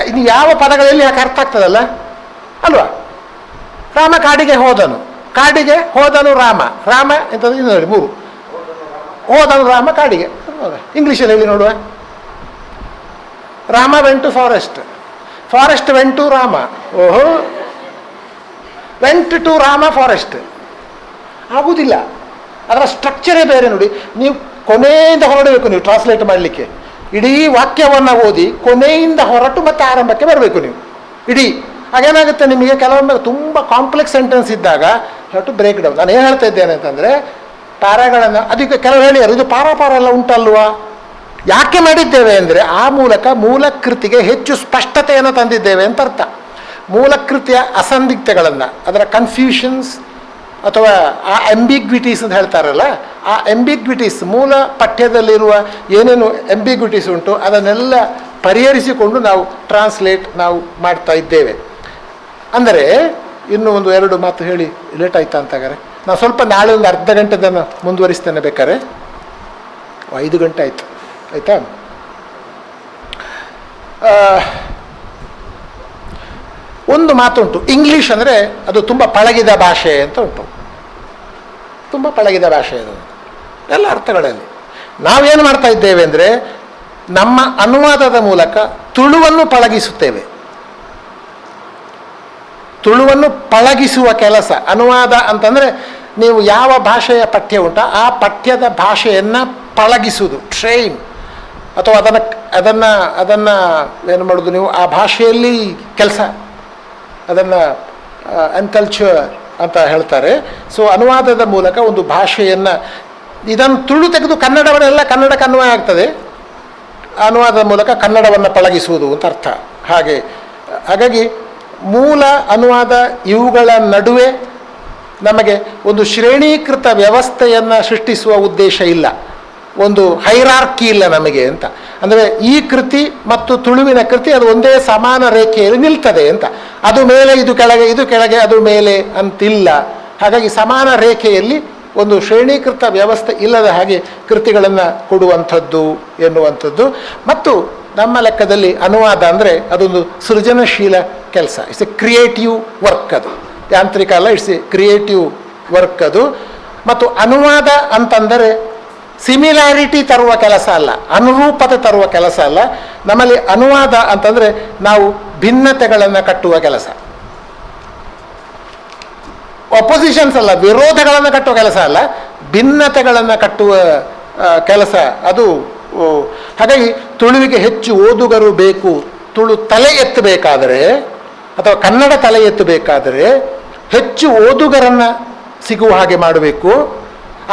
ಇನ್ನು ಯಾವ ಪದಗಳಲ್ಲಿ ಯಾಕೆ ಅರ್ಥ ಆಗ್ತದಲ್ಲ ಅಲ್ವಾ? ರಾಮ ಕಾಡಿಗೆ ಹೋದನು ರಾಮ ಎಂಥದ್ದು ಇದು ನೋಡಿ 3, ಹೋದನು ರಾಮ ಕಾಡಿಗೆ. ಇಂಗ್ಲೀಷಲ್ಲಿ ಹೇಳಿ ನೋಡುವ. Rama went to forest went to Rama. ಓಹೋ, ವೆಂಟ್ ಟು ರಾಮ ಫಾರೆಸ್ಟ್ ಆಗುವುದಿಲ್ಲ. ಅದರ ಸ್ಟ್ರಕ್ಚರೇ ಬೇರೆ ನೋಡಿ. ನೀವು ಕೊನೆಯಿಂದ ಹೊರಡಬೇಕು, ನೀವು ಟ್ರಾನ್ಸ್ಲೇಟ್ ಮಾಡಲಿಕ್ಕೆ ಇಡೀ ವಾಕ್ಯವನ್ನು ಓದಿ ಕೊನೆಯಿಂದ ಹೊರಟು ಮತ್ತೆ ಆರಂಭಕ್ಕೆ ಬರಬೇಕು ನೀವು ಇಡೀ. ಹಾಗೇನಾಗುತ್ತೆ, ನಿಮಗೆ ಕೆಲವೊಮ್ಮೆ ತುಂಬ ಕಾಂಪ್ಲೆಕ್ಸ್ ಸೆಂಟೆನ್ಸ್ ಇದ್ದಾಗ ಟು ಬ್ರೇಕ್ ಡೌನ್. ನಾನು ಏನು ಹೇಳ್ತಾ ಇದ್ದೇನೆ ಅಂತಂದರೆ, ಪ್ಯಾರಾಗಳನ್ನು ಅದಕ್ಕೆ ಕೆಲವು ಹೇಳಿಯಾರು, ಇದು ಪಾರ ಎಲ್ಲ ಉಂಟಲ್ವಾ? ಯಾಕೆ ಮಾಡಿದ್ದೇವೆ ಅಂದರೆ ಆ ಮೂಲಕ ಮೂಲ ಕೃತಿಗೆ ಹೆಚ್ಚು ಸ್ಪಷ್ಟತೆಯನ್ನು ತಂದಿದ್ದೇವೆ ಅಂತ ಅರ್ಥ. ಮೂಲ ಕೃತಿಯ ಅಸಂದಿಗ್ಧತೆಗಳನ್ನು, ಅದರ ಕನ್ಫ್ಯೂಷನ್ಸ್ ಅಥವಾ ಆ ಎಂಬಿಗ್ವಿಟೀಸ್ ಅಂತ ಹೇಳ್ತಾರಲ್ಲ, ಆ ಎಂಬಿಗ್ವಿಟೀಸ್, ಮೂಲ ಪಠ್ಯದಲ್ಲಿರುವ ಏನೇನು ಎಂಬಿಗ್ವಿಟೀಸ್ ಉಂಟು ಅದನ್ನೆಲ್ಲ ಪರಿಹರಿಸಿಕೊಂಡು ನಾವು ಮಾಡ್ತಾ ಇದ್ದೇವೆ. ಅಂದರೆ ಇನ್ನೂ 1-2 ಮಾತು ಹೇಳಿ ಲೇಟ್ ಆಯ್ತಾ ಅಂತಾಗಾರೆ ನಾನು ಸ್ವಲ್ಪ ನಾಳೆ ಒಂದು ಅರ್ಧ ಗಂಟೆದನ್ನು ಮುಂದುವರಿಸ್ತೇನೆ ಬೇಕಾರೆ. 5 ಗಂಟೆ ಆಯಿತು ಆಯಿತಾ. ಒಂದು ಮಾತುಂಟು, ಇಂಗ್ಲೀಷ್ ಅಂದರೆ ಅದು ತುಂಬ ಪಳಗಿದ ಭಾಷೆ ಅಂತ ಉಂಟು. ತುಂಬ ಪಳಗಿದ ಭಾಷೆ ಅದು ಎಲ್ಲ ಅರ್ಥಗಳಲ್ಲಿ. ನಾವೇನು ಮಾಡ್ತಾ ಇದ್ದೇವೆ ಅಂದರೆ ನಮ್ಮ ಅನುವಾದದ ಮೂಲಕ ತುಳುವನ್ನು ಪಳಗಿಸುತ್ತೇವೆ. ತುಳುವನ್ನು ಪಳಗಿಸುವ ಕೆಲಸ ಅನುವಾದ ಅಂತಂದರೆ, ನೀವು ಯಾವ ಭಾಷೆಯ ಪಠ್ಯ ಉಂಟ ಆ ಪಠ್ಯದ ಭಾಷೆಯನ್ನು ಪಳಗಿಸುವುದು, ಟ್ರೈನ್, ಅಥವಾ ಅದನ್ನು ಏನು ಮಾಡೋದು, ನೀವು ಆ ಭಾಷೆಯಲ್ಲಿ ಕೆಲಸ, ಅದನ್ನು ಅನ್ಕಲ್ಚರ್ ಅಂತ ಹೇಳ್ತಾರೆ. ಸೊ ಅನುವಾದದ ಮೂಲಕ ಒಂದು ಭಾಷೆಯನ್ನು, ಇದನ್ನು ತುಳು ತೆಗೆದು ಕನ್ನಡವನ್ನೆಲ್ಲ ಕನ್ನಡಕ್ಕೆ ಅನ್ವಯ ಆಗ್ತದೆ. ಅನುವಾದದ ಮೂಲಕ ಕನ್ನಡವನ್ನು ಪಳಗಿಸುವುದು ಅಂತ ಅರ್ಥ. ಹಾಗಾಗಿ ಮೂಲ ಅನುವಾದ ಇವುಗಳ ನಡುವೆ ನಮಗೆ ಒಂದು ಶ್ರೇಣೀಕೃತ ವ್ಯವಸ್ಥೆಯನ್ನು ಸೃಷ್ಟಿಸುವ ಉದ್ದೇಶ ಇಲ್ಲ, ಒಂದು ಹೈರಾರ್ಕಿ ಇಲ್ಲ ನಮಗೆ ಅಂತ. ಅಂದರೆ ಈ ಕೃತಿ ಮತ್ತು ತುಳುವಿನ ಕೃತಿ ಅದು ಒಂದೇ ಸಮಾನ ರೇಖೆಯಲ್ಲಿ ನಿಲ್ತದೆ ಅಂತ. ಅದು ಮೇಲೆ ಇದು ಕೆಳಗೆ, ಇದು ಕೆಳಗೆ ಅದು ಮೇಲೆ ಅಂತಿಲ್ಲ. ಹಾಗಾಗಿ ಸಮಾನ ರೇಖೆಯಲ್ಲಿ ಒಂದು ಶ್ರೇಣೀಕೃತ ವ್ಯವಸ್ಥೆ ಇಲ್ಲದ ಹಾಗೆ ಕೃತಿಗಳನ್ನು ಕೊಡುವಂಥದ್ದು ಎನ್ನುವಂಥದ್ದು. ಮತ್ತು ನಮ್ಮ ಲೆಕ್ಕದಲ್ಲಿ ಅನುವಾದ ಅಂದರೆ ಅದೊಂದು ಸೃಜನಶೀಲ ಕೆಲಸ. It's A creative work. ಅದು ಯಾಂತ್ರಿಕ ಅಲ್ಲ, ಇಟ್ಸ್ ಎ ಕ್ರಿಯೇಟಿವ್ ವರ್ಕ್ ಅದು. ಮತ್ತು ಅನುವಾದ ಅಂತಂದರೆ ಸಿಮಿಲಾರಿಟಿ ತರುವ ಕೆಲಸ ಅಲ್ಲ, ಅನುರೂಪತೆ ತರುವ ಕೆಲಸ ಅಲ್ಲ. ನಮ್ಮಲ್ಲಿ ಅನುವಾದ ಅಂತಂದರೆ ನಾವು ಭಿನ್ನತೆಗಳನ್ನು ಕಟ್ಟುವ ಕೆಲಸ, ಅಪೋಸಿಷನ್ಸ್ ಅಲ್ಲ, ವಿರೋಧಗಳನ್ನು ಕಟ್ಟುವ ಕೆಲಸ ಅಲ್ಲ, ಭಿನ್ನತೆಗಳನ್ನು ಕಟ್ಟುವ ಕೆಲಸ ಅದು. ಹಾಗಾಗಿ ತುಳುವಿಗೆ ಹೆಚ್ಚು ಓದುಗರು ಬೇಕು. ತುಳು ತಲೆ ಎತ್ತಬೇಕಾದರೆ ಅಥವಾ ಕನ್ನಡ ತಲೆ ಎತ್ತಬೇಕಾದರೆ ಹೆಚ್ಚು ಓದುಗರನ್ನು ಸಿಗುವ ಹಾಗೆ ಮಾಡಬೇಕು.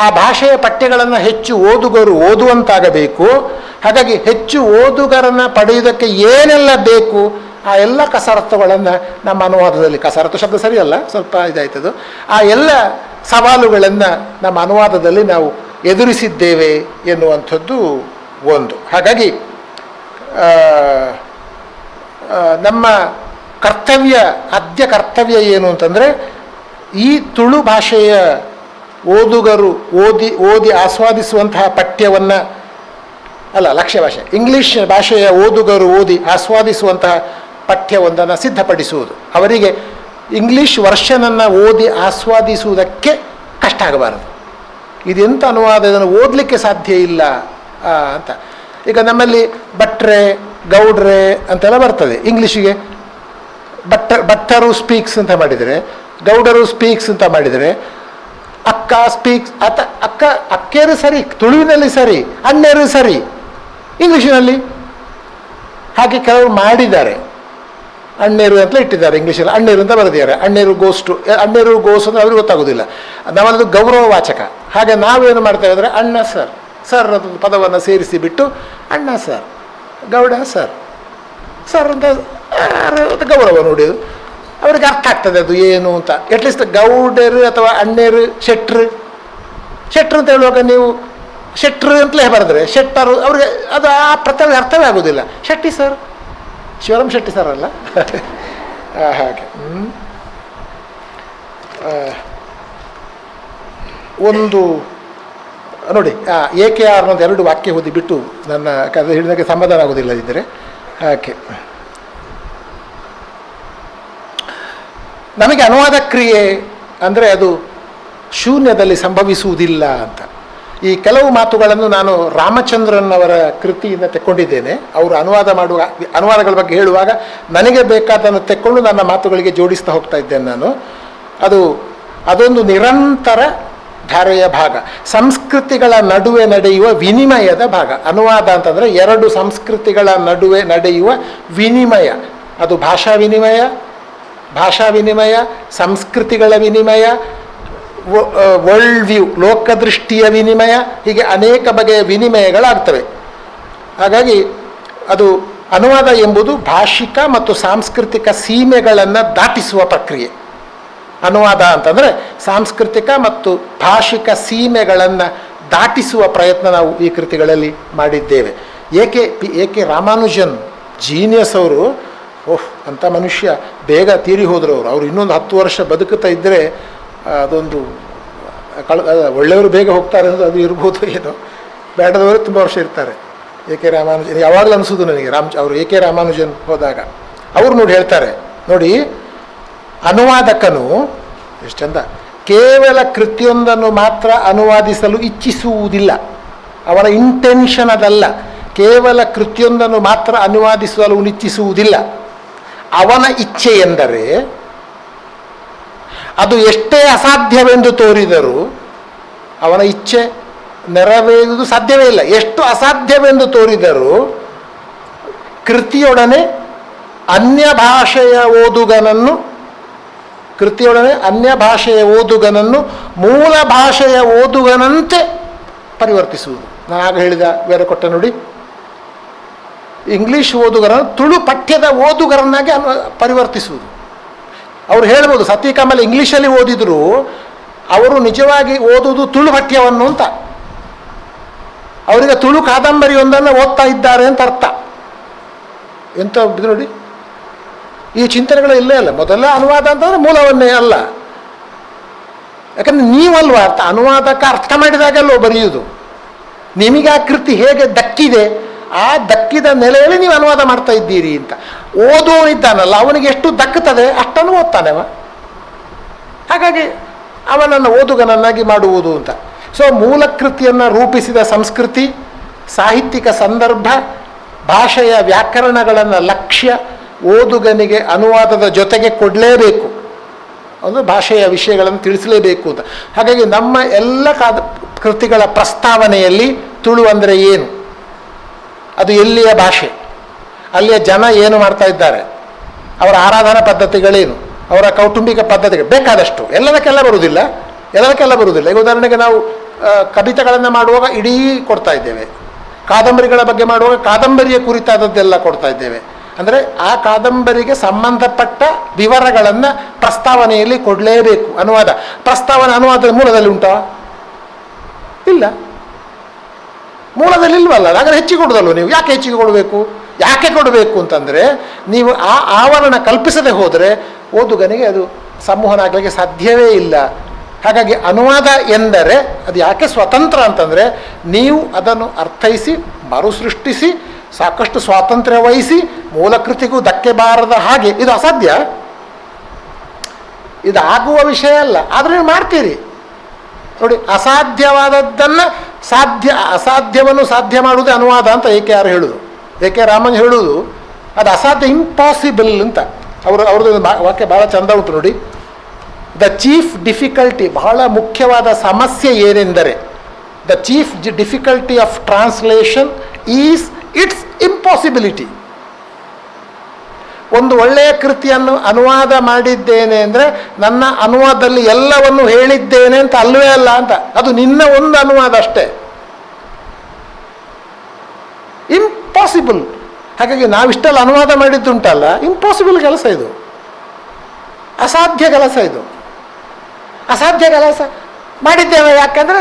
ಆ ಭಾಷೆಯ ಪಠ್ಯಗಳನ್ನು ಹೆಚ್ಚು ಓದುಗರು ಓದುವಂತಾಗಬೇಕು. ಹಾಗಾಗಿ ಹೆಚ್ಚು ಓದುಗರನ್ನು ಪಡೆಯುವುದಕ್ಕೆ ಏನೆಲ್ಲ ಬೇಕು ಆ ಎಲ್ಲ ಕಸರತ್ತುಗಳನ್ನು ನಮ್ಮ ಅನುವಾದದಲ್ಲಿ, ಕಸರತ್ತು ಶಬ್ದ ಸರಿಯಲ್ಲ, ಸ್ವಲ್ಪ ಇದಾಯ್ತದು, ಆ ಎಲ್ಲ ಸವಾಲುಗಳನ್ನು ನಮ್ಮ ಅನುವಾದದಲ್ಲಿ ನಾವು ಎದುರಿಸಿದ್ದೇವೆ ಎನ್ನುವಂಥದ್ದು ಒಂದು. ಹಾಗಾಗಿ ನಮ್ಮ ಕರ್ತವ್ಯ ಏನು ಅಂತಂದರೆ, ಈ ತುಳು ಭಾಷೆಯ ಓದುಗರು ಓದಿ ಆಸ್ವಾದಿಸುವಂತಹ ಪಠ್ಯವನ್ನು ಅಲ್ಲ, ಲಕ್ಷ್ಯ ಭಾಷೆ ಇಂಗ್ಲೀಷ್ ಭಾಷೆಯ ಓದುಗರು ಓದಿ ಆಸ್ವಾದಿಸುವಂತಹ ಪಠ್ಯವೊಂದನ್ನು ಸಿದ್ಧಪಡಿಸುವುದು. ಅವರಿಗೆ ಇಂಗ್ಲೀಷ್ ವರ್ಷನನ್ನು ಓದಿ ಆಸ್ವಾದಿಸುವುದಕ್ಕೆ ಕಷ್ಟ ಆಗಬಾರದು. ಇದೆಂಥ ಅನುವಾದ, ಇದನ್ನು ಓದಲಿಕ್ಕೆ ಸಾಧ್ಯ ಇಲ್ಲ ಅಂತ. ಈಗ ನಮ್ಮಲ್ಲಿ ಭಟ್ರೆ, ಗೌಡ್ರೆ ಅಂತೆಲ್ಲ ಬರ್ತದೆ ಇಂಗ್ಲೀಷಿಗೆ. ಭಟ್ಟರು ಸ್ಪೀಕ್ಸ್ ಅಂತ ಮಾಡಿದರೆ, ಗೌಡರು ಸ್ಪೀಕ್ಸ್ ಅಂತ ಮಾಡಿದರೆ, ಅಕ್ಕ ಸ್ಪೀಕ್ಸ್ ಅಕ್ಕೇರು ಸರಿ, ತುಳುವಿನಲ್ಲಿ ಸರಿ, ಅಣ್ಣೇರು ಸರಿ, ಇಂಗ್ಲೀಷಿನಲ್ಲಿ ಹಾಗೆ ಕೆಲವರು ಮಾಡಿದ್ದಾರೆ. ಅಣ್ಣೇರು ಅಂತಲೇ ಇಟ್ಟಿದ್ದಾರೆ, ಇಂಗ್ಲೀಷಲ್ಲಿ ಅಣ್ಣೇರು ಅಂತ ಬರೆದಿದ್ದಾರೆ. ಅಣ್ಣೇರು ಗೋಸ್ ಅಂದರೆ ಅವ್ರಿಗೆ ಗೊತ್ತಾಗೋದಿಲ್ಲ. ನಾವದು ಗೌರವವಾಚಕ. ಹಾಗೆ ನಾವೇನು ಮಾಡ್ತೇವೆ ಅಂದರೆ ಅಣ್ಣ ಸರ್, ಸರ್ ಅದು ಪದವನ್ನು ಸೇರಿಸಿ ಬಿಟ್ಟು ಅಣ್ಣ ಸರ್, ಗೌಡ ಸರ್, ಸರ್ ಅಂತ ಗೌರವ ನೋಡಿದ್ದು ಅವ್ರಿಗೆ ಅರ್ಥ ಆಗ್ತದೆ ಅದು ಏನು ಅಂತ. ಅಟ್ಲೀಸ್ಟ್ ಗೌಡರು ಅಥವಾ ಅಣ್ಣೇರು ಶೆಟ್ರು ಅಂತ ಹೇಳುವಾಗ ನೀವು ಶೆಟ್ರು ಅಂತಲೇ ಬರೆದ್ರೆ ಶೆಟ್ಟರು ಅವ್ರಿಗೆ ಅದು ಆ ಪ್ರತ್ಯೇಕ ಅರ್ಥವೇ ಆಗೋದಿಲ್ಲ. ಶೆಟ್ಟಿ ಸರ್, ಶಿವರಾಮ್ ಶೆಟ್ಟಿ ಸರ್ ಅಲ್ಲ ಹಾಗೆ. ಒಂದು ನೋಡಿ AKR ಅನ್ನೋದು 2 ವಾಕ್ಯ ಓದಿ ಬಿಟ್ಟು ನನ್ನ ಕಥೆ ಹಿಡಿದಕ್ಕೆ ಸಮಾಧಾನ ಆಗೋದಿಲ್ಲದಿದ್ದರೆ ಯಾಕೆ ನಮಗೆ ಅನುವಾದ ಕ್ರಿಯೆ ಅಂದರೆ ಅದು ಶೂನ್ಯದಲ್ಲಿ ಸಂಭವಿಸುವುದಿಲ್ಲ ಅಂತ. ಈ ಕೆಲವು ಮಾತುಗಳನ್ನು ನಾನು ರಾಮಚಂದ್ರನ್ ಅವರ ಕೃತಿಯಿಂದ ತೆಕ್ಕೊಂಡಿದ್ದೇನೆ. ಅವರು ಅನುವಾದಗಳ ಬಗ್ಗೆ ಹೇಳುವಾಗ ನನಗೆ ಬೇಕಾದನ್ನು ತೆಕ್ಕೊಂಡು ನನ್ನ ಮಾತುಗಳಿಗೆ ಜೋಡಿಸ್ತಾ ಹೋಗ್ತಾ ಇದ್ದೇನೆ ನಾನು. ಅದೊಂದು ನಿರಂತರ ಧಾರೆಯ ಭಾಗ, ಸಂಸ್ಕೃತಿಗಳ ನಡುವೆ ನಡೆಯುವ ವಿನಿಮಯದ ಭಾಗ. ಅನುವಾದ ಅಂತಂದರೆ 2 ಸಂಸ್ಕೃತಿಗಳ ನಡುವೆ ನಡೆಯುವ ವಿನಿಮಯ. ಅದು ಭಾಷಾ ವಿನಿಮಯ, ಸಂಸ್ಕೃತಿಗಳ ವಿನಿಮಯ, ವರ್ಲ್ಡ್ ವ್ಯೂ, ಲೋಕದೃಷ್ಟಿಯ ವಿನಿಮಯ, ಹೀಗೆ ಅನೇಕ ಬಗೆಯ ವಿನಿಮಯಗಳಾಗ್ತವೆ. ಹಾಗಾಗಿ ಅದು ಅನುವಾದ ಎಂಬುದು ಭಾಷಿಕ ಮತ್ತು ಸಾಂಸ್ಕೃತಿಕ ಸೀಮೆಗಳನ್ನು ದಾಟಿಸುವ ಪ್ರಕ್ರಿಯೆ. ಅನುವಾದ ಅಂತಂದರೆ ಸಾಂಸ್ಕೃತಿಕ ಮತ್ತು ಭಾಷಿಕ ಸೀಮೆಗಳನ್ನು ದಾಟಿಸುವ ಪ್ರಯತ್ನ ನಾವು ಈ ಕೃತಿಗಳಲ್ಲಿ ಮಾಡಿದ್ದೇವೆ. ಏಕೆ ರಾಮಾನುಜನ್ ಜೀನಿಯಸ್ ಅವರು. ಅಂಥ ಮನುಷ್ಯ ಬೇಗ ತೀರಿ ಹೋದರು. ಅವರು ಇನ್ನೊಂದು 10 ವರ್ಷ ಬದುಕುತ್ತಾ ಇದ್ದರೆ ಅದೊಂದು ಒಳ್ಳೆಯವರು ಬೇಗ ಹೋಗ್ತಾರೆ ಅನ್ನೋದು ಅದು ಇರ್ಬೋದು, ಏನೋ ಬೇಡದವರು ತುಂಬ ವರ್ಷ ಇರ್ತಾರೆ. ರಾಮಾನುಜನ್ ಯಾವಾಗಲೂ ಅನಿಸೋದು ನನಗೆ ಅವರು ರಾಮಾನುಜನ್ ಹೋದಾಗ ಅವರು ಹೇಳ್ತಾರೆ ನೋಡಿ, ಅನುವಾದಕನು ಎಷ್ಟು ಚಂದ, ಕೇವಲ ಕೃತಿಯೊಂದನ್ನು ಮಾತ್ರ ಅನುವಾದಿಸಲು ಇಚ್ಛಿಸುವುದಿಲ್ಲ. ಅವರ ಇಂಟೆನ್ಷನ್ ಅದಲ್ಲ. ಕೇವಲ ಕೃತಿಯೊಂದನ್ನು ಮಾತ್ರ ಅನುವಾದಿಸಲು ಇಚ್ಛಿಸುವುದಿಲ್ಲ. ಅವನ ಇಚ್ಛೆ ಎಂದರೆ ಅದು ಎಷ್ಟೇ ಅಸಾಧ್ಯವೆಂದು ತೋರಿದರೂ ಅವನ ಇಚ್ಛೆ ನೆರವೇರುವುದು ಸಾಧ್ಯವೇ ಇಲ್ಲ. ಎಷ್ಟು ಅಸಾಧ್ಯವೆಂದು ತೋರಿದರೂ ಕೃತಿಯೊಡನೆ ಅನ್ಯ ಭಾಷೆಯ ಓದುಗನನ್ನು ಮೂಲ ಭಾಷೆಯ ಓದುಗನಂತೆ ಪರಿವರ್ತಿಸುವುದು. ನಾನು ಆಗ ಹೇಳಿದ ಬೇರೆ ಕೊಟ್ಟ ನೋಡಿ, ಇಂಗ್ಲೀಷ್ ಓದುಗರನ್ನು ತುಳು ಪಠ್ಯದ ಓದುಗರನ್ನಾಗಿ ಪರಿವರ್ತಿಸುವುದು. ಅವರು ಹೇಳ್ಬೋದು ಸತೀಕಮಲ್ ಇಂಗ್ಲೀಷಲ್ಲಿ ಓದಿದ್ರು ಅವರು ನಿಜವಾಗಿ ಓದುವುದು ತುಳು ಪಠ್ಯವನ್ನು ಅಂತ. ಅವರಿಗೆ ತುಳು ಕಾದಂಬರಿಯೊಂದನ್ನು ಓದ್ತಾ ಇದ್ದಾರೆ ಅಂತ ಅರ್ಥ. ಎಂತ ನೋಡಿ, ಈ ಚಿಂತನೆಗಳು ಇಲ್ಲೇ ಅಲ್ಲ. ಮೊದಲ ಅನುವಾದ ಅಂತಂದರೆ ಮೂಲವನ್ನೇ ಅಲ್ಲ. ಯಾಕಂದ್ರೆ ನೀವಲ್ವ ಅನುವಾದಕ ಅರ್ಥ ಮಾಡಿದಾಗಲ್ಲೋ ಬರೆಯುವುದು. ನಿಮಗೆ ಆ ಕೃತಿ ಹೇಗೆ ದಕ್ಕಿದೆ ಆ ದಕ್ಕಿದ ನೆಲೆಯಲ್ಲಿ ನೀವು ಅನುವಾದ ಮಾಡ್ತಾ ಇದ್ದೀರಿ ಅಂತ. ಓದುವನಿದ್ದಾನಲ್ಲ ಅವನಿಗೆ ಎಷ್ಟು ದಕ್ಕುತ್ತದೆ ಅಷ್ಟನ್ನು ಓದ್ತಾನೆವ. ಹಾಗಾಗಿ ಅವನನ್ನು ಓದುಗನನ್ನಾಗಿ ಮಾಡುವುದು ಅಂತ. ಸೊ ಮೂಲ ಕೃತಿಯನ್ನು ರೂಪಿಸಿದ ಸಂಸ್ಕೃತಿ, ಸಾಹಿತ್ಯಿಕ ಸಂದರ್ಭ, ಭಾಷೆಯ ವ್ಯಾಕರಣಗಳನ್ನು ಲಕ್ಷ್ಯ ಓದುಗನಿಗೆ ಅನುವಾದದ ಜೊತೆಗೆ ಕೊಡಲೇಬೇಕು. ಒಂದು ಭಾಷೆಯ ವಿಷಯಗಳನ್ನು ತಿಳಿಸಲೇಬೇಕು ಅಂತ. ಹಾಗಾಗಿ ನಮ್ಮ ಎಲ್ಲ ಕೃತಿಗಳ ಪ್ರಸ್ತಾವನೆಯಲ್ಲಿ ತುಳು ಅಂದರೆ ಏನು, ಅದು ಎಲ್ಲಿಯ ಭಾಷೆ, ಅಲ್ಲಿಯ ಜನ ಏನು ಮಾಡ್ತಾ ಇದ್ದಾರೆ, ಅವರ ಆರಾಧನಾ ಪದ್ಧತಿಗಳೇನು, ಅವರ ಕೌಟುಂಬಿಕ ಪದ್ಧತಿಗಳು ಬೇಕಾದಷ್ಟು. ಎಲ್ಲದಕ್ಕೆಲ್ಲ ಬರುವುದಿಲ್ಲ. ಈಗ ಉದಾಹರಣೆಗೆ ನಾವು ಕವಿತೆಗಳನ್ನು ಮಾಡುವಾಗ ಇಡೀ ಕೊಡ್ತಾ ಇದ್ದೇವೆ. ಕಾದಂಬರಿಗಳ ಬಗ್ಗೆ ಮಾಡುವಾಗ ಕಾದಂಬರಿಯ ಕುರಿತಾದದ್ದೆಲ್ಲ ಕೊಡ್ತಾ ಇದ್ದೇವೆ. ಅಂದರೆ ಆ ಕಾದಂಬರಿಗೆ ಸಂಬಂಧಪಟ್ಟ ವಿವರಗಳನ್ನು ಪ್ರಸ್ತಾವನೆಯಲ್ಲಿ ಕೊಡಲೇಬೇಕು. ಅನುವಾದದ ಮೂಲದಲ್ಲಿ ಉಂಟಾ? ಇಲ್ಲ, ಮೂಲದಲ್ಲಿ ಇಲ್ವಲ್ಲ. ಹಾಗಾದ್ರೆ ಹೆಚ್ಚಿಗೆ ಕೊಡೋದಲ್ವ ನೀವು? ಯಾಕೆ ಹೆಚ್ಚಿಗೆ ಕೊಡಬೇಕು ಅಂತಂದರೆ ನೀವು ಆ ಆವರಣ ಕಲ್ಪಿಸದೆ ಹೋದರೆ ಓದುಗನಿಗೆ ಅದು ಸಂವಹನ ಆಗಲಿಕ್ಕೆ ಸಾಧ್ಯವೇ ಇಲ್ಲ. ಹಾಗಾಗಿ ಅನುವಾದ ಎಂದರೆ ಅದು ಯಾಕೆ ಸ್ವತಂತ್ರ ಅಂತಂದರೆ ನೀವು ಅದನ್ನು ಅರ್ಥೈಸಿ ಮರುಸೃಷ್ಟಿಸಿ ಸಾಕಷ್ಟು ಸ್ವಾತಂತ್ರ್ಯ ವಹಿಸಿ ಮೂಲ ಕೃತಿಗೂ ಧಕ್ಕೆ ಬಾರದ ಹಾಗೆ. ಇದು ಅಸಾಧ್ಯ, ಇದು ಆಗುವ ವಿಷಯ ಅಲ್ಲ. ಆದರೆ ನೀವು ಮಾಡ್ತೀರಿ ನೋಡಿ. ಅಸಾಧ್ಯವನ್ನು ಸಾಧ್ಯ ಮಾಡುವುದೇ ಅನುವಾದ ಅಂತ AKR ಹೇಳುದು. ರಾಮನ್ ಹೇಳುವುದು ಅದು ಅಸಾಧ್ಯ, ಇಂಪಾಸಿಬಲ್ ಅಂತ. ಅವ್ರದ್ದು ವಾಕ್ಯ ಭಾಳ ಚಂದ ಉಂಟು ನೋಡಿ. ದ ಚೀಫ್ ಡಿಫಿಕಲ್ಟಿ, ಬಹಳ ಮುಖ್ಯವಾದ ಸಮಸ್ಯೆ ಏನೆಂದರೆ, the chief difficulty of translation is it's impossibility. ಒಂದು ಒಳ್ಳೆಯ ಕೃತಿಯನ್ನು ಅನುವಾದ ಮಾಡಿದ್ದೇನೆ ಅಂದರೆ ನನ್ನ ಅನುವಾದದಲ್ಲಿ ಎಲ್ಲವನ್ನು ಹೇಳಿದ್ದೇನೆ ಅಂತ ಅಲ್ಲವೇ ಅಲ್ಲ ಅಂತ. ಅದು ನಿನ್ನ ಒಂದು ಅನುವಾದ ಅಷ್ಟೇ, ಇಂಪಾಸಿಬಲ್. ಹಾಗಾಗಿ ನಾವಿಷ್ಟೆಲ್ಲ ಅನುವಾದ ಮಾಡಿದ್ದುಂಟಲ್ಲ, ಇಂಪಾಸಿಬಲ್ ಕೆಲಸ ಇದು, ಅಸಾಧ್ಯ ಕೆಲಸ ಇದು. ಅಸಾಧ್ಯ ಕೆಲಸ ಮಾಡಿದ್ದೇವೆ ಯಾಕೆಂದರೆ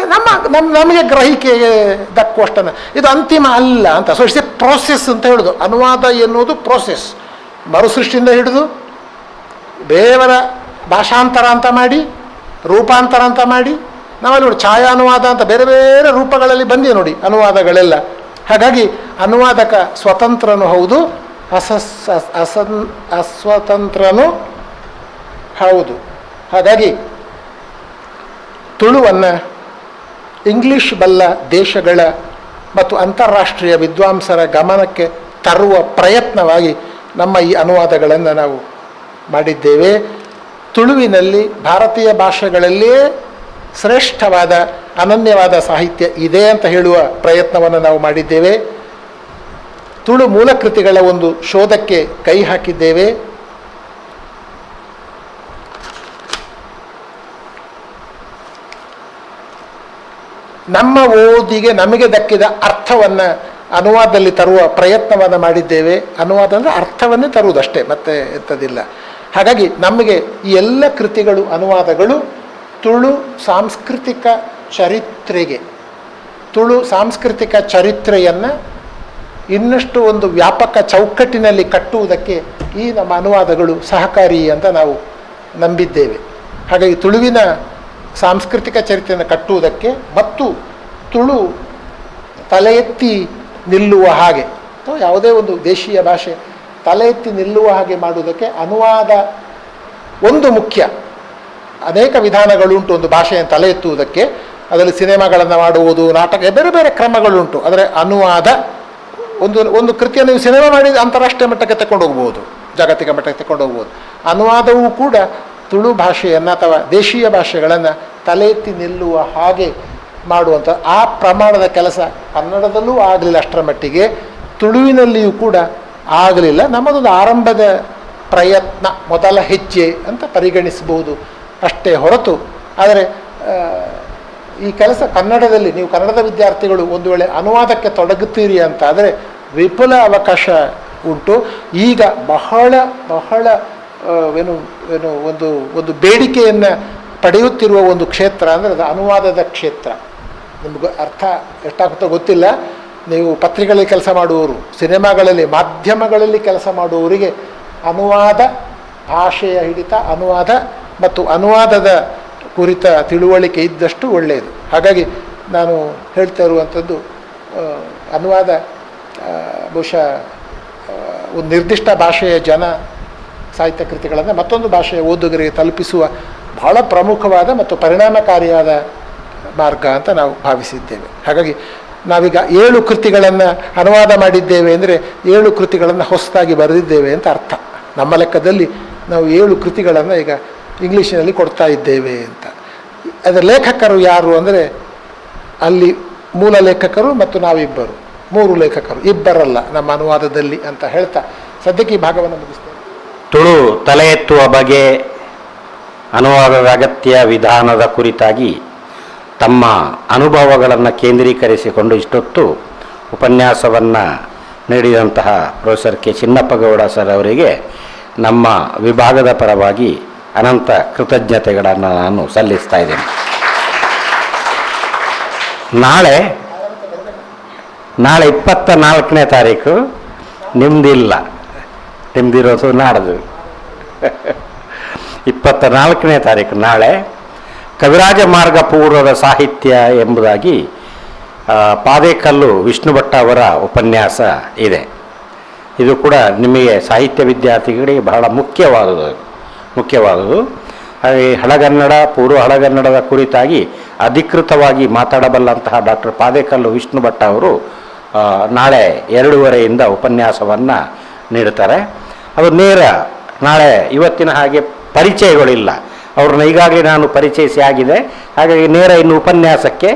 ನಮಗೆ ಗ್ರಹಿಕೆಗೆ ದಕ್ಕುವಷ್ಟನ್ನು, ಇದು ಅಂತಿಮ ಅಲ್ಲ ಅಂತ. ಸೊ ಇಟ್ಸ್ ಎ ಪ್ರೋಸೆಸ್ ಅಂತ ಹೇಳೋದು. ಅನುವಾದ ಎನ್ನುವುದು ಪ್ರೋಸೆಸ್. ಮರುಸೃಷ್ಟಿಯಿಂದ ಹಿಡಿದು ದೇವರ ಭಾಷಾಂತರ ಅಂತ ಮಾಡಿ, ರೂಪಾಂತರ ಅಂತ ಮಾಡಿ, ನಾವಲ್ಲಿ ನೋಡಿ ಛಾಯಾನುವಾದ ಅಂತ ಬೇರೆ ಬೇರೆ ರೂಪಗಳಲ್ಲಿ ಬಂದಿದೆ ನೋಡಿ ಅನುವಾದಗಳೆಲ್ಲ. ಹಾಗಾಗಿ ಅನುವಾದಕ ಸ್ವತಂತ್ರನೂ ಹೌದು, ಅಸ್ವತಂತ್ರನೂ ಹೌದು. ಹಾಗಾಗಿ ತುಳುವನ್ನು ಇಂಗ್ಲಿಷ್ ಬಲ್ಲ ದೇಶಗಳ ಮತ್ತು ಅಂತಾರಾಷ್ಟ್ರೀಯ ವಿದ್ವಾಂಸರ ಗಮನಕ್ಕೆ ತರುವ ಪ್ರಯತ್ನವಾಗಿ ನಮ್ಮ ಈ ಅನುವಾದಗಳನ್ನು ನಾವು ಮಾಡಿದ್ದೇವೆ. ತುಳುವಿನಲ್ಲಿ ಭಾರತೀಯ ಭಾಷೆಗಳಲ್ಲಿಯೇ ಶ್ರೇಷ್ಠವಾದ ಅನನ್ಯವಾದ ಸಾಹಿತ್ಯ ಇದೆ ಅಂತ ಹೇಳುವ ಪ್ರಯತ್ನವನ್ನು ನಾವು ಮಾಡಿದ್ದೇವೆ. ತುಳು ಮೂಲಕೃತಿಗಳ ಒಂದು ಶೋಧಕ್ಕೆ ಕೈ ಹಾಕಿದ್ದೇವೆ. ನಮ್ಮ ಓದಿಗೆ ನಮಗೆ ದಕ್ಕಿದ ಅರ್ಥವನ್ನು ಅನುವಾದದಲ್ಲಿ ತರುವ ಪ್ರಯತ್ನವನ್ನು ಮಾಡಿದ್ದೇವೆ. ಅನುವಾದ ಅಂದರೆ ಅರ್ಥವನ್ನೇ ತರುವುದಷ್ಟೇ, ಮತ್ತೆ ಎಂಥದಿಲ್ಲ. ಹಾಗಾಗಿ ನಮಗೆ ಈ ಎಲ್ಲ ಕೃತಿಗಳು, ಅನುವಾದಗಳು ತುಳು ಸಾಂಸ್ಕೃತಿಕ ಚರಿತ್ರೆಗೆ, ತುಳು ಸಾಂಸ್ಕೃತಿಕ ಚರಿತ್ರೆಯನ್ನು ಇನ್ನಷ್ಟು ಒಂದು ವ್ಯಾಪಕ ಚೌಕಟ್ಟಿನಲ್ಲಿ ಕಟ್ಟುವುದಕ್ಕೆ ಈ ನಮ್ಮ ಅನುವಾದಗಳು ಸಹಕಾರಿ ಅಂತ ನಾವು ನಂಬಿದ್ದೇವೆ. ಹಾಗಾಗಿ ತುಳುವಿನ ಸಾಂಸ್ಕೃತಿಕ ಚರಿತ್ರೆಯನ್ನು ಕಟ್ಟುವುದಕ್ಕೆ ಮತ್ತು ತುಳು ತಲೆ ಎತ್ತಿ ನಿಲ್ಲುವ ಹಾಗೆ, ಅಥವಾ ಯಾವುದೇ ಒಂದು ದೇಶೀಯ ಭಾಷೆ ತಲೆ ಎತ್ತಿ ನಿಲ್ಲುವ ಹಾಗೆ ಮಾಡುವುದಕ್ಕೆ ಅನುವಾದ ಒಂದು ಮುಖ್ಯ. ಅನೇಕ ವಿಧಾನಗಳುಂಟು ಒಂದು ಭಾಷೆಯನ್ನು ತಲೆ ಎತ್ತುವುದಕ್ಕೆ. ಅದರಲ್ಲಿ ಸಿನಿಮಾಗಳನ್ನು ಮಾಡುವುದು, ನಾಟಕ, ಬೇರೆ ಬೇರೆ ಕ್ರಮಗಳುಂಟು. ಆದರೆ ಅನುವಾದ ಒಂದು ಕೃತಿಯನ್ನು ನೀವು ಸಿನಿಮಾ ಮಾಡಿ ಅಂತಾರಾಷ್ಟ್ರೀಯ ಮಟ್ಟಕ್ಕೆ ತಗೊಂಡು ಹೋಗ್ಬೋದು, ಜಾಗತಿಕ ಮಟ್ಟಕ್ಕೆ ತಗೊಂಡು ಹೋಗ್ಬೋದು. ಅನುವಾದವೂ ಕೂಡ ತುಳು ಭಾಷೆಯನ್ನು ಅಥವಾ ದೇಶೀಯ ಭಾಷೆಗಳನ್ನು ತಲೆ ಎತ್ತಿ ನಿಲ್ಲುವ ಹಾಗೆ ಮಾಡುವಂಥ ಆ ಪ್ರಮಾಣದ ಕೆಲಸ ಕನ್ನಡದಲ್ಲೂ ಆಗಲಿಲ್ಲ ಅಷ್ಟರ ಮಟ್ಟಿಗೆ, ತುಳುವಿನಲ್ಲಿಯೂ ಕೂಡ ಆಗಲಿಲ್ಲ. ನಮ್ಮದೊಂದು ಆರಂಭದ ಪ್ರಯತ್ನ, ಮೊದಲ ಹೆಜ್ಜೆ ಅಂತ ಪರಿಗಣಿಸಬಹುದು ಅಷ್ಟೇ ಹೊರತು. ಆದರೆ ಈ ಕೆಲಸ ಕನ್ನಡದಲ್ಲಿ, ನೀವು ಕನ್ನಡದ ವಿದ್ಯಾರ್ಥಿಗಳು ಒಂದು ವೇಳೆ ಅನುವಾದಕ್ಕೆ ತೊಡಗುತ್ತೀರಿ ಅಂತ ಆದರೆ ವಿಪುಲ ಅವಕಾಶ ಉಂಟು. ಈಗ ಬಹಳ ಬಹಳ ಒಂದು ಬೇಡಿಕೆಯನ್ನು ಪಡೆಯುತ್ತಿರುವ ಒಂದು ಕ್ಷೇತ್ರ ಅಂದರೆ ಅದು ಅನುವಾದದ ಕ್ಷೇತ್ರ. ನಿಮ್ಗೆ ಅರ್ಥ ಎಷ್ಟಾಗುತ್ತೋ ಗೊತ್ತಿಲ್ಲ. ನೀವು ಪತ್ರಿಕೆಗಳಲ್ಲಿ ಕೆಲಸ ಮಾಡುವವರು, ಸಿನಿಮಾಗಳಲ್ಲಿ, ಮಾಧ್ಯಮಗಳಲ್ಲಿ ಕೆಲಸ ಮಾಡುವವರಿಗೆ ಅನುವಾದ, ಭಾಷೆಯ ಹಿಡಿತ, ಅನುವಾದ ಮತ್ತು ಅನುವಾದದ ಕುರಿತ ತಿಳುವಳಿಕೆ ಇದ್ದಷ್ಟು ಒಳ್ಳೆಯದು. ಹಾಗಾಗಿ ನಾನು ಹೇಳ್ತಾ ಇರುವಂಥದ್ದು, ಅನುವಾದ ಬಹುಶಃ ಒಂದು ನಿರ್ದಿಷ್ಟ ಭಾಷೆಯ ಸಾಹಿತ್ಯ ಕೃತಿಗಳನ್ನು ಮತ್ತೊಂದು ಭಾಷೆಯ ಓದುಗರಿಗೆ ತಲುಪಿಸುವ ಬಹಳ ಪ್ರಮುಖವಾದ ಮತ್ತು ಪರಿಣಾಮಕಾರಿಯಾದ ಮಾರ್ಗ ಅಂತ ನಾವು ಭಾವಿಸಿದ್ದೇವೆ. ಹಾಗಾಗಿ ನಾವೀಗ 7 ಕೃತಿಗಳನ್ನು ಅನುವಾದ ಮಾಡಿದ್ದೇವೆ ಅಂದರೆ 7 ಕೃತಿಗಳನ್ನು ಹೊಸದಾಗಿ ಬರೆದಿದ್ದೇವೆ ಅಂತ ಅರ್ಥ. ನಮ್ಮ ಲೆಕ್ಕದಲ್ಲಿ ನಾವು 7 ಕೃತಿಗಳನ್ನು ಈಗ ಇಂಗ್ಲೀಷಿನಲ್ಲಿ ಕೊಡ್ತಾ ಇದ್ದೇವೆ ಅಂತ. ಅದರ ಲೇಖಕರು ಯಾರು ಅಂದರೆ ಅಲ್ಲಿ ಮೂಲ ಲೇಖಕರು ಮತ್ತು ನಾವಿಬ್ಬರು, 3 ಲೇಖಕರು, ಇಬ್ಬರಲ್ಲ ನಮ್ಮ ಅನುವಾದದಲ್ಲಿ ಅಂತ ಹೇಳ್ತಾ ಸದ್ಯಕ್ಕೆ ಈ ಭಾಗವನ್ನು ಮುಗಿಸ್ತೇವೆ. ತುಳು ತಲೆ ಎತ್ತುವ ಬಗೆ, ಅನುವಾದದ ಅಗತ್ಯ, ವಿಧಾನದ ಕುರಿತಾಗಿ ತಮ್ಮ ಅನುಭವಗಳನ್ನು ಕೇಂದ್ರೀಕರಿಸಿಕೊಂಡು ಇಷ್ಟೊತ್ತು ಉಪನ್ಯಾಸವನ್ನು ನೀಡಿದಂತಹ ಪ್ರೊಫೆಸರ್ ಕೆ ಚಿನ್ನಪ್ಪಗೌಡ ಸರ್ ಅವರಿಗೆ ನಮ್ಮ ವಿಭಾಗದ ಪರವಾಗಿ ಅನಂತ ಕೃತಜ್ಞತೆಗಳನ್ನು ನಾನು ಸಲ್ಲಿಸ್ತಾ ಇದ್ದೇನೆ. ನಾಳೆ 24ನೇ ತಾರೀಕು ನಿಮ್ಮದಿಲ್ಲ, ನಿಮ್ಮದಿರೋದು ನಾಡ್ದು 24ನೇ ತಾರೀಕು ನಾಳೆ ಕವಿರಾಜ ಮಾರ್ಗ ಪೂರ್ವದ ಸಾಹಿತ್ಯ ಎಂಬುದಾಗಿ ಪಾದೇಕಲ್ಲು ವಿಷ್ಣು ಭಟ್ಟ ಅವರ ಉಪನ್ಯಾಸ ಇದೆ. ಇದು ಕೂಡ ನಿಮಗೆ ಸಾಹಿತ್ಯ ವಿದ್ಯಾರ್ಥಿಗಳಿಗೆ ಬಹಳ ಮುಖ್ಯವಾದುದು. ಹಾಗೆ ಹಳಗನ್ನಡ, ಪೂರ್ವ ಹಳಗನ್ನಡದ ಕುರಿತಾಗಿ ಅಧಿಕೃತವಾಗಿ ಮಾತಾಡಬಲ್ಲಂತಹ ಡಾಕ್ಟರ್ ಪಾದೇಕಲ್ಲು ವಿಷ್ಣು ಭಟ್ಟ ಅವರು ನಾಳೆ 2:30ಯಿಂದ ಉಪನ್ಯಾಸವನ್ನು ನೀಡುತ್ತಾರೆ. ಅದು ನೇರ ನಾಳೆ ಇವತ್ತಿನ ಹಾಗೆ ಪರಿಚಯಗಳಿಲ್ಲ. ಅವ್ರನ್ನ ಈಗಾಗಲೇ ನಾನು ಪರಿಚಯಿಸಿ ಆಗಿದೆ. ಹಾಗಾಗಿ ನೇರ ಇನ್ನು ಉಪನ್ಯಾಸಕ್ಕೆ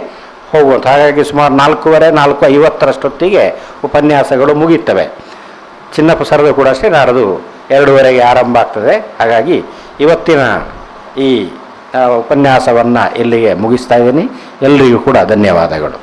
ಹೋಗುವಂಥ, ಹಾಗಾಗಿ ಸುಮಾರು 4:15, 4:50 ಉಪನ್ಯಾಸಗಳು ಮುಗಿಯುತ್ತವೆ. ಚಿನ್ನಪ್ಪ ಸರ್ದು ಕೂಡ ಅಷ್ಟೇ ನಾಡ್ದು 2:30 ಆರಂಭ ಆಗ್ತದೆ. ಹಾಗಾಗಿ ಇವತ್ತಿನ ಈ ಉಪನ್ಯಾಸವನ್ನು ಇಲ್ಲಿಗೆ ಮುಗಿಸ್ತಾ ಇದ್ದೀನಿ. ಎಲ್ಲರಿಗೂ ಕೂಡ ಧನ್ಯವಾದಗಳು.